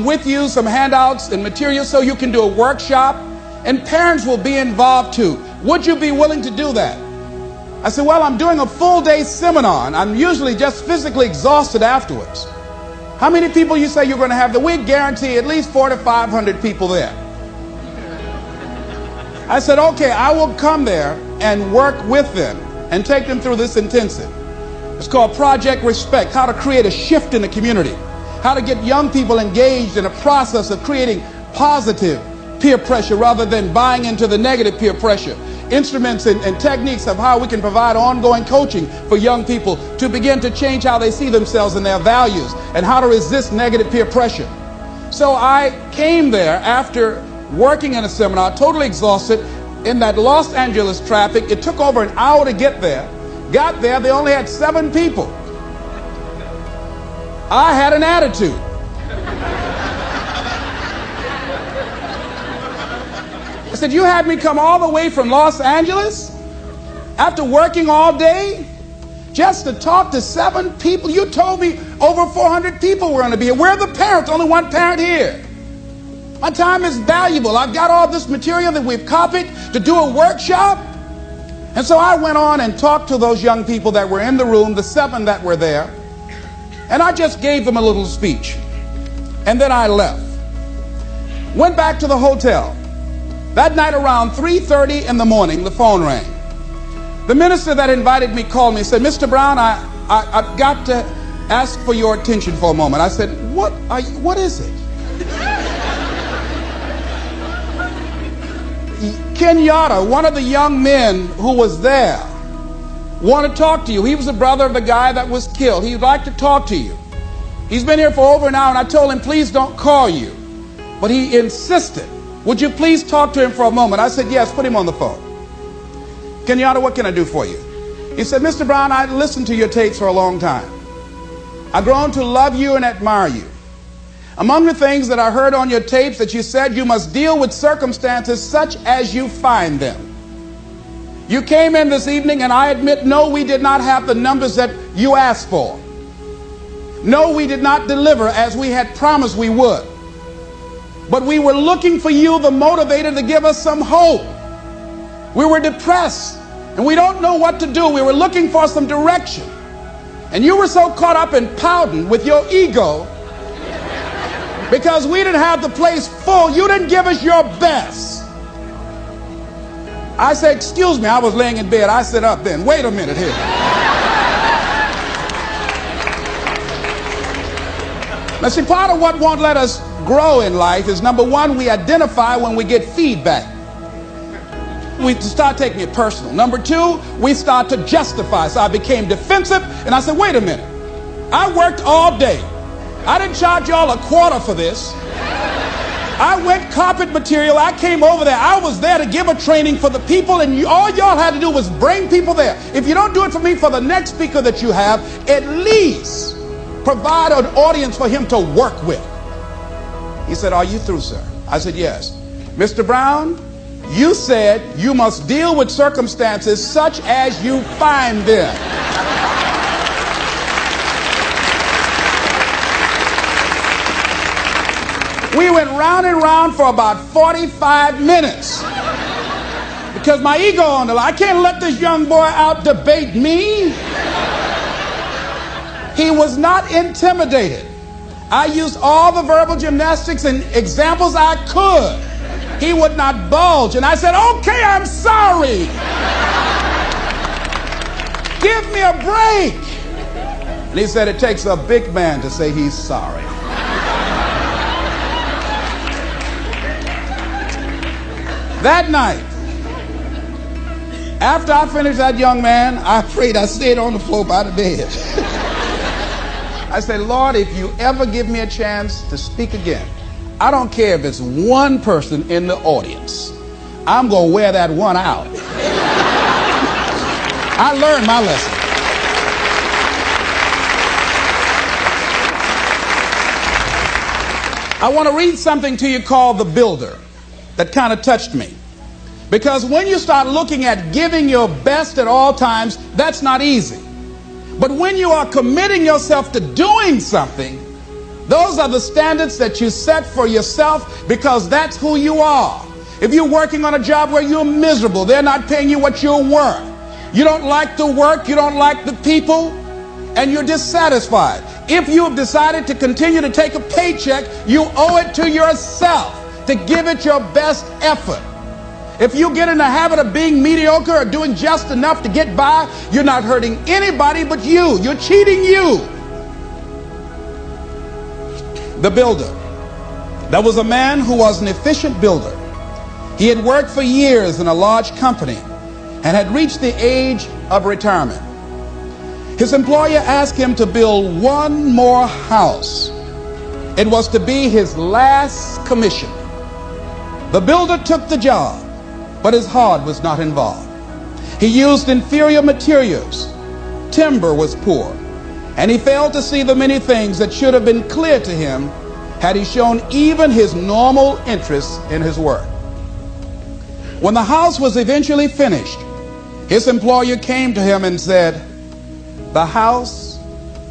with you some handouts and materials so you can do a workshop. And parents will be involved too. Would you be willing to do that? I said, well, I'm doing a full day seminar, and I'm usually just physically exhausted afterwards. How many people you say you're going to have? We guarantee at least 400 to 500 people there. I said, okay, I will come there and work with them and take them through this intensive. It's called Project Respect, how to create a shift in the community, how to get young people engaged in a process of creating positive peer pressure rather than buying into the negative peer pressure. Instruments and techniques of how we can provide ongoing coaching for young people to begin to change how they see themselves and their values, and how to resist negative peer pressure. So I came there after working in a seminar, totally exhausted, in that Los Angeles traffic. It took over an hour to get there. Got there, they only had 7 people. I had an attitude. I said, you had me come all the way from Los Angeles after working all day just to talk to 7 people? You told me over 400 people were going to be here. Where are the parents? Only one parent here. My time is valuable. I've got all this material that we've copied to do a workshop. And so I went on and talked to those young people that were in the room, the 7 that were there. And I just gave them a little speech. And then I left. Went back to the hotel. That night around 3:30 in the morning, the phone rang. The minister that invited me called me and said, Mr. Brown, I've got to ask for your attention for a moment. I said, what is it? Kenyatta, one of the young men who was there, wanted to talk to you. He was the brother of the guy that was killed. He'd like to talk to you. He's been here for over an hour, and I told him, please don't call you. But he insisted. Would you please talk to him for a moment? I said, yes, put him on the phone. Kenyatta, what can I do for you? He said, Mr. Brown, I listened to your tapes for a long time. I've grown to love you and admire you. Among the things that I heard on your tapes that you said, you must deal with circumstances such as you find them. You came in this evening, and I admit, no, we did not have the numbers that you asked for. No, we did not deliver as we had promised we would. But we were looking for you, the motivator, to give us some hope. We were depressed, and we don't know what to do. We were looking for some direction. And you were so caught up in pouting with your ego Because we didn't have the place full. You didn't give us your best. I said, excuse me, I was laying in bed. I said up then. Wait a minute here. Now see, part of what won't let us grow in life is, number one, we identify when we get feedback. We start taking it personal. Number two, we start to justify. So I became defensive and I said, wait a minute. I worked all day. I didn't charge y'all a quarter for this. I went carpet material. I came over there. I was there to give a training for the people, and all y'all had to do was bring people there. If you don't do it for me, for the next speaker that you have, at least provide an audience for him to work with. He said, are you through, sir? I said, yes. Mr. Brown, you said you must deal with circumstances such as you find them. We went round and round for about 45 minutes because my ego on the line. I can't let this young boy out debate me. He was not intimidated. I used all the verbal gymnastics and examples I could. He would not budge. And I said, okay, I'm sorry. Give me a break. And he said, it takes a big man to say he's sorry. That night, after I finished that young man, I prayed. I stayed on the floor by the bed. I said, Lord, if you ever give me a chance to speak again, I don't care if it's one person in the audience, I'm going to wear that one out. I learned my lesson. I want to read something to you called The Builder that kind of touched me. Because when you start looking at giving your best at all times, that's not easy. But when you are committing yourself to doing something, those are the standards that you set for yourself, because that's who you are. If you're working on a job where you're miserable, they're not paying you what you're worth. You don't like the work, you don't like the people, and you're dissatisfied. If you have decided to continue to take a paycheck, you owe it to yourself to give it your best effort. If you get in the habit of being mediocre or doing just enough to get by, you're not hurting anybody but you. You're cheating you. The builder. There was a man who was an efficient builder. He had worked for years in a large company and had reached the age of retirement. His employer asked him to build one more house. It was to be his last commission. The builder took the job, but his heart was not involved. He used inferior materials. Timber was poor, and he failed to see the many things that should have been clear to him had he shown even his normal interest in his work. When the house was eventually finished, his employer came to him and said, "The house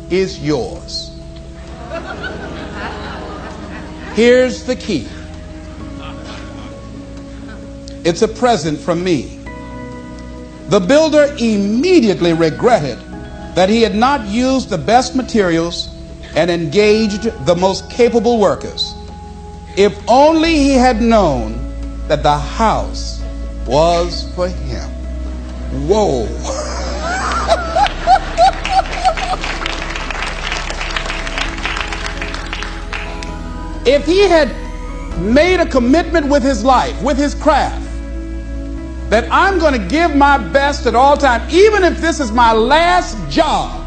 is yours. Here's the key. It's a present from me." The builder immediately regretted that he had not used the best materials and engaged the most capable workers. If only he had known that the house was for him. Whoa. If he had made a commitment with his life, with his craft, that I'm going to give my best at all times, even if this is my last job,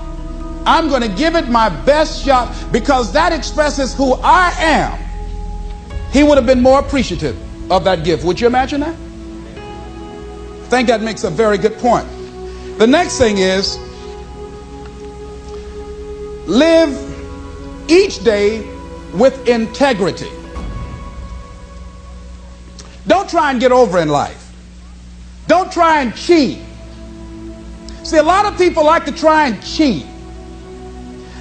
I'm going to give it my best shot because that expresses who I am, he would have been more appreciative of that gift. Would you imagine that? I think that makes a very good point. The next thing is, live each day with integrity. Don't try and get over in life. Don't try and cheat. See, a lot of people like to try and cheat.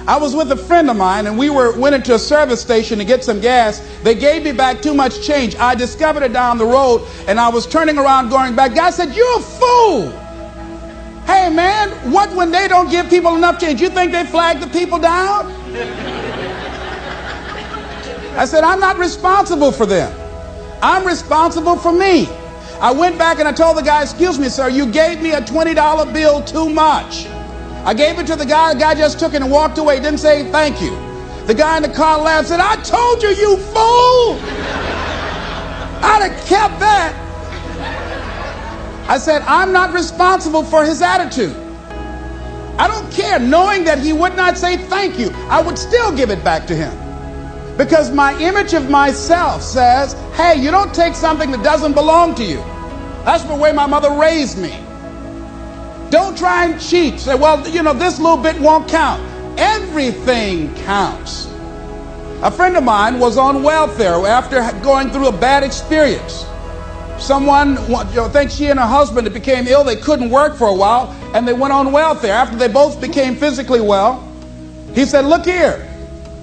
I was with a friend of mine and we went into a service station to get some gas. They gave me back too much change. I discovered it down the road and I was turning around going back. Guy said, "You're a fool. Hey man, what when they don't give people enough change? You think they flag the people down?" I said, I'm not responsible for them. I'm responsible for me. I went back and I told the guy, excuse me, sir, you gave me a $20 bill too much. I gave it to the guy just took it and walked away, didn't say thank you. The guy in the car laughed and said, I told you, you fool! I'd have kept that. I said, I'm not responsible for his attitude. I don't care, knowing that he would not say thank you, I would still give it back to him. Because my image of myself says, hey, you don't take something that doesn't belong to you. That's the way my mother raised me. Don't try and cheat. Say, well, you know, this little bit won't count. Everything counts. A friend of mine was on welfare after going through a bad experience. Someone, I think she and her husband became ill. They couldn't work for a while, and they went on welfare. After they both became physically well, he said, look here.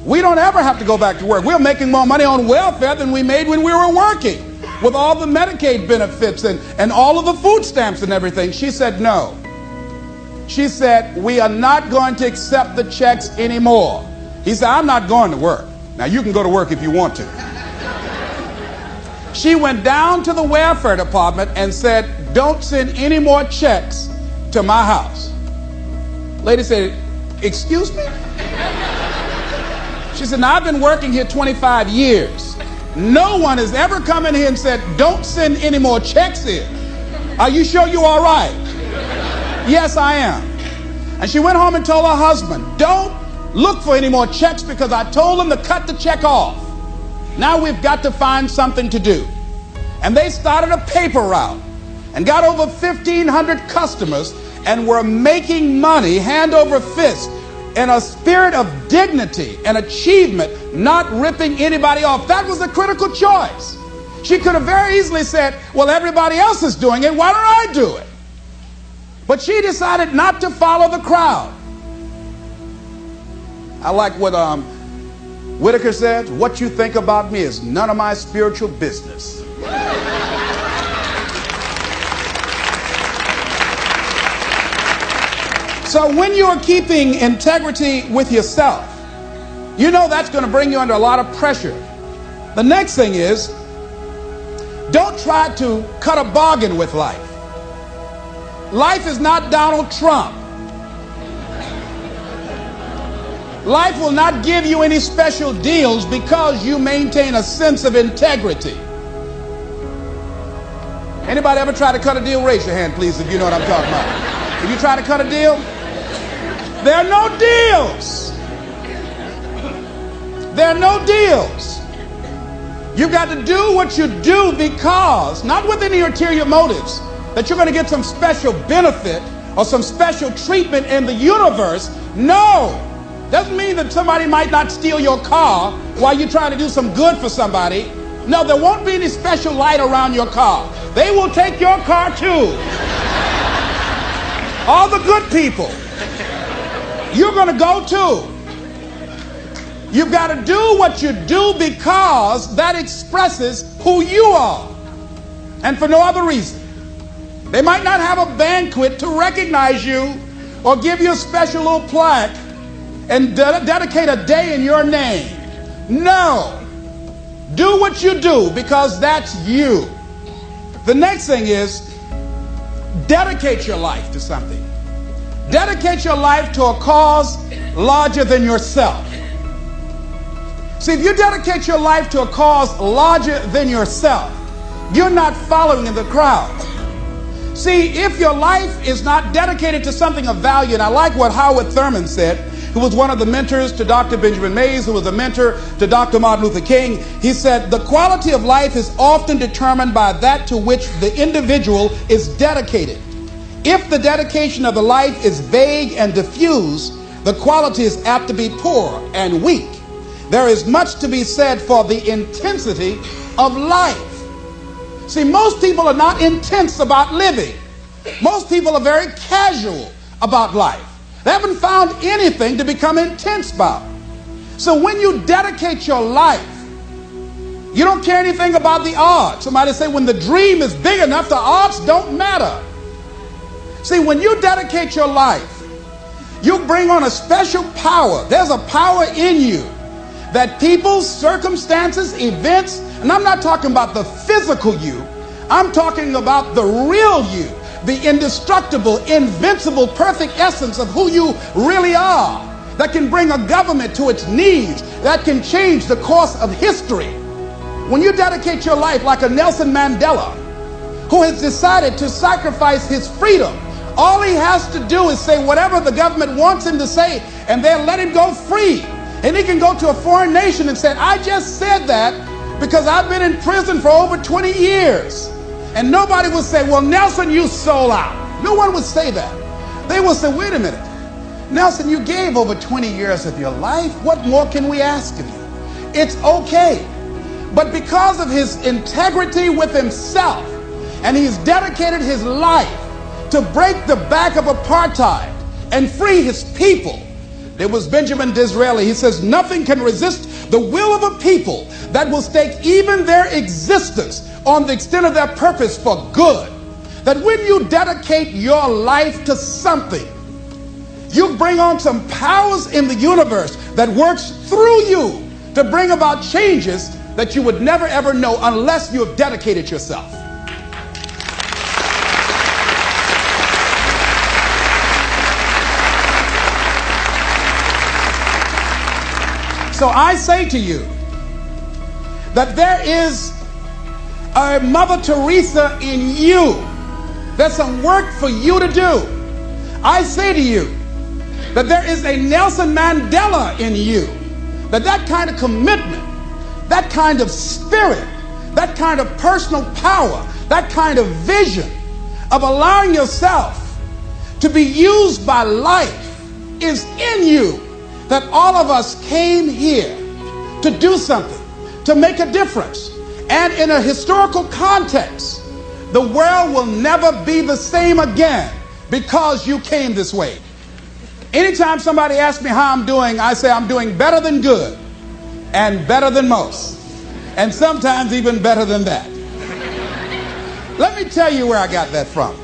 We don't ever have to go back to work. We're making more money on welfare than we made when we were working, with all the Medicaid benefits and all of the food stamps and everything. She said, no. She said, we are not going to accept the checks anymore. He said, I'm not going to work. Now, you can go to work if you want to. She went down to the welfare department and said, don't send any more checks to my house. Lady said, excuse me? She said, now I've been working here 25 years. No one has ever come in here and said, don't send any more checks in. Are you sure you're all right? Yes, I am. And she went home and told her husband, don't look for any more checks because I told him to cut the check off. Now we've got to find something to do. And they started a paper route and got over 1,500 customers and were making money hand over fist in a spirit of dignity and achievement, not ripping anybody off. That was a critical choice. She could have very easily said, well, everybody else is doing it, why don't I do it? But she decided not to follow the crowd. I like what Whitaker said, what you think about me is none of my spiritual business. So when you're keeping integrity with yourself, you know that's going to bring you under a lot of pressure. The next thing is, don't try to cut a bargain with life. Life is not Donald Trump. Life will not give you any special deals because you maintain a sense of integrity. Anybody ever try to cut a deal? Raise your hand, please, if you know what I'm talking about. If you try to cut a deal, there are no deals. There are no deals. You've got to do what you do because, not with any ulterior motives, that you're going to get some special benefit or some special treatment in the universe. No. Doesn't mean that somebody might not steal your car while you're trying to do some good for somebody. No, there won't be any special light around your car. They will take your car too. All the good people, you're going to go too. You've got to do what you do because that expresses who you are, and for no other reason. They might not have a banquet to recognize you or give you a special little plaque and dedicate a day in your name. No. Do what you do because that's you. The next thing is dedicate your life to something. Dedicate your life to a cause larger than yourself. See, if you dedicate your life to a cause larger than yourself, you're not following in the crowd. See, if your life is not dedicated to something of value, and I like what Howard Thurman said, who was one of the mentors to Dr. Benjamin Mays, who was a mentor to Dr. Martin Luther King. He said, the quality of life is often determined by that to which the individual is dedicated. If the dedication of the life is vague and diffuse, the quality is apt to be poor and weak. There is much to be said for the intensity of life. See, most people are not intense about living. Most people are very casual about life. They haven't found anything to become intense about. So when you dedicate your life, you don't care anything about the odds. Somebody say when the dream is big enough, the odds don't matter. See, when you dedicate your life, you bring on a special power. There's a power in you that people, circumstances, events, and I'm not talking about the physical you, I'm talking about the real you, the indestructible, invincible, perfect essence of who you really are, that can bring a government to its knees, that can change the course of history. When you dedicate your life like a Nelson Mandela, who has decided to sacrifice his freedom, all he has to do is say whatever the government wants him to say, and they'll let him go free. And he can go to a foreign nation and say, I just said that because I've been in prison for over 20 years. And nobody will say, well, Nelson, you sold out. No one would say that. They will say, wait a minute. Nelson, you gave over 20 years of your life. What more can we ask of you? It's okay. But because of his integrity with himself, and he's dedicated his life to break the back of apartheid and free his people. There was Benjamin Disraeli. He says, nothing can resist the will of a people that will stake even their existence on the extent of their purpose for good. That when you dedicate your life to something, you bring on some powers in the universe that works through you to bring about changes that you would never ever know unless you have dedicated yourself. So I say to you that there is a Mother Teresa in you. There's some work for you to do. I say to you that there is a Nelson Mandela in you. That kind of commitment, that kind of spirit, that kind of personal power, that kind of vision of allowing yourself to be used by life is in you. That all of us came here to do something, to make a difference. And in a historical context, the world will never be the same again because you came this way. Anytime somebody asks me how I'm doing, I say I'm doing better than good and better than most, and sometimes even better than that. Let me tell you where I got that from.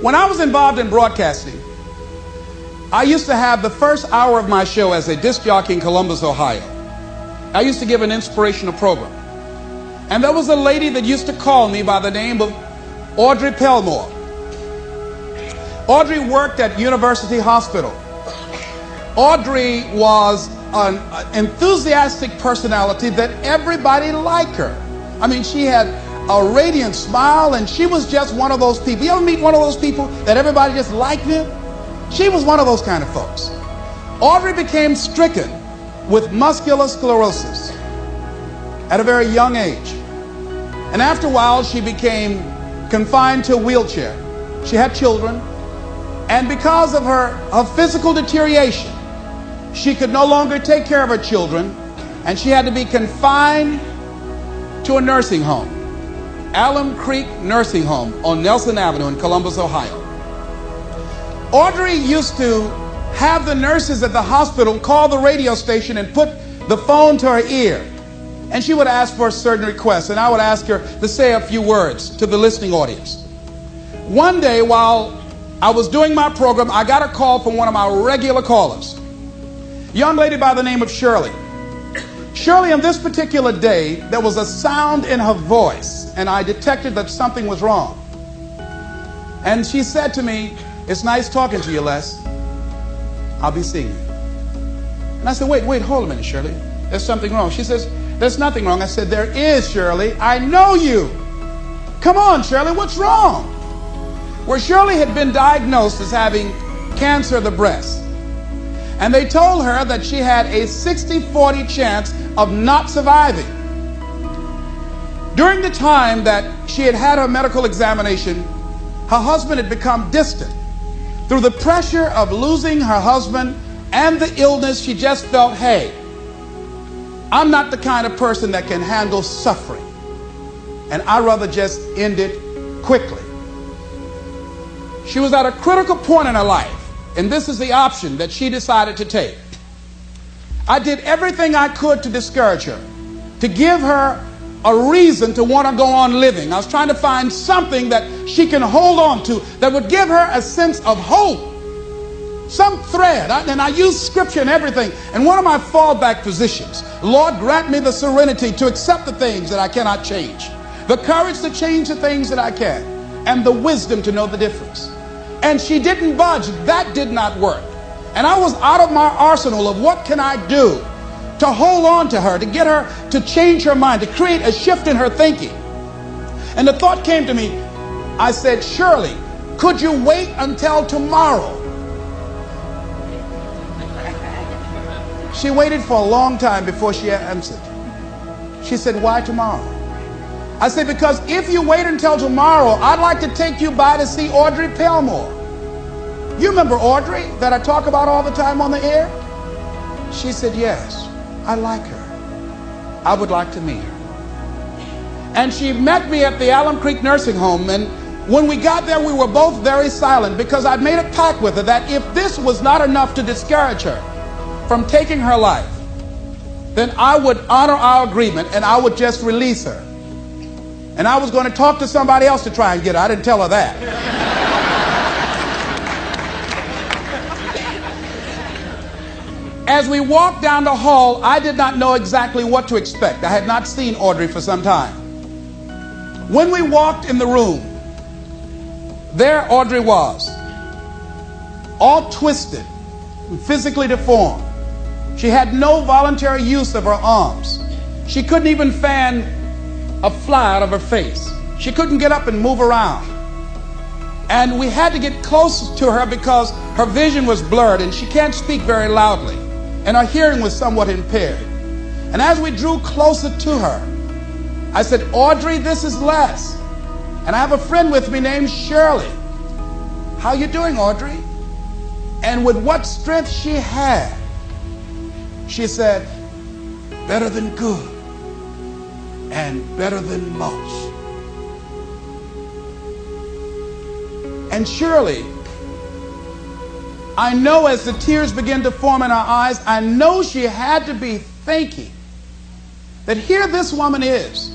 When I was involved in broadcasting, I used to have the first hour of my show as a disc jockey in Columbus, Ohio. I used to give an inspirational program. And there was a lady that used to call me by the name of Audrey Pelmore. Audrey worked at University Hospital. Audrey was an enthusiastic personality that everybody liked her. I mean, she had a radiant smile, and she was just one of those people. You ever meet one of those people that everybody just liked them? She was one of those kind of folks. Audrey became stricken with muscular sclerosis at a very young age. And after a while, she became confined to a wheelchair. She had children. And because of her physical deterioration, she could no longer take care of her children. And she had to be confined to a nursing home, Alum Creek Nursing Home on Nelson Avenue in Columbus, Ohio. Audrey used to have the nurses at the hospital call the radio station and put the phone to her ear. And she would ask for a certain request, and I would ask her to say a few words to the listening audience. One day while I was doing my program, I got a call from one of my regular callers, a young lady by the name of Shirley. Shirley, on this particular day, there was a sound in her voice, and I detected that something was wrong. And she said to me, "It's nice talking to you, Les. I'll be seeing you." And I said, wait, hold a minute, Shirley. There's something wrong. She says, "There's nothing wrong." I said, "There is, Shirley. I know you. Come on, Shirley, what's wrong?" Well, Shirley had been diagnosed as having cancer of the breast. And they told her that she had a 60-40 chance of not surviving. During the time that she had had her medical examination, her husband had become distant. Through the pressure of losing her husband and the illness, she just felt, hey, I'm not the kind of person that can handle suffering, and I'd rather just end it quickly. She was at a critical point in her life, and this is the option that she decided to take. I did everything I could to discourage her, to give her a reason to want to go on living. I was trying to find something that she can hold on to that would give her a sense of hope. some thread. And I use scripture and everything. And one of my fallback positions, Lord, grant me the serenity to accept the things that I cannot change, the courage to change the things that I can, and the wisdom to know the difference. And she didn't budge. That did not work. And I was out of my arsenal of what can I do to hold on to her, to get her to change her mind, to create a shift in her thinking. And the thought came to me. I said, Shirley, could you wait until tomorrow? She waited for a long time before she answered. She said, why tomorrow? I said, because if you wait until tomorrow, I'd like to take you by to see Audrey Pelmore. You remember Audrey that I talk about all the time on the air? She said, yes, I like her. I would like to meet her. And she met me at the Alum Creek Nursing Home. And when we got there, we were both very silent because I'd made a pact with her that if this was not enough to discourage her from taking her life, then I would honor our agreement and I would just release her. And I was going to talk to somebody else to try and get her. I didn't tell her that. As we walked down the hall, I did not know exactly what to expect. I had not seen Audrey for some time. When we walked in the room, there Audrey was, all twisted, physically deformed. She had no voluntary use of her arms. She couldn't even fan a fly out of her face. She couldn't get up and move around. And we had to get close to her because her vision was blurred and she can't speak very loudly. And her hearing was somewhat impaired. And as we drew closer to her, I said, Audrey, this is Les. And I have a friend with me named Shirley. How you doing, Audrey? And with what strength she had, she said, better than good and better than most. And Shirley, I know as the tears began to form in her eyes, I know she had to be thinking that here this woman is.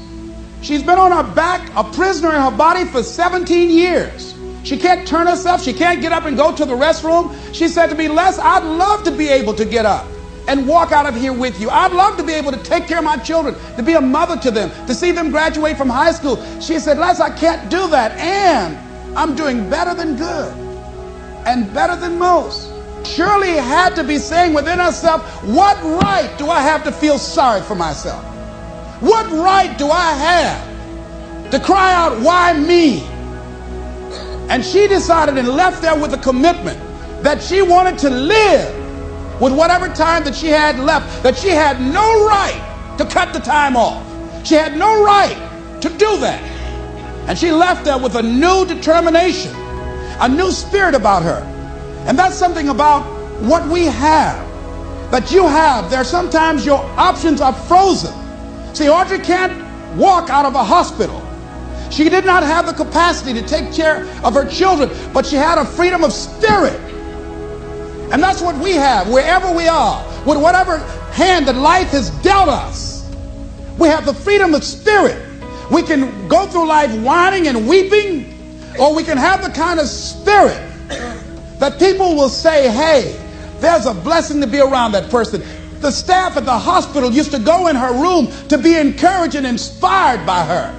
She's been on her back, a prisoner in her body for 17 years. She can't turn herself. She can't get up and go to the restroom. She said to me, Les, I'd love to be able to get up and walk out of here with you. I'd love to be able to take care of my children, to be a mother to them, to see them graduate from high school. She said, Les, I can't do that. And I'm doing better than good and better than most. Shirley had to be saying within herself, what right do I have to feel sorry for myself? What right do I have to cry out, why me? And she decided and left there with a commitment that she wanted to live with whatever time that she had left, that she had no right to cut the time off. She had no right to do that. And she left there with a new determination, a new spirit about her. And that's something about what we have, that you have. There sometimes your options are frozen. See, Audrey can't walk out of a hospital. She did not have the capacity to take care of her children, but she had a freedom of spirit. And that's what we have wherever we are, with whatever hand that life has dealt us. We have the freedom of spirit. We can go through life whining and weeping, or we can have the kind of spirit that people will say, hey, there's a blessing to be around that person. The staff at the hospital used to go in her room to be encouraged and inspired by her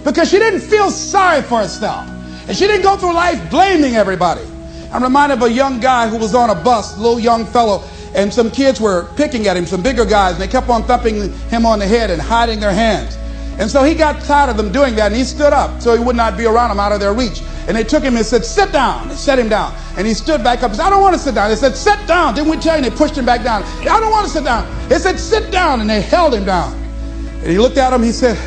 because she didn't feel sorry for herself. And she didn't go through life blaming everybody. I'm reminded of a young guy who was on a bus, a little young fellow, and some kids were picking at him, some bigger guys, and they kept on thumping him on the head and hiding their hands. And so he got tired of them doing that, and he stood up so he would not be around them, out of their reach. And they took him and said, sit down. They set him down. And he stood back up and said, I don't want to sit down. They said, sit down. Didn't we tell you? And they pushed him back down. I don't want to sit down. They said, sit down. And they held him down. And he looked at him. He said,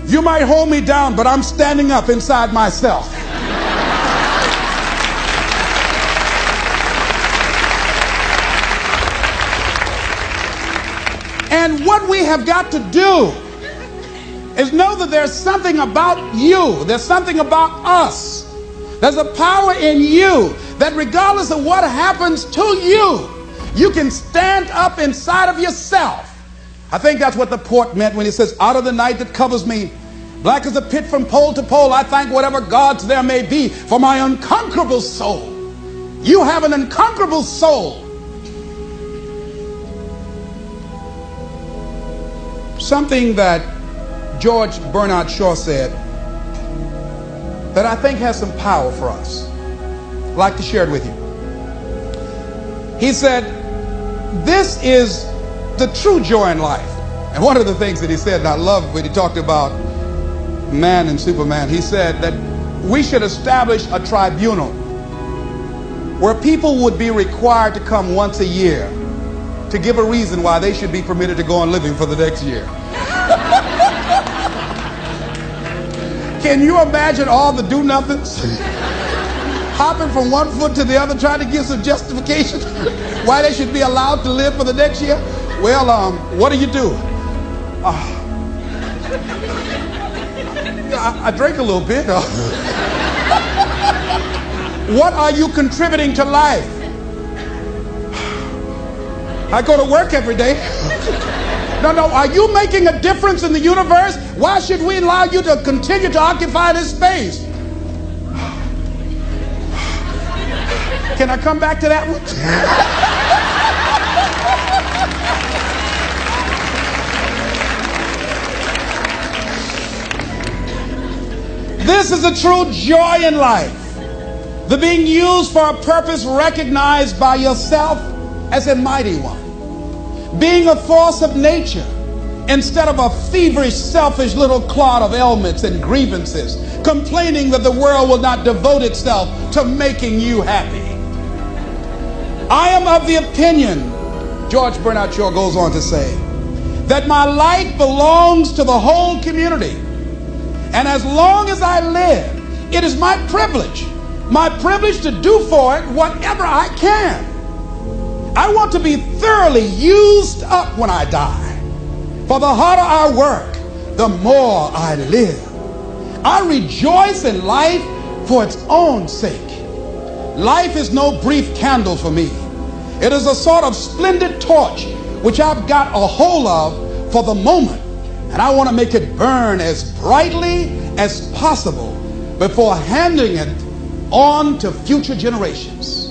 you might hold me down, but I'm standing up inside myself. And what we have got to do is know that there's something about you. There's something about us. There's a power in you that regardless of what happens to you, you can stand up inside of yourself. I think that's what the poet meant when he says, out of the night that covers me, black as a pit from pole to pole, I thank whatever gods there may be for my unconquerable soul. You have an unconquerable soul. Something that George Bernard Shaw said that I think has some power for us. I'd like to share it with you. He said, this is the true joy in life. And one of the things that he said, and I love when he talked about man and Superman, he said that we should establish a tribunal where people would be required to come once a year to give a reason why they should be permitted to go on living for the next year. Can you imagine all the do-nothings hopping from one foot to the other trying to give some justification why they should be allowed to live for the next year? Well, what do you do? I drink a little bit. What are you contributing to life? I go to work every day. No, are you making a difference in the universe? Why should we allow you to continue to occupy this space? Can I come back to that one? This is a true joy in life. The being used for a purpose recognized by yourself as a mighty one. Being a force of nature instead of a feverish, selfish little clod of ailments and grievances, complaining that the world will not devote itself to making you happy. I am of the opinion, George Bernard Shaw goes on to say, that my life belongs to the whole community. And as long as I live, it is my privilege to do for it whatever I can. I want to be thoroughly used up when I die. For the harder I work, the more I live. I rejoice in life for its own sake. Life is no brief candle for me. It is a sort of splendid torch which I've got a hold of for the moment. And I want to make it burn as brightly as possible before handing it on to future generations.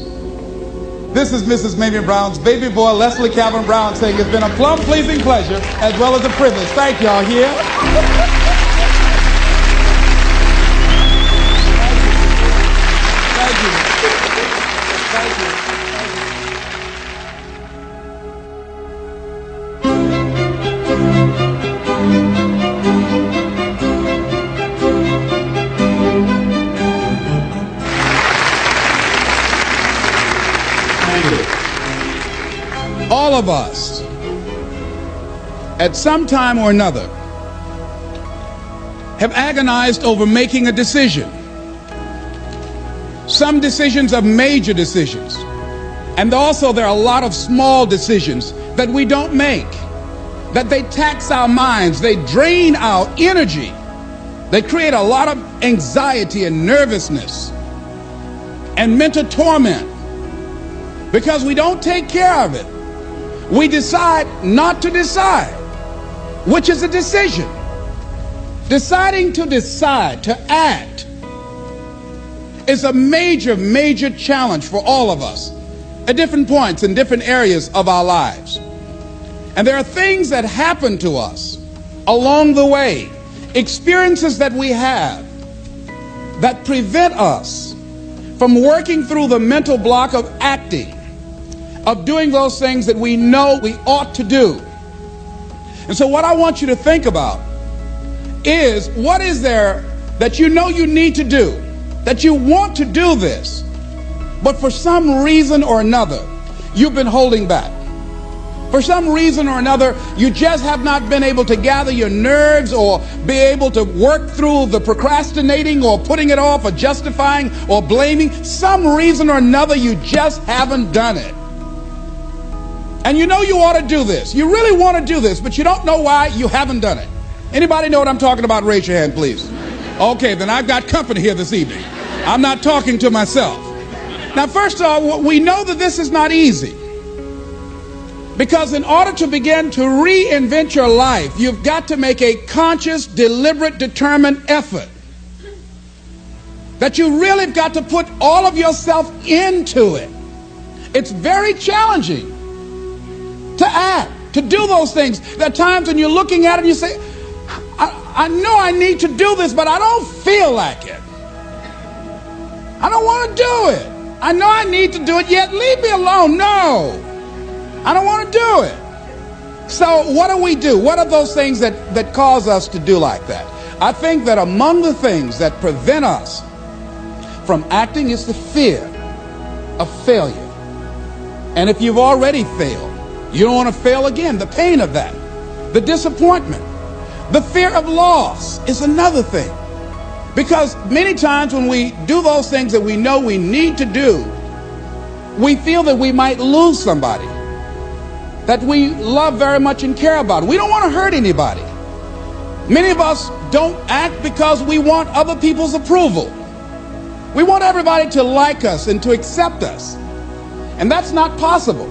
This is Mrs. Mamie Brown's baby boy, Leslie Calvin Brown, saying it's been a plum-pleasing pleasure as well as a privilege. Thank y'all here. Thank you. Thank you. All of us, at some time or another, have agonized over making a decision. Some decisions are major decisions. And also there are a lot of small decisions that we don't make, that they tax our minds, they drain our energy, they create a lot of anxiety and nervousness and mental torment because we don't take care of it. We decide not to decide, which is a decision. Deciding to decide, to act, is a major, major challenge for all of us at different points in different areas of our lives. And there are things that happen to us along the way, experiences that we have that prevent us from working through the mental block of acting, of doing those things that we know we ought to do. And so what I want you to think about is, what is there that you know you need to do, that you want to do this, but for some reason or another, you've been holding back. For some reason or another, you just have not been able to gather your nerves or be able to work through the procrastinating or putting it off or justifying or blaming. Some reason or another, you just haven't done it. And you know you ought to do this. You really want to do this, but you don't know why you haven't done it. Anybody know what I'm talking about? Raise your hand, please. Okay, then I've got company here this evening. I'm not talking to myself. Now, first of all, we know that this is not easy. Because in order to begin to reinvent your life, you've got to make a conscious, deliberate, determined effort. that you really have got to put all of yourself into it. It's very challenging to act, to do those things. There are times when you're looking at it and you say, I know I need to do this, but I don't feel like it. I don't want to do it. I know I need to do it, yet leave me alone. No, I don't want to do it. So what do we do? What are those things that cause us to do like that? I think that among the things that prevent us from acting is the fear of failure. And if you've already failed, you don't want to fail again. The pain of that, the disappointment, the fear of loss is another thing. Because many times when we do those things that we know we need to do, we feel that we might lose somebody that we love very much and care about. We don't want to hurt anybody. Many of us don't act because we want other people's approval. We want everybody to like us and to accept us. And that's not possible.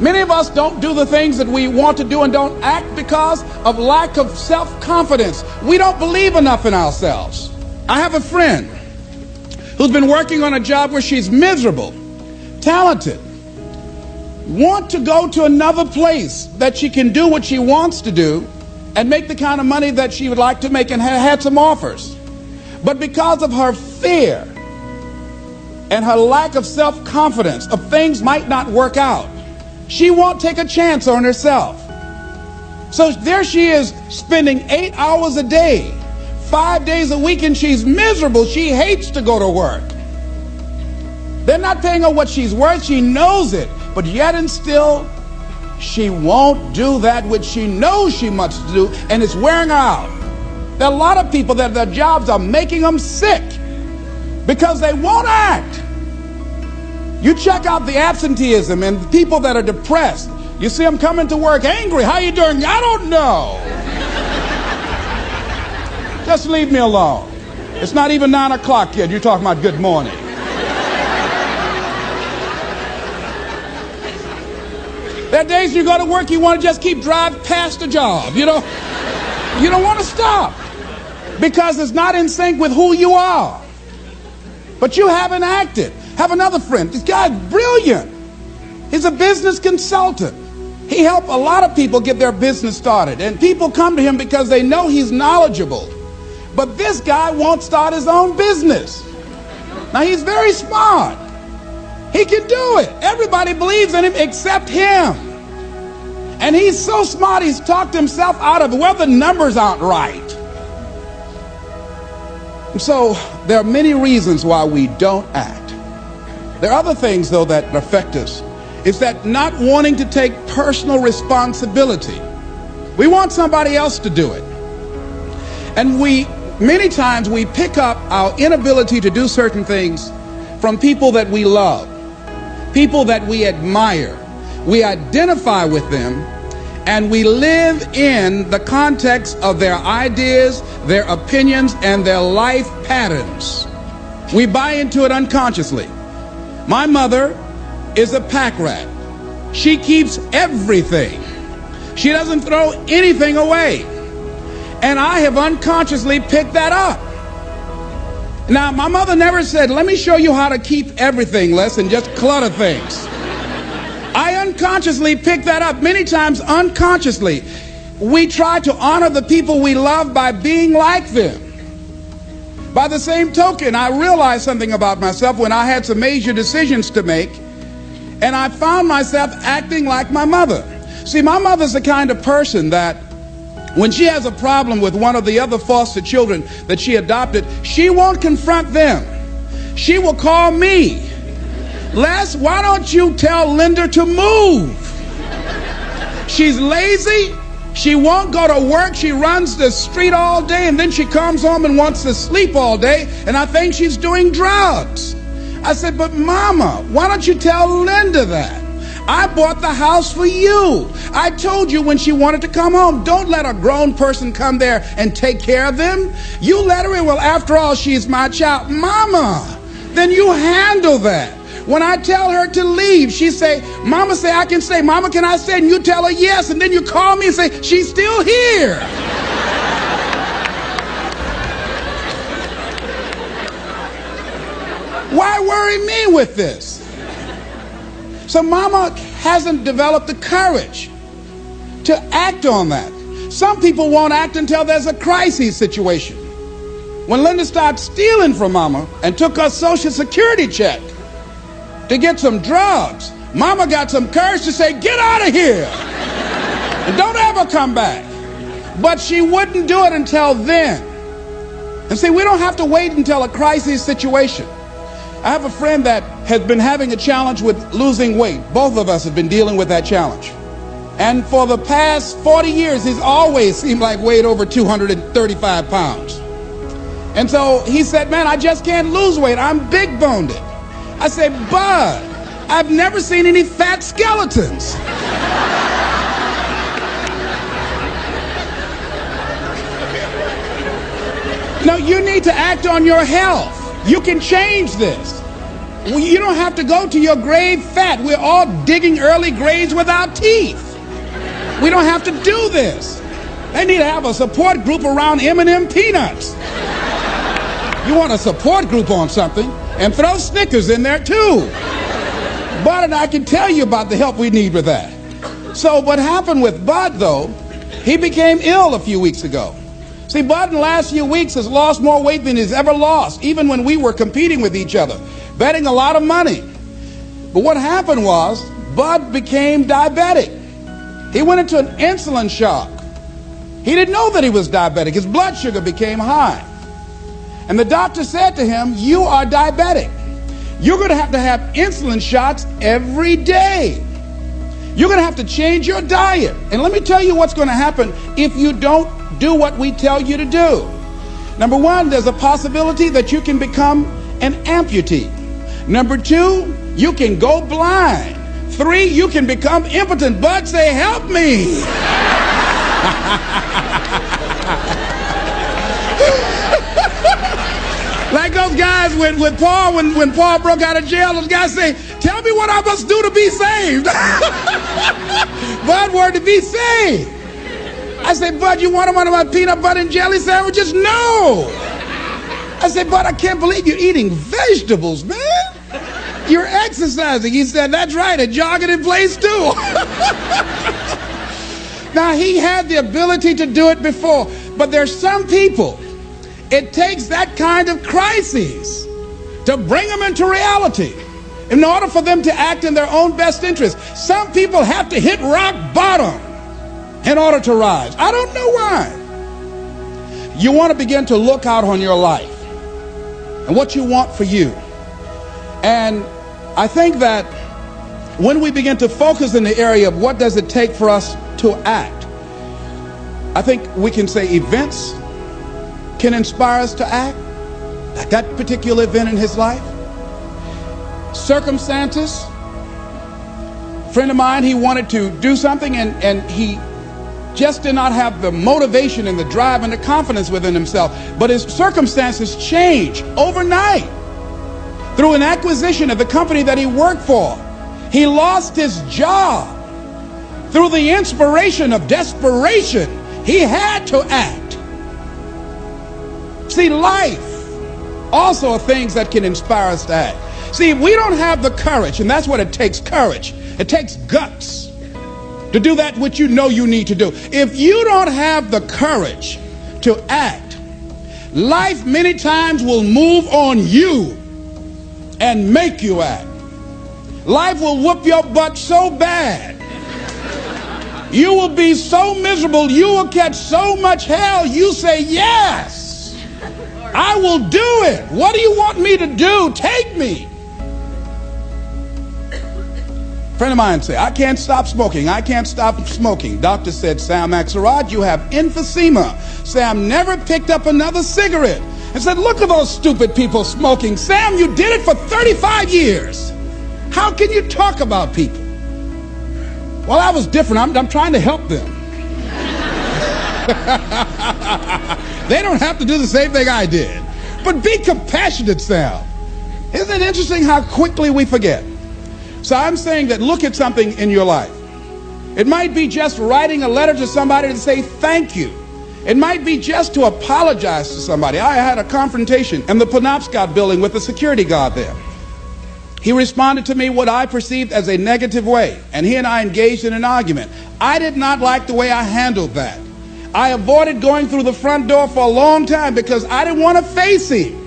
Many of us don't do the things that we want to do and don't act because of lack of self-confidence. We don't believe enough in ourselves. I have a friend who's been working on a job where she's miserable, talented, want to go to another place that she can do what she wants to do and make the kind of money that she would like to make, and had some offers. But because of her fear and her lack of self-confidence of things might not work out, she won't take a chance on herself. So there she is, spending 8 hours a day, 5 days a week, and she's miserable. She hates to go to work. They're not paying her what she's worth. She knows it, but yet and still, she won't do that which she knows she must do, and it's wearing her out. There are a lot of people that their jobs are making them sick because they won't act. You check out the absenteeism and the people that are depressed. You see them coming to work angry. How you doing? I don't know. Just leave me alone. It's not even 9 o'clock yet. You're talking about good morning. There are days you go to work, you want to just keep driving past the job. You don't want to stop because it's not in sync with who you are. But you haven't acted. Have another friend. This guy's brilliant. He's a business consultant. He helped a lot of people get their business started. And people come to him because they know he's knowledgeable. But this guy won't start his own business. Now, he's very smart. He can do it. Everybody believes in him except him. And he's so smart, he's talked himself out of it. Well, the numbers aren't right. So there are many reasons why we don't act. There are other things, though, that affect us. It's that not wanting to take personal responsibility. We want somebody else to do it. And many times we pick up our inability to do certain things from people that we love, people that we admire. We identify with them, and we live in the context of their ideas, their opinions, and their life patterns. We buy into it unconsciously. My mother is a pack rat. She keeps everything. She doesn't throw anything away. And I have unconsciously picked that up. Now, my mother never said, let me show you how to keep everything, Les, and just clutter things. I unconsciously picked that up. Many times unconsciously, we try to honor the people we love by being like them. By the same token, I realized something about myself when I had some major decisions to make, and I found myself acting like my mother. See, my mother's the kind of person that when she has a problem with one of the other foster children that she adopted, she won't confront them. She will call me. Les, why don't you tell Linda to move? She's lazy. She won't go to work. She runs the street all day, and then she comes home and wants to sleep all day, and I think she's doing drugs. I said, but Mama, why don't you tell Linda that? I bought the house for you. I told you when she wanted to come home, don't let a grown person come there and take care of them. You let her in. Well, after all, she's my child. Mama, then you handle that. When I tell her to leave, she say, Mama say I can stay. Mama, can I stay? And you tell her yes, and then you call me and say, she's still here. Why worry me with this? So mama hasn't developed the courage to act on that. Some people won't act until there's a crisis situation. When Linda started stealing from mama and took her Social Security check to get some drugs, mama got some courage to say, get out of here and don't ever come back. But she wouldn't do it until then. And see, we don't have to wait until a crisis situation. I have a friend that has been having a challenge with losing weight. Both of us have been dealing with that challenge. And for the past 40 years, he's always seemed like weighed over 235 pounds. And so he said, man, I just can't lose weight. I'm big boned. I said, Bud, I've never seen any fat skeletons. No, you need to act on your health. You can change this. You don't have to go to your grave fat. We're all digging early graves without teeth. We don't have to do this. They need to have a support group around M&M peanuts. You want a support group on something, and throw Snickers in there too. Bud and I can tell you about the help we need with that. So what happened with Bud, though, he became ill a few weeks ago. See, Bud in the last few weeks has lost more weight than he's ever lost, even when we were competing with each other, betting a lot of money. But what happened was, Bud became diabetic. He went into an insulin shock. He didn't know that he was diabetic. His blood sugar became high. And the doctor said to him, you are diabetic. You're going to have insulin shots every day. You're going to have to change your diet. And let me tell you what's going to happen if you don't do what we tell you to do. Number one, there's a possibility that you can become an amputee. Number two, you can go blind. 3, you can become impotent. Bud, say, help me. Like those guys with Paul, when Paul broke out of jail, those guys say, tell me what I must do to be saved. Bud wanted to be saved. I said, Bud, you want one of my peanut butter and jelly sandwiches? No. I said, Bud, I can't believe you're eating vegetables, man. You're exercising. He said, that's right, and jogging in place too. Now, he had the ability to do it before, but there's some people, it takes that kind of crisis to bring them into reality in order for them to act in their own best interest. Some people have to hit rock bottom in order to rise. I don't know why. You want to begin to look out on your life and what you want for you. And I think that when we begin to focus in the area of what does it take for us to act, I think we can say events can inspire us to act, like that particular event in his life. Circumstances. A friend of mine, he wanted to do something and he just did not have the motivation and the drive and the confidence within himself. But his circumstances changed overnight through an acquisition of the company that he worked for. He lost his job through the inspiration of desperation. He had to act. See, life also are things that can inspire us to act. See, if we don't have the courage, and that's what it takes, courage. It takes guts to do that which you know you need to do. If you don't have the courage to act, life many times will move on you and make you act. Life will whoop your butt so bad. You will be so miserable. You will catch so much hell. You say, yes, I will do it. What do you want me to do? Take me. A friend of mine said, I can't stop smoking. I can't stop smoking. Doctor said, Sam Axelrod, you have emphysema. Sam never picked up another cigarette and said, look at those stupid people smoking. Sam, you did it for 35 years. How can you talk about people? Well, I was different. I'm trying to help them. They don't have to do the same thing I did. But be compassionate, Sam. Isn't it interesting how quickly we forget? So I'm saying that look at something in your life. It might be just writing a letter to somebody to say thank you. It might be just to apologize to somebody. I had a confrontation in the Penobscot building with the security guard there. He responded to me what I perceived as a negative way, and he and I engaged in an argument. I did not like the way I handled that. I avoided going through the front door for a long time because I didn't want to face him.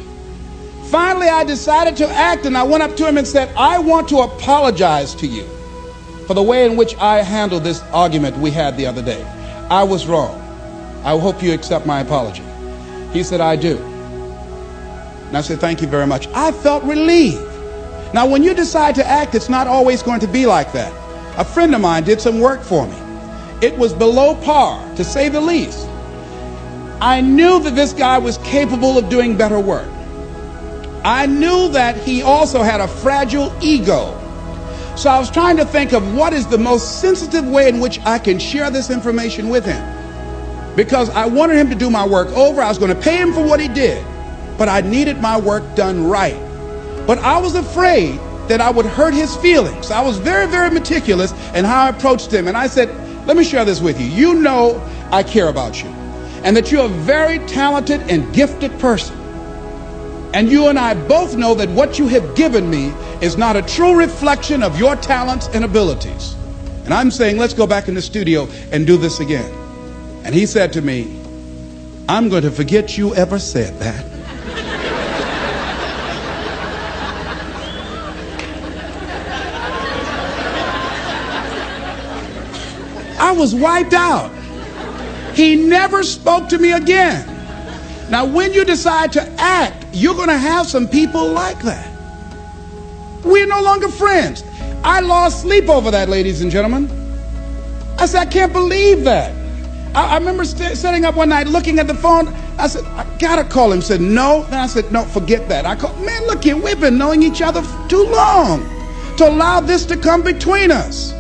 Finally, I decided to act, and I went up to him and said, I want to apologize to you for the way in which I handled this argument we had the other day. I was wrong. I hope you accept my apology. He said, I do. And I said, thank you very much. I felt relieved. Now, when you decide to act, it's not always going to be like that. A friend of mine did some work for me. It was below par, to say the least. I knew that this guy was capable of doing better work. I knew that he also had a fragile ego. So I was trying to think of what is the most sensitive way in which I can share this information with him. Because I wanted him to do my work over. I was going to pay him for what he did, but I needed my work done right. But I was afraid that I would hurt his feelings. I was very, very meticulous in how I approached him. And I said, let me share this with you. You know I care about you, and that you're a very talented and gifted person. And you and I both know that what you have given me is not a true reflection of your talents and abilities. And I'm saying, let's go back in the studio and do this again. And he said to me, I'm going to forget you ever said that. I was wiped out. He never spoke to me again. Now, when you decide to act, you're going to have some people like that. We're no longer friends. I lost sleep over that, ladies and gentlemen. I said, I can't believe that. I remember sitting up one night looking at the phone. I said, I gotta call him. He said, no. Then I said, no, forget that. I called, man, look here, we've been knowing each other for too long to allow this to come between us.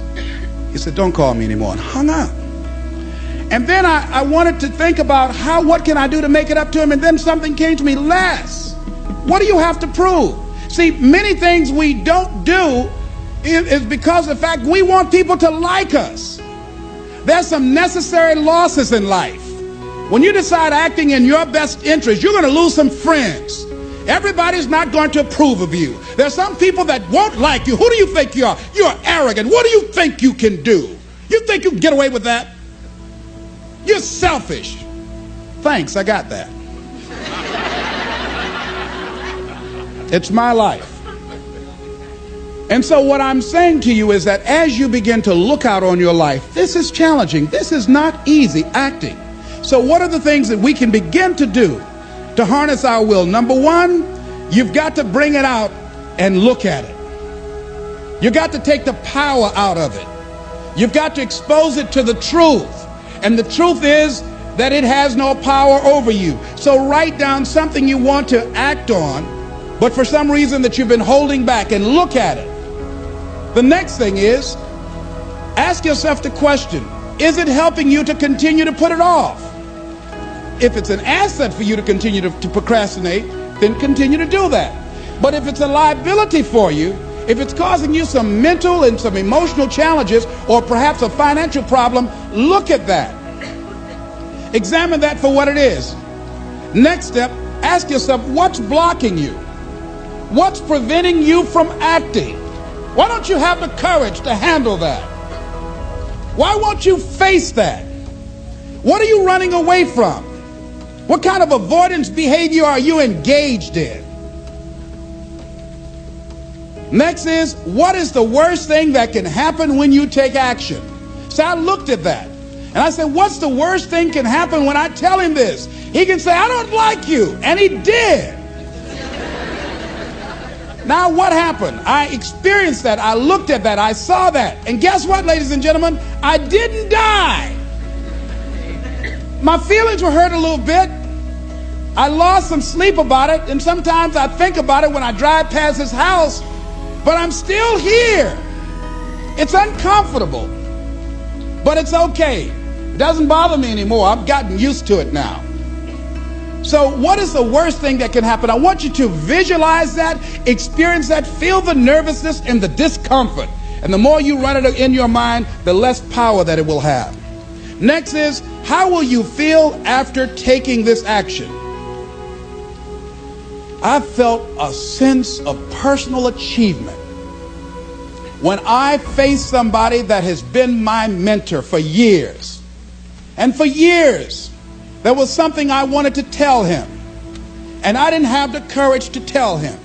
He said, don't call me anymore, and hung up. And then I wanted to think about what can I do to make it up to him, and then something came to me, Les, what do you have to prove? See, many things we don't do is because of the fact we want people to like us. There's some necessary losses in life. When you decide acting in your best interest, you're going to lose some friends. Everybody's not going to approve of you. There's some people that won't like you. Who do you think you are? You're arrogant. What do you think you can do? You think you can get away with that? You're selfish. Thanks, I got that. It's my life. And so what I'm saying to you is that as you begin to look out on your life, this is challenging. This is not easy acting. So what are the things that we can begin to do to harness our will? Number one, you've got to bring it out and look at it. You've got to take the power out of it. You've got to expose it to the truth. And the truth is that it has no power over you. So write down something you want to act on, but for some reason that you've been holding back, and look at it. The next thing is, ask yourself the question, is it helping you to continue to put it off? If it's an asset for you to continue to procrastinate, then continue to do that. But if it's a liability for you, if it's causing you some mental and some emotional challenges, or perhaps a financial problem, look at that. Examine that for what it is. Next step, ask yourself, what's blocking you? What's preventing you from acting? Why don't you have the courage to handle that? Why won't you face that? What are you running away from? What kind of avoidance behavior are you engaged in? Next is, what is the worst thing that can happen when you take action? So I looked at that, and I said, what's the worst thing can happen when I tell him this? He can say, I don't like you, and he did. Now what happened? I experienced that, I looked at that, I saw that, and guess what, ladies and gentlemen? I didn't die. My feelings were hurt a little bit. I lost some sleep about it, and sometimes I think about it when I drive past his house, but I'm still here. It's uncomfortable, but it's okay. It doesn't bother me anymore. I've gotten used to it now. So what is the worst thing that can happen? I want you to visualize that, experience that, feel the nervousness and the discomfort. And the more you run it in your mind, the less power that it will have. Next is, How will you feel after taking this action? I felt a sense of personal achievement when I faced somebody that has been my mentor for years. And for years, there was something I wanted to tell him, and I didn't have the courage to tell him,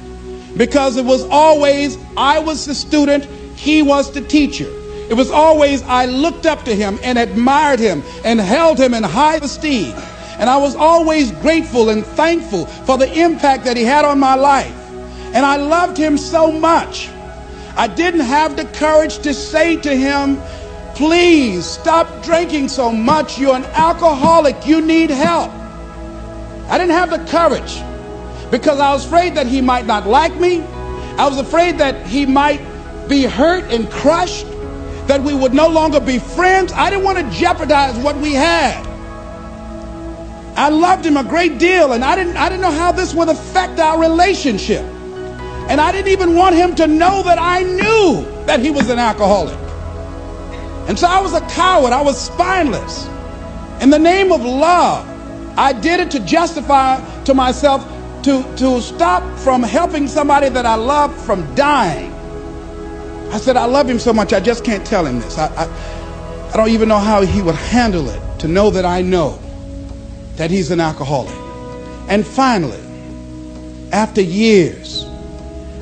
because it was always I was the student, he was the teacher. It was always I looked up to him and admired him and held him in high esteem. And I was always grateful and thankful for the impact that he had on my life. And I loved him so much. I didn't have the courage to say to him, please stop drinking so much. You're an alcoholic. You need help. I didn't have the courage because I was afraid that he might not like me. I was afraid that he might be hurt and crushed, that we would no longer be friends. I didn't want to jeopardize what we had. I loved him a great deal, and I didn't know how this would affect our relationship. And I didn't even want him to know that I knew that he was an alcoholic. And so I was a coward. I was spineless. In the name of love, I did it to justify to myself to stop from helping somebody that I loved from dying. I said, I love him so much, I just can't tell him this. I don't even know how he would handle it, to know that I know that he's an alcoholic. And finally, after years,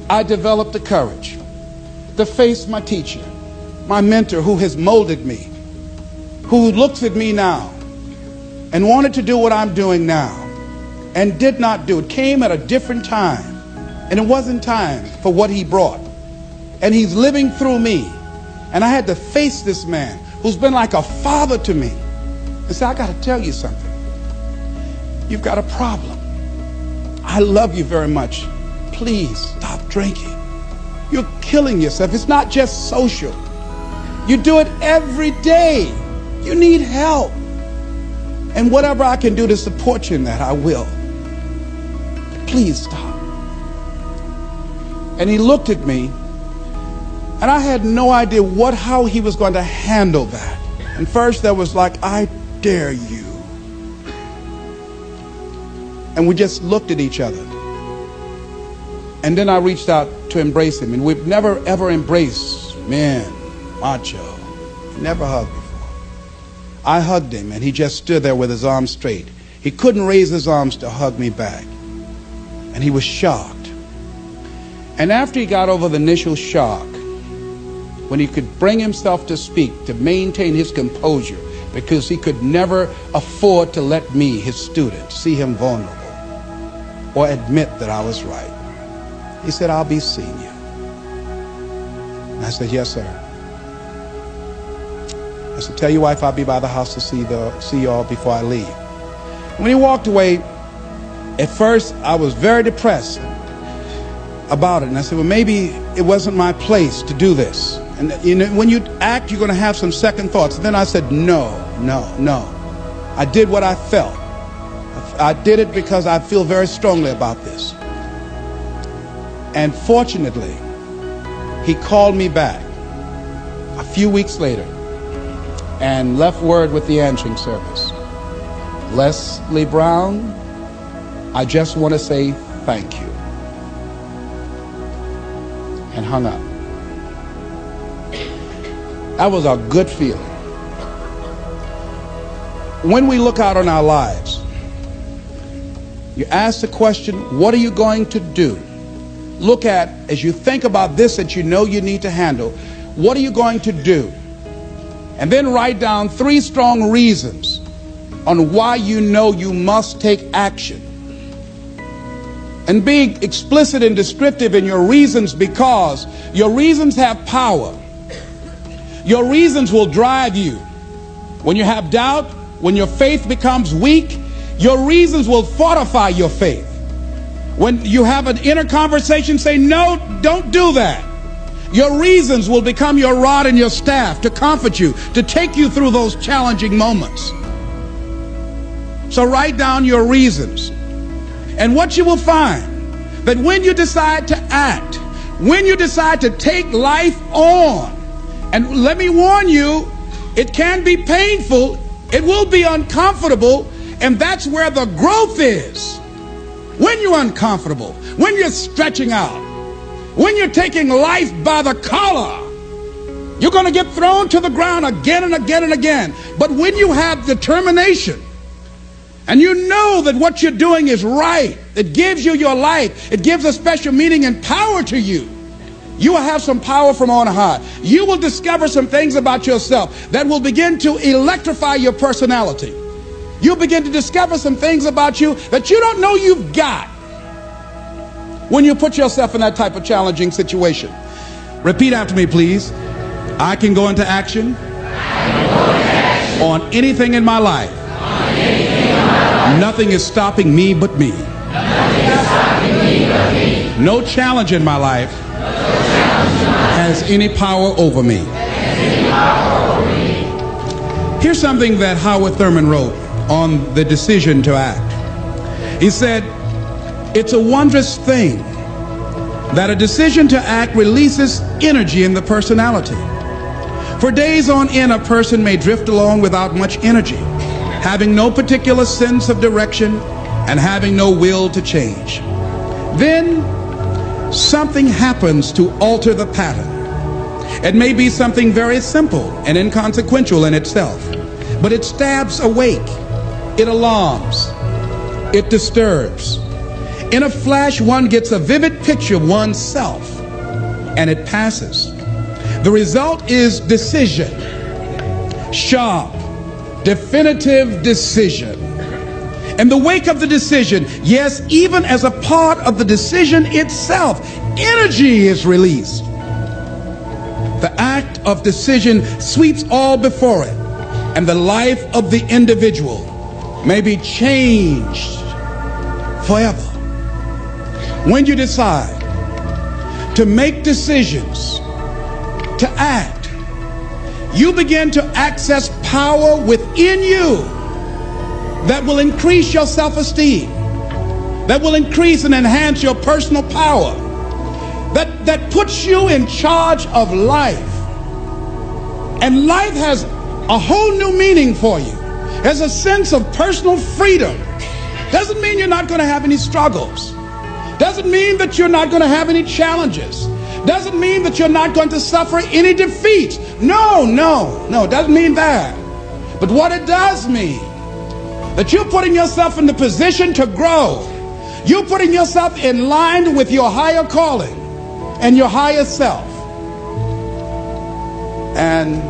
I developed the courage to face my teacher, my mentor, who has molded me, who looks at me now and wanted to do what I'm doing now and did not do it. Came at a different time, and it wasn't time for what he brought. And he's living through me. And I had to face this man who's been like a father to me and say, I got to tell you something. You've got a problem. I love you very much. Please stop drinking. You're killing yourself. It's not just social. You do it every day. You need help. And whatever I can do to support you in that, I will. Please stop. And he looked at me, and I had no idea how he was going to handle that. And first there was like, I dare you. And we just looked at each other. And then I reached out to embrace him. And we've never, ever embraced men, macho. Never hugged before. I hugged him, and he just stood there with his arms straight. He couldn't raise his arms to hug me back. And he was shocked. And after he got over the initial shock, when he could bring himself to speak, to maintain his composure, because he could never afford to let me, his student, see him vulnerable or admit that I was right. He said, I'll be seeing you. And I said, yes, sir. I said, tell your wife I'll be by the house to see y'all before I leave. When he walked away, at first I was very depressed about it. And I said, well, maybe it wasn't my place to do this. And you know, when you act, you're going to have some second thoughts. And then I said, no. I did what I felt. I did it because I feel very strongly about this. And fortunately, he called me back a few weeks later and left word with the answering service. Leslie Brown, I just want to say thank you. And hung up. That was a good feeling. When we look out on our lives, you ask the question, what are you going to do? Look at, as you think about this that you know you need to handle, what are you going to do? And then write down 3 strong reasons on why you know you must take action. And be explicit and descriptive in your reasons, because your reasons have power. Your reasons will drive you. When you have doubt, when your faith becomes weak, your reasons will fortify your faith. When you have an inner conversation, say, no, don't do that. Your reasons will become your rod and your staff to comfort you, to take you through those challenging moments. So write down your reasons. And what you will find, that when you decide to act, when you decide to take life on, and let me warn you, it can be painful It will be uncomfortable, and that's where the growth is. When you're uncomfortable, when you're stretching out, when you're taking life by the collar, you're going to get thrown to the ground again and again and again. But when you have determination, and you know that what you're doing is right, it gives you your life, it gives a special meaning and power to you, you will have some power from on high. You will discover some things about yourself that will begin to electrify your personality. You'll begin to discover some things about you that you don't know you've got when you put yourself in that type of challenging situation. Repeat after me, please. I can go into action on anything in my life. Nothing is stopping me but me. No challenge in my life has any power over me. Here's something that Howard Thurman wrote on the decision to act. He said, "It's a wondrous thing that a decision to act releases energy in the personality. For days on end, a person may drift along without much energy, having no particular sense of direction and having no will to change. Then something happens to alter the pattern. It may be something very simple and inconsequential in itself, but it stabs awake, it alarms, it disturbs. In a flash, one gets a vivid picture of oneself, and it passes. The result is decision, sharp, definitive decision. In the wake of the decision, yes, even as a part of the decision itself, energy is released. The act of decision sweeps all before it, and the life of the individual may be changed forever. When you decide to make decisions, to act, you begin to access power within you that will increase your self-esteem, that will increase and enhance your personal power, that puts you in charge of life. And life has a whole new meaning for you. There's a sense of personal freedom. Doesn't mean you're not going to have any struggles. Doesn't mean that you're not going to have any challenges. Doesn't mean that you're not going to suffer any defeats. No, doesn't mean that. But what it does mean, that you're putting yourself in the position to grow. You're putting yourself in line with your higher calling and your higher self. And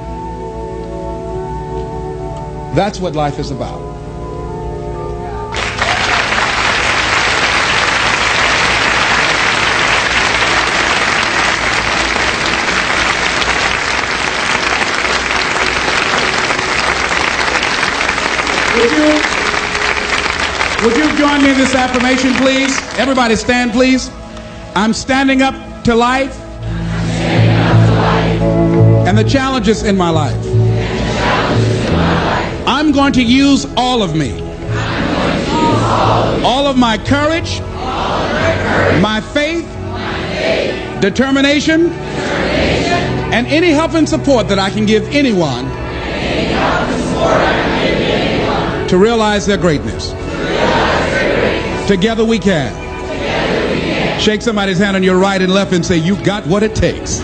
that's what life is about. Would you join me in this affirmation, please? Everybody stand, please. I'm standing up to life and the challenges in my life. I'm going to use all of me. All of my courage, my faith, determination, and any help and support that I can give anyone to realize their greatness. Together we can. Shake somebody's hand on your right and left and say, "You got what it takes."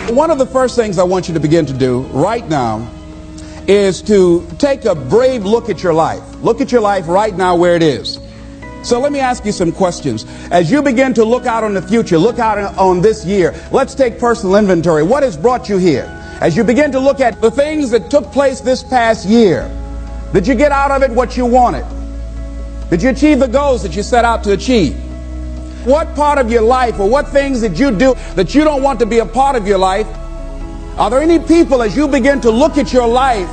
One of the first things I want you to begin to do right now is to take a brave look at your life. Look at your life right now where it is. So let me ask you some questions. As you begin to look out on the future, look out on this year, let's take personal inventory. What has brought you here? As you begin to look at the things that took place this past year, did you get out of it what you wanted? Did you achieve the goals that you set out to achieve? What part of your life or what things did you do that you don't want to be a part of your life? Are there any people, as you begin to look at your life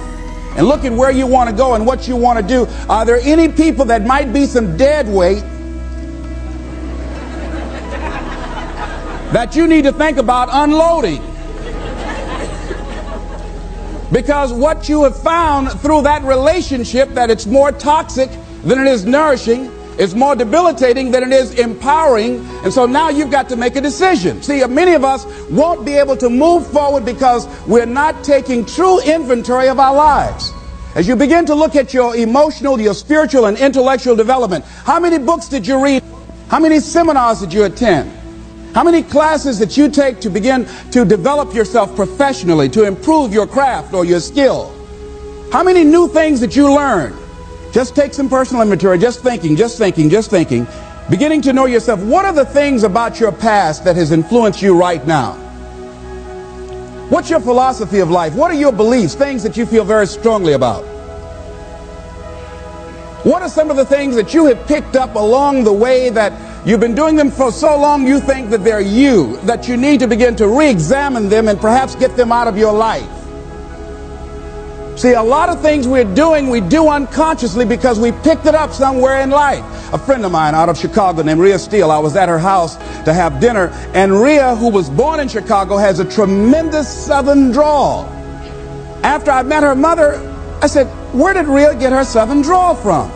and look at where you want to go and what you want to do, are there any people that might be some dead weight that you need to think about unloading? Because what you have found through that relationship, that it's more toxic than it is nourishing, it's more debilitating than it is empowering. And so now you've got to make a decision. See, many of us won't be able to move forward because we're not taking true inventory of our lives. As you begin to look at your emotional, your spiritual, and intellectual development, how many books did you read? How many seminars did you attend? How many classes that you take to begin to develop yourself professionally, to improve your craft or your skill? How many new things that you learned? Just take some personal inventory, just thinking, beginning to know yourself. What are the things about your past that has influenced you right now? What's your philosophy of life? What are your beliefs, things that you feel very strongly about? What are some of the things that you have picked up along the way that you've been doing them for so long you think that they're you, that you need to begin to re-examine them and perhaps get them out of your life? See, a lot of things we're doing, we do unconsciously because we picked it up somewhere in life. A friend of mine out of Chicago named Rhea Steele, I was at her house to have dinner, and Rhea, who was born in Chicago, has a tremendous southern drawl. After I met her mother, I said, where did Rhea get her southern drawl from?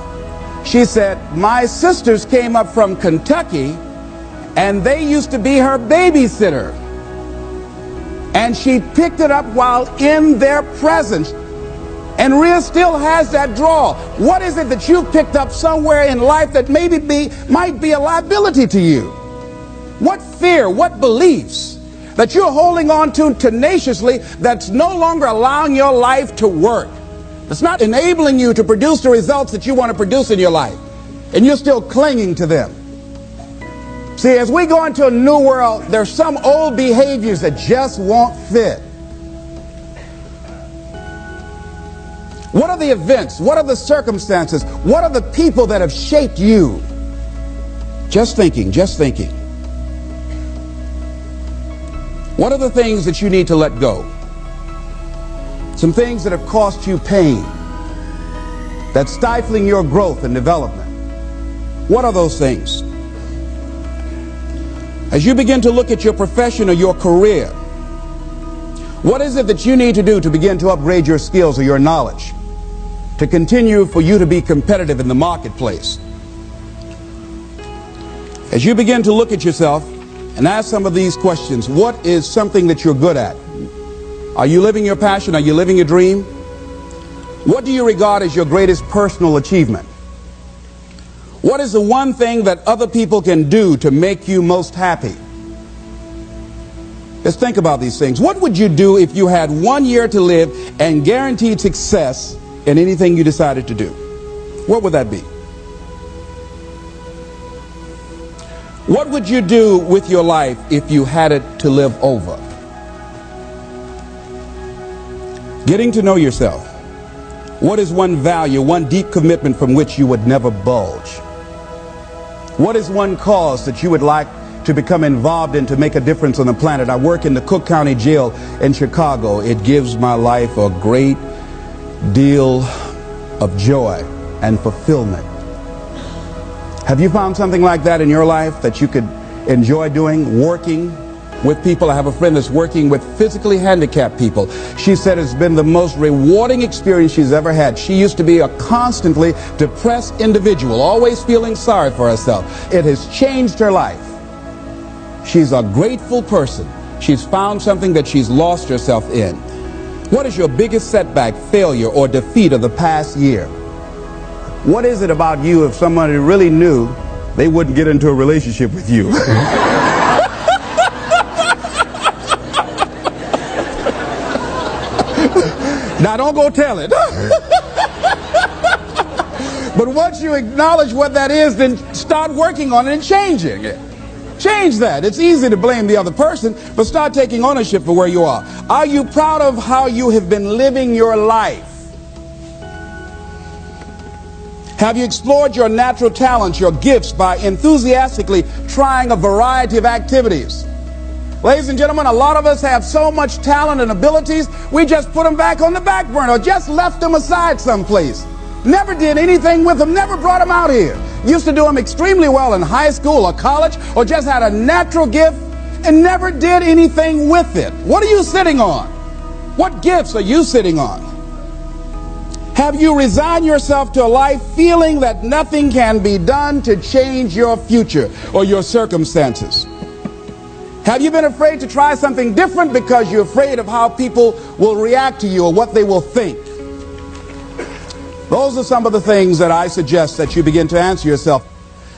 She said, my sisters came up from Kentucky, and they used to be her babysitter. And she picked it up while in their presence. And Rhea still has that drawl. What is it that you've picked up somewhere in life that might be a liability to you? What fear, what beliefs that you're holding on to tenaciously that's no longer allowing your life to work? It's not enabling you to produce the results that you want to produce in your life. And you're still clinging to them. See, as we go into a new world, there's some old behaviors that just won't fit. What are the events? What are the circumstances? What are the people that have shaped you? Just thinking. What are the things that you need to let go? Some things that have cost you pain, that's stifling your growth and development. What are those things? As you begin to look at your profession or your career, what is it that you need to do to begin to upgrade your skills or your knowledge, to continue for you to be competitive in the marketplace? As you begin to look at yourself and ask some of these questions, what is something that you're good at? Are you living your passion? Are you living your dream? What do you regard as your greatest personal achievement? What is the one thing that other people can do to make you most happy? Just think about these things. What would you do if you had 1 year to live and guaranteed success in anything you decided to do? What would that be? What would you do with your life if you had it to live over? Getting to know yourself. What is one value, one deep commitment from which you would never bulge? What is one cause that you would like to become involved in to make a difference on the planet? I work in the Cook County Jail in Chicago. It gives my life a great deal of joy and fulfillment. Have you found something like that in your life that you could enjoy doing, working with people? I have a friend that's working with physically handicapped people. She said it's been the most rewarding experience she's ever had. She used to be a constantly depressed individual, always feeling sorry for herself. It has changed her life. She's a grateful person. She's found something that she's lost herself in. What is your biggest setback, failure, or defeat of the past year? What is it about you, if somebody really knew, they wouldn't get into a relationship with you? Now, don't go tell it. But once you acknowledge what that is, then start working on it and changing it. Change that. It's easy to blame the other person, but start taking ownership for where you are. Are you proud of how you have been living your life? Have you explored your natural talents, your gifts, by enthusiastically trying a variety of activities? Ladies and gentlemen, a lot of us have so much talent and abilities, we just put them back on the back burner or just left them aside someplace. Never did anything with them, never brought them out here. Used to do them extremely well in high school or college, or just had a natural gift and never did anything with it. What are you sitting on? What gifts are you sitting on? Have you resigned yourself to a life feeling that nothing can be done to change your future or your circumstances? Have you been afraid to try something different because you're afraid of how people will react to you or what they will think? Those are some of the things that I suggest that you begin to answer yourself.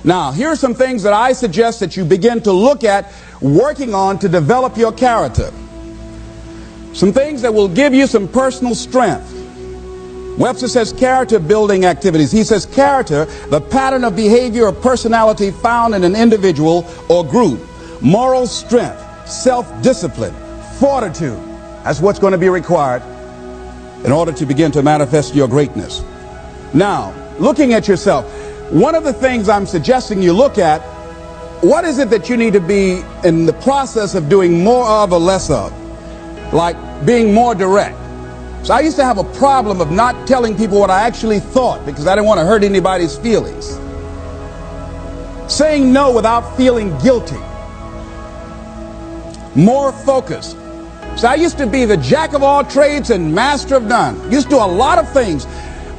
Now, here are some things that I suggest that you begin to look at working on to develop your character. Some things that will give you some personal strength. Webster says character building activities. He says character, the pattern of behavior or personality found in an individual or group. Moral strength, self-discipline, fortitude. That's what's going to be required in order to begin to manifest your greatness. Now, looking at yourself, one of the things I'm suggesting you look at, what is it that you need to be in the process of doing more of or less of? Like being more direct. So I used to have a problem of not telling people what I actually thought because I didn't want to hurt anybody's feelings. Saying no without feeling guilty. More focused. So I used to be the jack of all trades and master of none. Used to do a lot of things.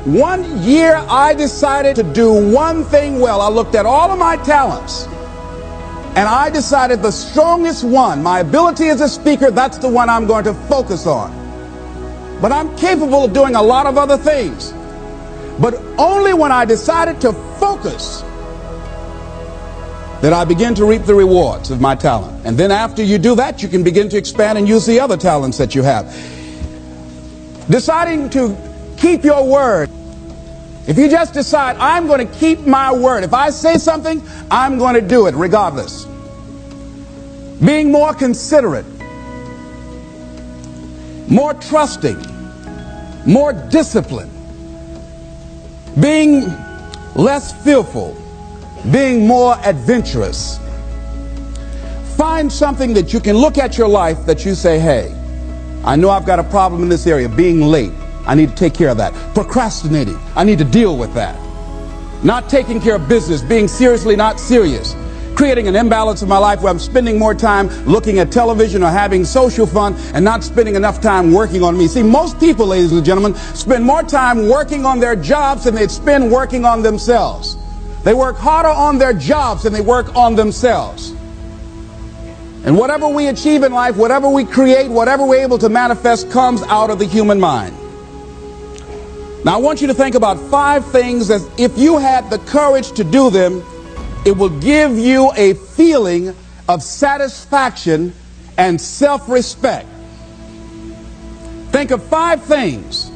One year I decided to do one thing well. I looked at all of my talents and I decided the strongest one, my ability as a speaker, that's the one I'm going to focus on. But I'm capable of doing a lot of other things. But only when I decided to focus that I begin to reap the rewards of my talent. And then after you do that, you can begin to expand and use the other talents that you have. Deciding to keep your word. If you just decide, I'm going to keep my word. If I say something, I'm going to do it regardless. Being more considerate. More trusting. More disciplined. Being less fearful. Being more adventurous. Find something that you can look at your life that you say, hey, I know I've got a problem in this area. Being late. I need to take care of that. Procrastinating. I need to deal with that. Not taking care of business. Being seriously not serious. Creating an imbalance in my life where I'm spending more time looking at television or having social fun and not spending enough time working on me. See, most people, ladies and gentlemen, spend more time working on their jobs than they spend working on themselves. They work harder on their jobs than they work on themselves. And whatever we achieve in life, whatever we create, whatever we're able to manifest comes out of the human mind. Now I want you to think about 5 things that if you had the courage to do them, it will give you a feeling of satisfaction and self-respect. Think of 5 things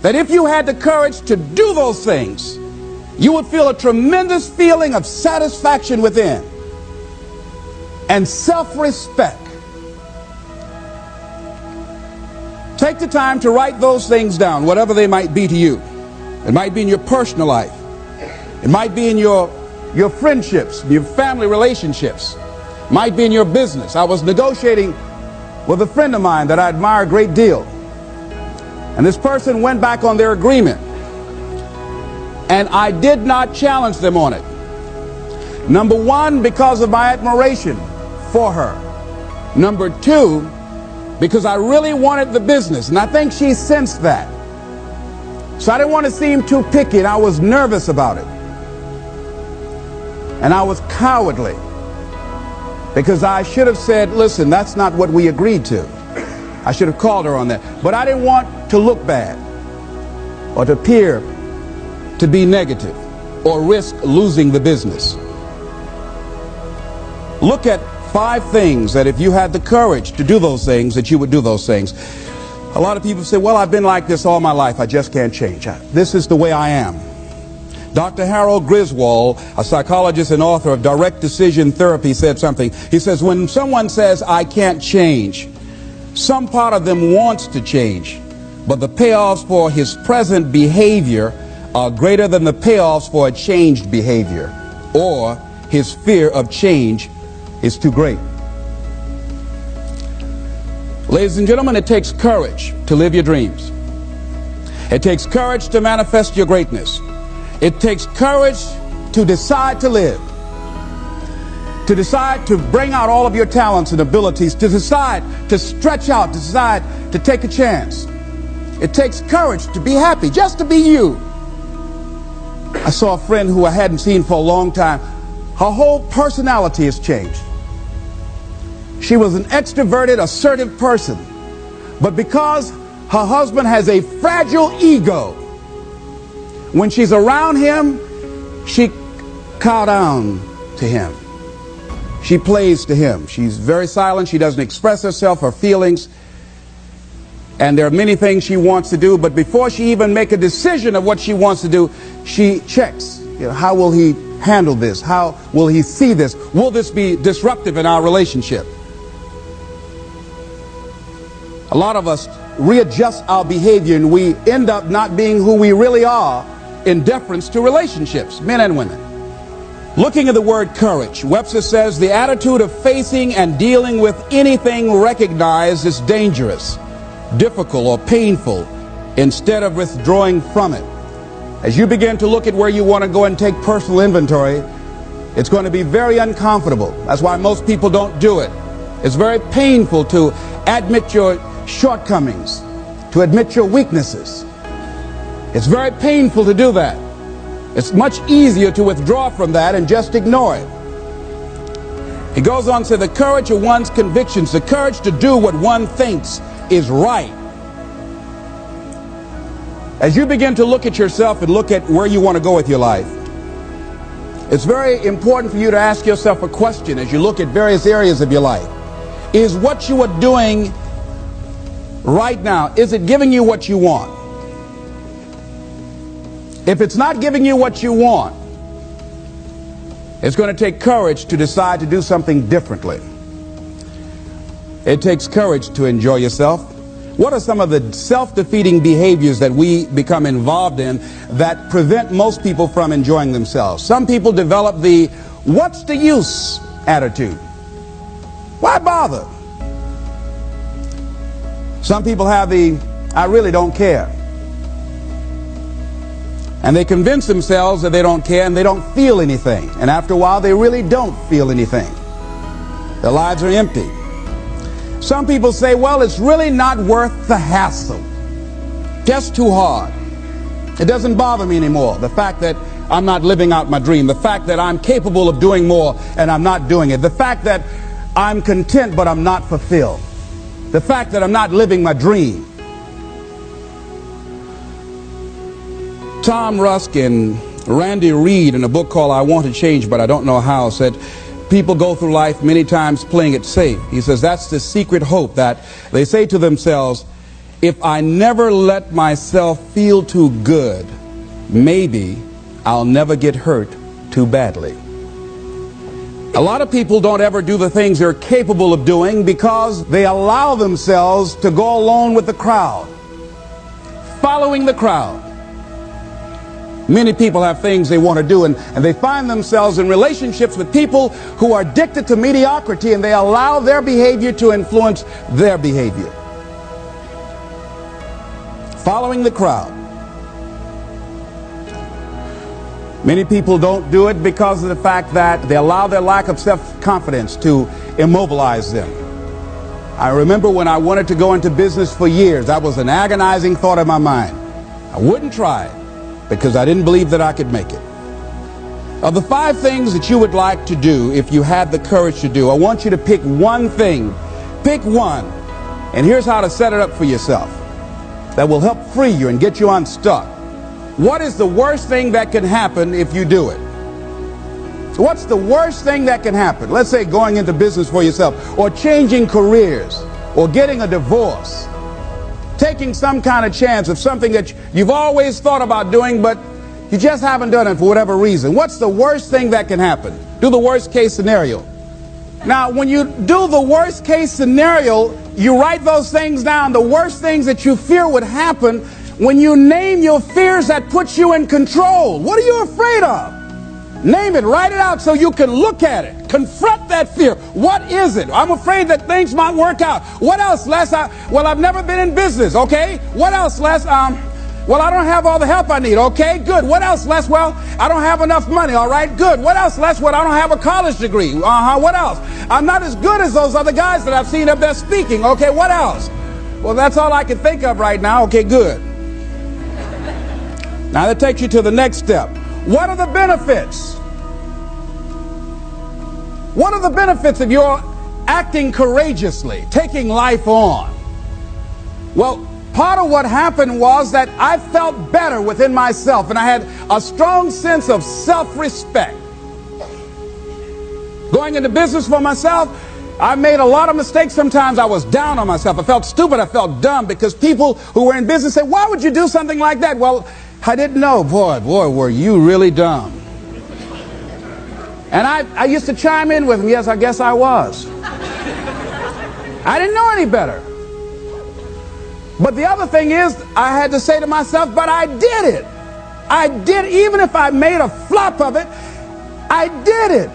that if you had the courage to do those things, you would feel a tremendous feeling of satisfaction within and self-respect. Take the time to write those things down, whatever they might be to you. It might be in your personal life. It might be in your friendships, your family relationships. It might be in your business. I was negotiating with a friend of mine that I admire a great deal. And this person went back on their agreement. And I did not challenge them on it. Number 1, because of my admiration for her. Number 2, because I really wanted the business. And I think she sensed that. So I didn't want to seem too picky, and I was nervous about it. And I was cowardly. Because I should have said, listen, that's not what we agreed to. I should have called her on that. But I didn't want to look bad or to appear to be negative or risk losing the business. Look at 5 things that if you had the courage to do those things, that you would do those things. A lot of people say, well, I've been like this all my life. I just can't change. This is the way I am. Dr. Harold Griswold, a psychologist and author of Direct Decision Therapy, said something. He says, when someone says, I can't change, some part of them wants to change, but the payoffs for his present behavior are greater than the payoffs for a changed behavior, or his fear of change is too great. Ladies and gentlemen, it takes courage to live your dreams. It takes courage to manifest your greatness. It takes courage to decide to live. to decide to bring out all of your talents and abilities, to decide to stretch out, to decide to take a chance. It takes courage to be happy, just to be you. I saw a friend who I hadn't seen for a long time. Her whole personality has changed. She was an extroverted, assertive person. But because her husband has a fragile ego, when she's around him, she cow down to him. She plays to him. She's very silent. She doesn't express herself, her feelings. And there are many things she wants to do, but before she even make a decision of what she wants to do, she checks. How will he handle this? How will he see this? Will this be disruptive in our relationship? A lot of us readjust our behavior and we end up not being who we really are in deference to relationships, men and women. Looking at the word courage, Webster says the attitude of facing and dealing with anything recognized as dangerous, difficult, or painful instead of withdrawing from it. As you begin to look at where you want to go and take personal inventory, it's going to be very uncomfortable. That's why most people don't do it. It's very painful to admit your shortcomings, to admit your weaknesses. It's very painful to do that. It's much easier to withdraw from that and just ignore it. He goes on to say the courage of one's convictions, the courage to do what one thinks is right. As you begin to look at yourself and look at where you want to go with your life, it's very important for you to ask yourself a question as you look at various areas of your life. Is what you are doing right now, is it giving you what you want? If it's not giving you what you want, it's going to take courage to decide to do something differently. It takes courage to enjoy yourself. What are some of the self-defeating behaviors that we become involved in that prevent most people from enjoying themselves? Some people develop the "what's the use" attitude. Why bother? Some people have the "I really don't care." And they convince themselves that they don't care and they don't feel anything. And after a while, they really don't feel anything. Their lives are empty. Some people say, well, it's really not worth the hassle. Just too hard. It doesn't bother me anymore. The fact that I'm not living out my dream. The fact that I'm capable of doing more and I'm not doing it. The fact that I'm content but I'm not fulfilled. The fact that I'm not living my dream. Tom Rusk and Randy Reed in a book called I Want to Change But I Don't Know How said people go through life many times playing it safe. He says that's the secret hope, that they say to themselves, if I never let myself feel too good, maybe I'll never get hurt too badly. A lot of people don't ever do the things they're capable of doing because they allow themselves to go along with the crowd, following the crowd. Many people have things they want to do, and they find themselves in relationships with people who are addicted to mediocrity, and they allow their behavior to influence their behavior. Following the crowd. Many people don't do it because of the fact that they allow their lack of self-confidence to immobilize them. I remember when I wanted to go into business for years, that was an agonizing thought in my mind. I wouldn't try it, because I didn't believe that I could make it. Of the 5 things that you would like to do if you had the courage to do, I want you to pick one thing. Pick one. And here's how to set it up for yourself that will help free you and get you unstuck. What is the worst thing that can happen if you do it? So what's the worst thing that can happen? Let's say going into business for yourself, or changing careers, or getting a divorce. Taking some kind of chance of something that you've always thought about doing, but you just haven't done it for whatever reason. What's the worst thing that can happen? Do the worst case scenario. Now, when you do the worst case scenario, you write those things down, the worst things that you fear would happen. When you name your fears, that puts you in control. What are you afraid of? Name it, write it out so you can look at it. Confront that fear. What is it? I'm afraid that things might work out. What else, Les? Well, I've never been in business, okay? What else, Les? Well, I don't have all the help I need. Okay, good. What else, Les? Well, I don't have enough money. All right, good. What else, Les? Well, I don't have a college degree. What else? I'm not as good as those other guys that I've seen up there speaking. Okay, what else? Well, that's all I can think of right now. Okay, good. Now that takes you to the next step. What are the benefits? What are the benefits of your acting courageously, taking life on? Well, part of what happened was that I felt better within myself, and I had a strong sense of self-respect. Going into business for myself, I made a lot of mistakes. Sometimes I was down on myself. I felt stupid. I felt dumb because people who were in business said, why would you do something like that? Well, I didn't know. Boy, were you really dumb. And I used to chime in with them. Yes, I guess I was. I didn't know any better. But the other thing is, I had to say to myself, but I did it. I did, even if I made a flop of it, I did it.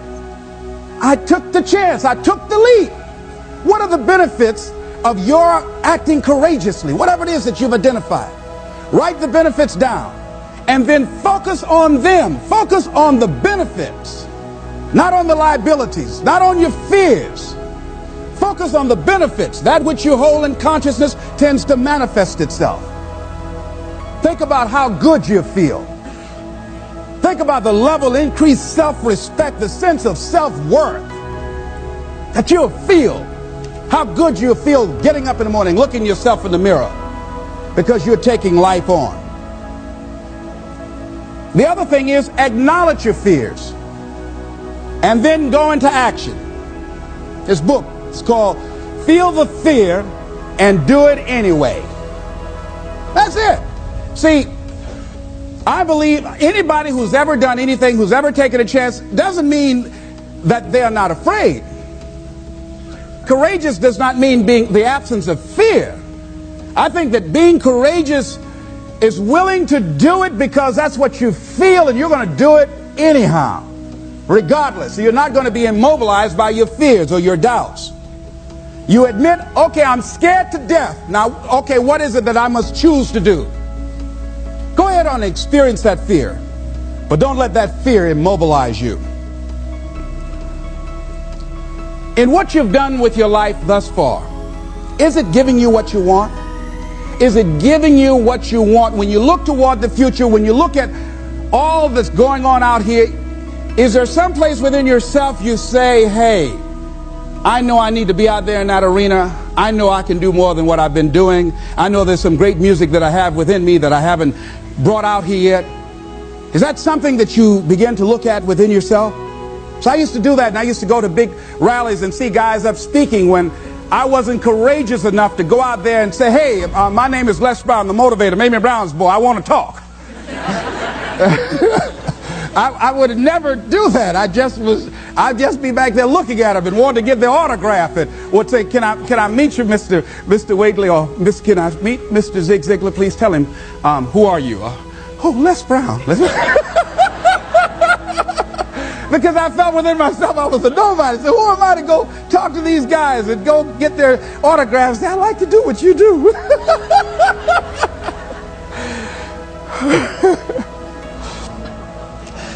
I took the chance. I took the leap. What are the benefits of your acting courageously? Whatever it is that you've identified. Write the benefits down and then focus on them. Focus on the benefits, not on the liabilities, not on your fears. Focus on the benefits. That which you hold in consciousness tends to manifest itself. Think about how good you feel. Think about the level of increased self-respect, the sense of self-worth that you'll feel. How good you'll feel getting up in the morning, looking yourself in the mirror, because you're taking life on. The other thing is, acknowledge your fears and then go into action. This book, it's called Feel the Fear and Do It Anyway. That's it. See, I believe anybody who's ever done anything, who's ever taken a chance, doesn't mean that they're not afraid. Courageous does not mean being the absence of fear. I think that being courageous is willing to do it because that's what you feel, and you're going to do it anyhow, regardless. So you're not going to be immobilized by your fears or your doubts. You admit, okay, I'm scared to death. Now, okay, what is it that I must choose to do? Go ahead and experience that fear, but don't let that fear immobilize you. In what you've done with your life thus far, is it giving you what you want? Is it giving you what you want? When you look toward the future, when you look at all that's going on out here, is there some place within yourself you say, hey, I know I need to be out there in that arena. I know I can do more than what I've been doing. I know there's some great music that I have within me that I haven't brought out here yet. Is that something that you begin to look at within yourself? So I used to do that, and I used to go to big rallies and see guys up speaking when I wasn't courageous enough to go out there and say, hey, my name is Les Brown, the motivator, Mamie Brown's boy, I want to talk. I would never do that. I'd just be back there looking at them and wanting to get their autograph and would say, can I meet you, Mr. Wakely, or can I meet Mr. Zig Ziglar? Please tell him, who are you? Oh, Les Brown. Because I felt within myself I was a nobody. So who am I to go talk to these guys and go get their autographs? Say, I like to do what you do.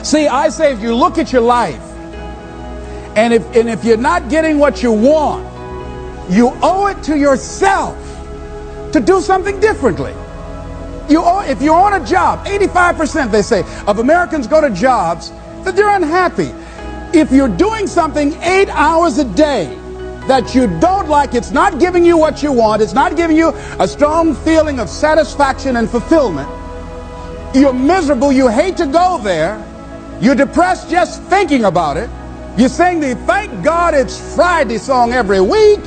See, I say if you look at your life, and if you're not getting what you want, you owe it to yourself to do something differently. If you're on a job, 85%, they say, of Americans go to jobs that they're unhappy. If you're doing something 8 hours a day that you don't like, it's not giving you what you want, it's not giving you a strong feeling of satisfaction and fulfillment, you're miserable, you hate to go there, you're depressed just thinking about it, you sing the Thank God It's Friday song every week,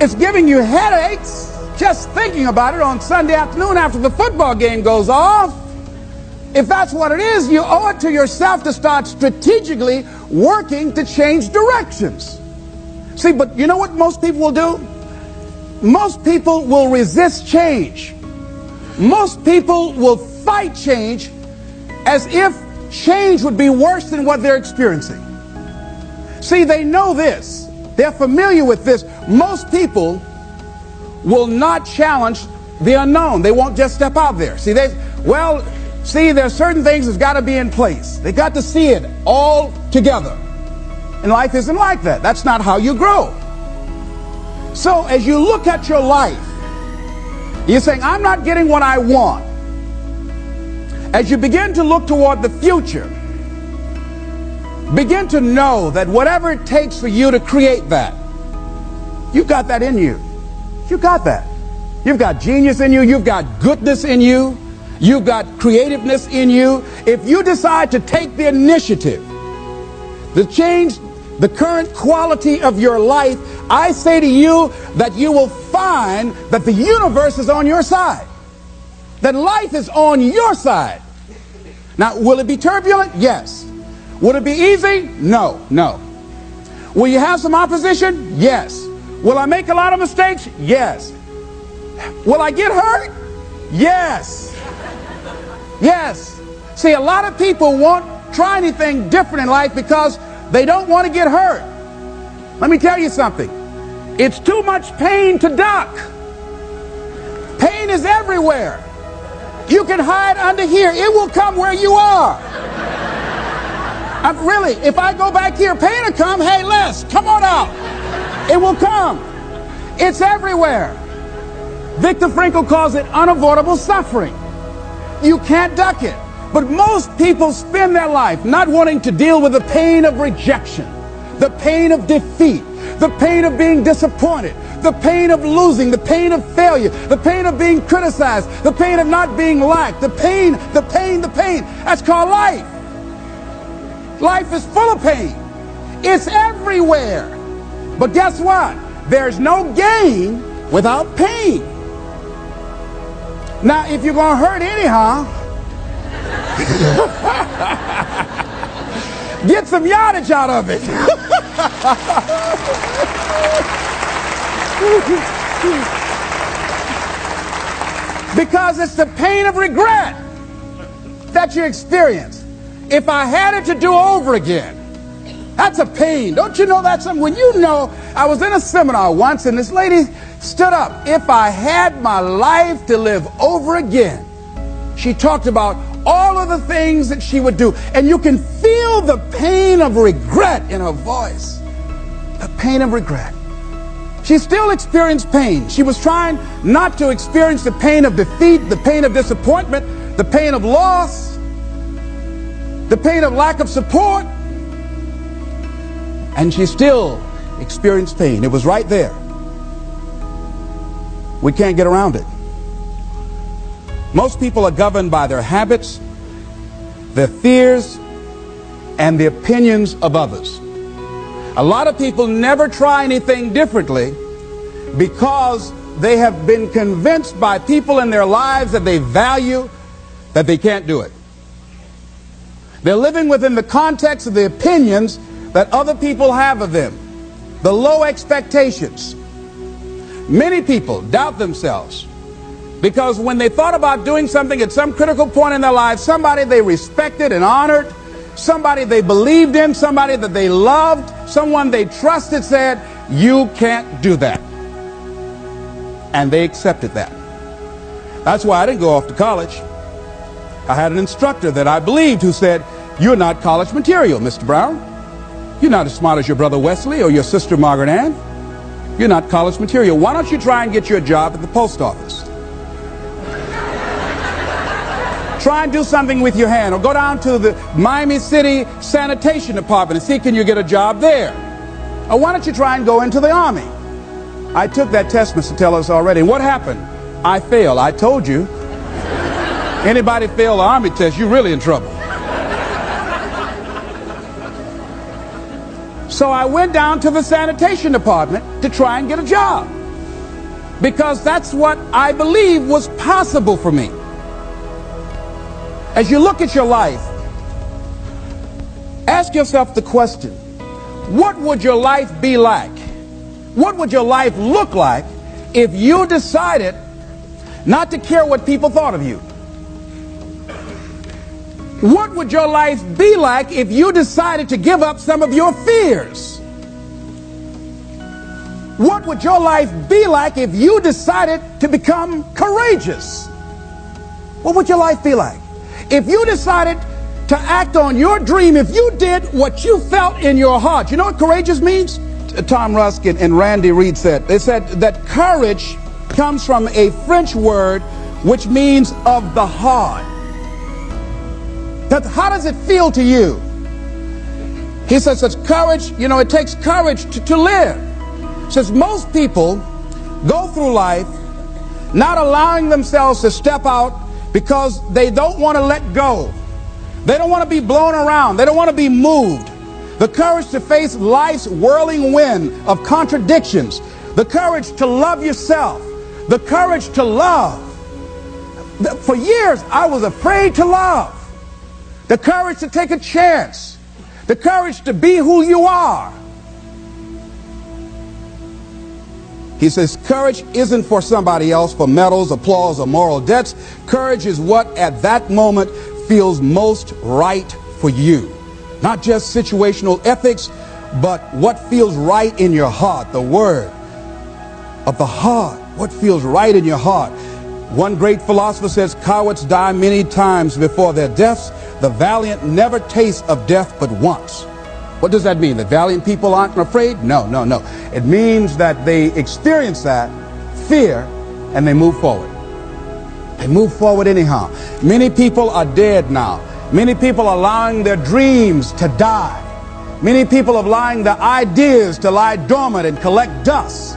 it's giving you headaches just thinking about it on Sunday afternoon after the football game goes off. If that's what it is, you owe it to yourself to start strategically working to change directions. See, but you know what most people will do? Most people will resist change. Most people will fight change as if change would be worse than what they're experiencing. See, they know this. They're familiar with this. Most people will not challenge the unknown. They won't just step out there. See, there's certain things that's got to be in place. They got to see it all together. And life isn't like that. That's not how you grow. So as you look at your life, you're saying, I'm not getting what I want. As you begin to look toward the future, begin to know that whatever it takes for you to create that, you've got that in you. You've got that. You've got genius in you. You've got goodness in you. You've got creativeness in you. If you decide to take the initiative to change the current quality of your life, I say to you that you will find that the universe is on your side. That life is on your side. Now, will it be turbulent? Yes. Will it be easy? No, no. Will you have some opposition? Yes. Will I make a lot of mistakes? Yes. Will I get hurt? Yes. Yes. See, a lot of people won't try anything different in life because they don't want to get hurt. Let me tell you something. It's too much pain to duck. Pain is everywhere. You can hide under here. It will come where you are. Really, if I go back here, pain will come. Hey, Les, come on out. It will come. It's everywhere. Viktor Frankl calls it unavoidable suffering. You can't duck it. But most people spend their life not wanting to deal with the pain of rejection, the pain of defeat, the pain of being disappointed, the pain of losing, the pain of failure, the pain of being criticized, the pain of not being liked, the pain. That's called life. Life is full of pain. It's everywhere. But guess what? There's no gain without pain. Now, if you're going to hurt anyhow, get some yardage out of it. Because it's the pain of regret that you experience. If I had it to do over again, that's a pain. Don't you know that's something? When you know, I was in a seminar once and this lady stood up. If I had my life to live over again, she talked about all of the things that she would do. And you can feel the pain of regret in her voice. The pain of regret. She still experienced pain. She was trying not to experience the pain of defeat, the pain of disappointment, the pain of loss, the pain of lack of support. And she still experienced pain. It was right there. We can't get around it. Most people are governed by their habits, their fears, and the opinions of others. A lot of people never try anything differently because they have been convinced by people in their lives that they value that they can't do it. They're living within the context of the opinions that other people have of them, the low expectations. Many people doubt themselves because when they thought about doing something at some critical point in their lives, somebody they respected and honored, somebody they believed in, somebody that they loved, someone they trusted said, you can't do that. And they accepted that. That's why I didn't go off to college. I had an instructor that I believed who said, you're not college material, Mr. Brown. You're not as smart as your brother Wesley or your sister Margaret Ann. You're not college material. Why don't you try and get you a job at the post office? Try and do something with your hand, or go down to the Miami City Sanitation Department and see can you get a job there. Or why don't you try and go into the Army? I took that test, Mr. Tellers, already. What happened? I failed. I told you. Anybody fail the Army test, you're really in trouble. So I went down to the sanitation department to try and get a job, because that's what I believe was possible for me. As you look at your life, ask yourself the question, what would your life be like? What would your life look like if you decided not to care what people thought of you? What would your life be like if you decided to give up some of your fears? What would your life be like if you decided to become courageous? What would your life be like? If you decided to act on your dream, if you did what you felt in your heart. You know what courageous means? Tom Rusk and Randy Reed said. They said that courage comes from a French word which means of the heart. How does it feel to you? He says it's courage, it takes courage to live. Says most people go through life not allowing themselves to step out because they don't want to let go. They don't want to be blown around. They don't want to be moved. The courage to face life's whirling wind of contradictions. The courage to love yourself. The courage to love. For years, I was afraid to love. The courage to take a chance. The courage to be who you are. He says courage isn't for somebody else, for medals, applause, or moral debts. Courage is what at that moment feels most right for you. Not just situational ethics, but what feels right in your heart. The word of the heart. What feels right in your heart. One great philosopher says, cowards die many times before their deaths. The valiant never taste of death but once. What does that mean? That valiant people aren't afraid? No. It means that they experience that fear and they move forward. They move forward anyhow. Many people are dead now. Many people are allowing their dreams to die. Many people are allowing their ideas to lie dormant and collect dust.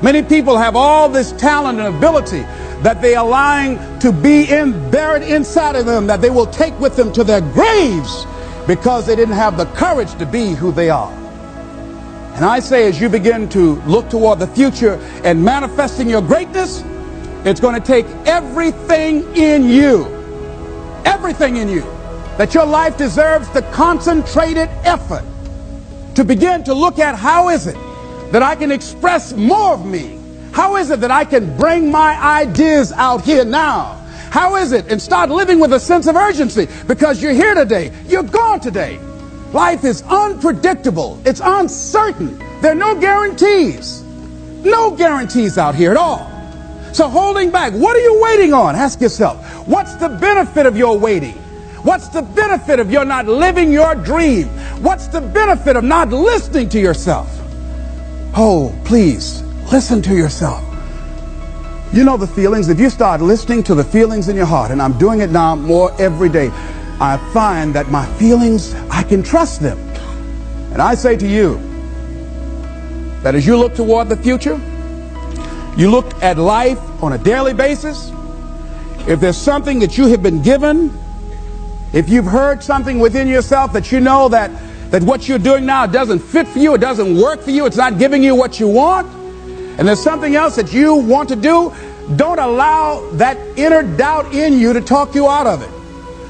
Many people have all this talent and ability that they are allowing to be buried inside of them, that they will take with them to their graves because they didn't have the courage to be who they are. And I say, as you begin to look toward the future and manifesting your greatness, it's going to take everything in you, that your life deserves the concentrated effort to begin to look at how is it that I can express more of me? How is it that I can bring my ideas out here now? How is it? And start living with a sense of urgency, because you're here today, you're gone today. Life is unpredictable. It's uncertain. There are no guarantees. No guarantees out here at all. So holding back, what are you waiting on? Ask yourself, what's the benefit of your waiting? What's the benefit of your not living your dream? What's the benefit of not listening to yourself? Oh, please, listen to yourself. You know the feelings. If you start listening to the feelings in your heart, and I'm doing it now more every day, I find that my feelings, I can trust them. And I say to you that as you look toward the future, you look at life on a daily basis, if there's something that you have been given, if you've heard something within yourself that you know that what you're doing now doesn't fit for you, it doesn't work for you, it's not giving you what you want, and there's something else that you want to do, don't allow that inner doubt in you to talk you out of it,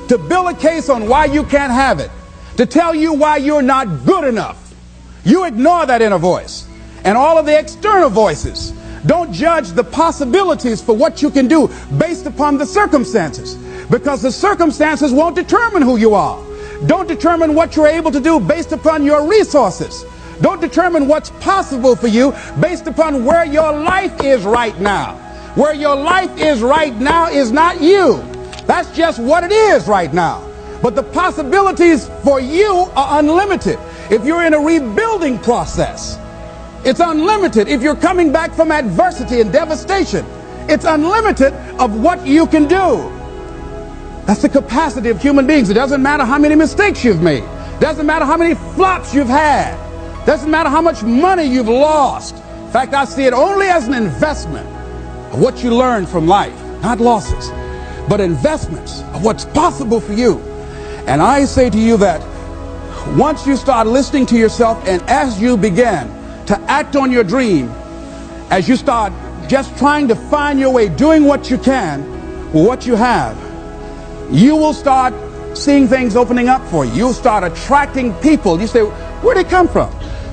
to build a case on why you can't have it, to tell you why you're not good enough. You ignore that inner voice and all of the external voices. Don't judge the possibilities for what you can do based upon the circumstances, because the circumstances won't determine who you are. Don't determine what you're able to do based upon your resources. Don't determine what's possible for you based upon where your life is right now. Where your life is right now is not you. That's just what it is right now. But the possibilities for you are unlimited. If you're in a rebuilding process, it's unlimited. If you're coming back from adversity and devastation, it's unlimited of what you can do. That's the capacity of human beings. It doesn't matter how many mistakes you've made. It doesn't matter how many flops you've had. It doesn't matter how much money you've lost. In fact, I see it only as an investment of what you learn from life, not losses, but investments of what's possible for you. And I say to you that once you start listening to yourself, and as you begin to act on your dream, as you start just trying to find your way, doing what you can with what you have, you will start seeing things opening up for you. You'll start attracting people. You say, where'd they come from?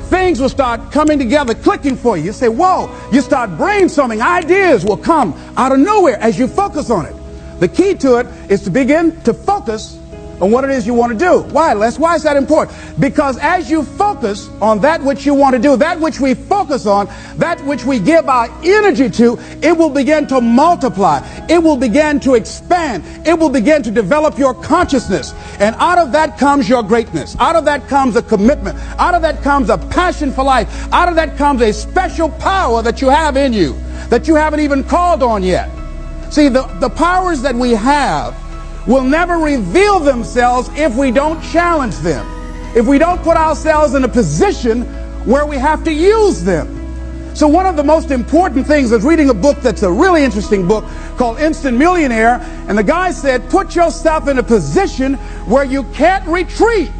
Things will start coming together, clicking for you. You say, whoa. You start brainstorming. Ideas will come out of nowhere as you focus on it. The key to it is to begin to focus on what it is you want to do. Why, Les? Why is that important? Because as you focus on that which you want to do, that which we focus on, that which we give our energy to, it will begin to multiply. It will begin to expand. It will begin to develop your consciousness. And out of that comes your greatness. Out of that comes a commitment. Out of that comes a passion for life. Out of that comes a special power that you have in you that you haven't even called on yet. See, the powers that we have will never reveal themselves if we don't challenge them, if we don't put ourselves in a position where we have to use them. So one of the most important things is reading a book that's a really interesting book called Instant Millionaire, and the guy said, put yourself in a position where you can't retreat,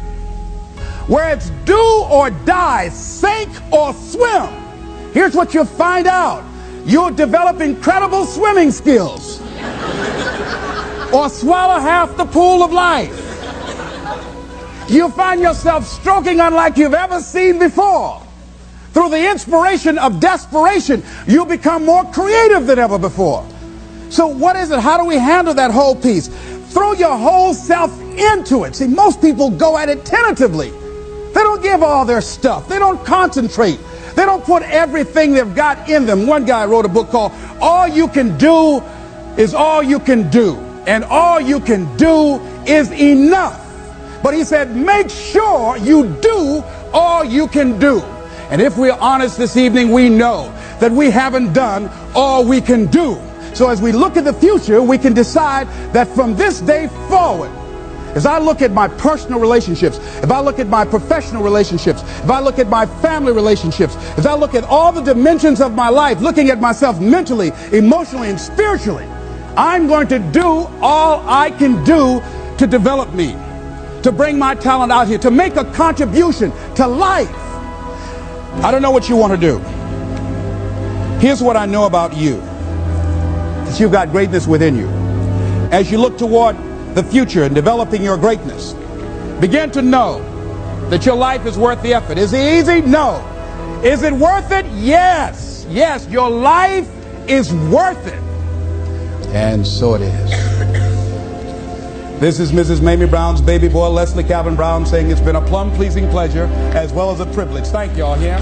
where it's do or die, sink or swim. Here's what you'll find out. You'll develop incredible swimming skills. Or swallow half the pool of life. You'll find yourself stroking unlike you've ever seen before. Through the inspiration of desperation, you'll become more creative than ever before. So what is it? How do we handle that whole piece? Throw your whole self into it. See, most people go at it tentatively. They don't give all their stuff. They don't concentrate. They don't put everything they've got in them. One guy wrote a book called All You Can Do Is All You Can Do. And all you can do is enough. But he said, make sure you do all you can do. And if we're honest this evening, we know that we haven't done all we can do. So as we look at the future, we can decide that from this day forward, as I look at my personal relationships, if I look at my professional relationships, if I look at my family relationships, as I look at all the dimensions of my life, looking at myself mentally, emotionally, and spiritually, I'm going to do all I can do to develop me, to bring my talent out here, to make a contribution to life. I don't know what you want to do. Here's what I know about you. That you've got greatness within you. As you look toward the future and developing your greatness, begin to know that your life is worth the effort. Is it easy? No. Is it worth it? Yes. Yes, your life is worth it. And so it is. This is Mrs. Mamie Brown's baby boy, Leslie Calvin Brown, saying it's been a plum-pleasing pleasure as well as a privilege. Thank you all here.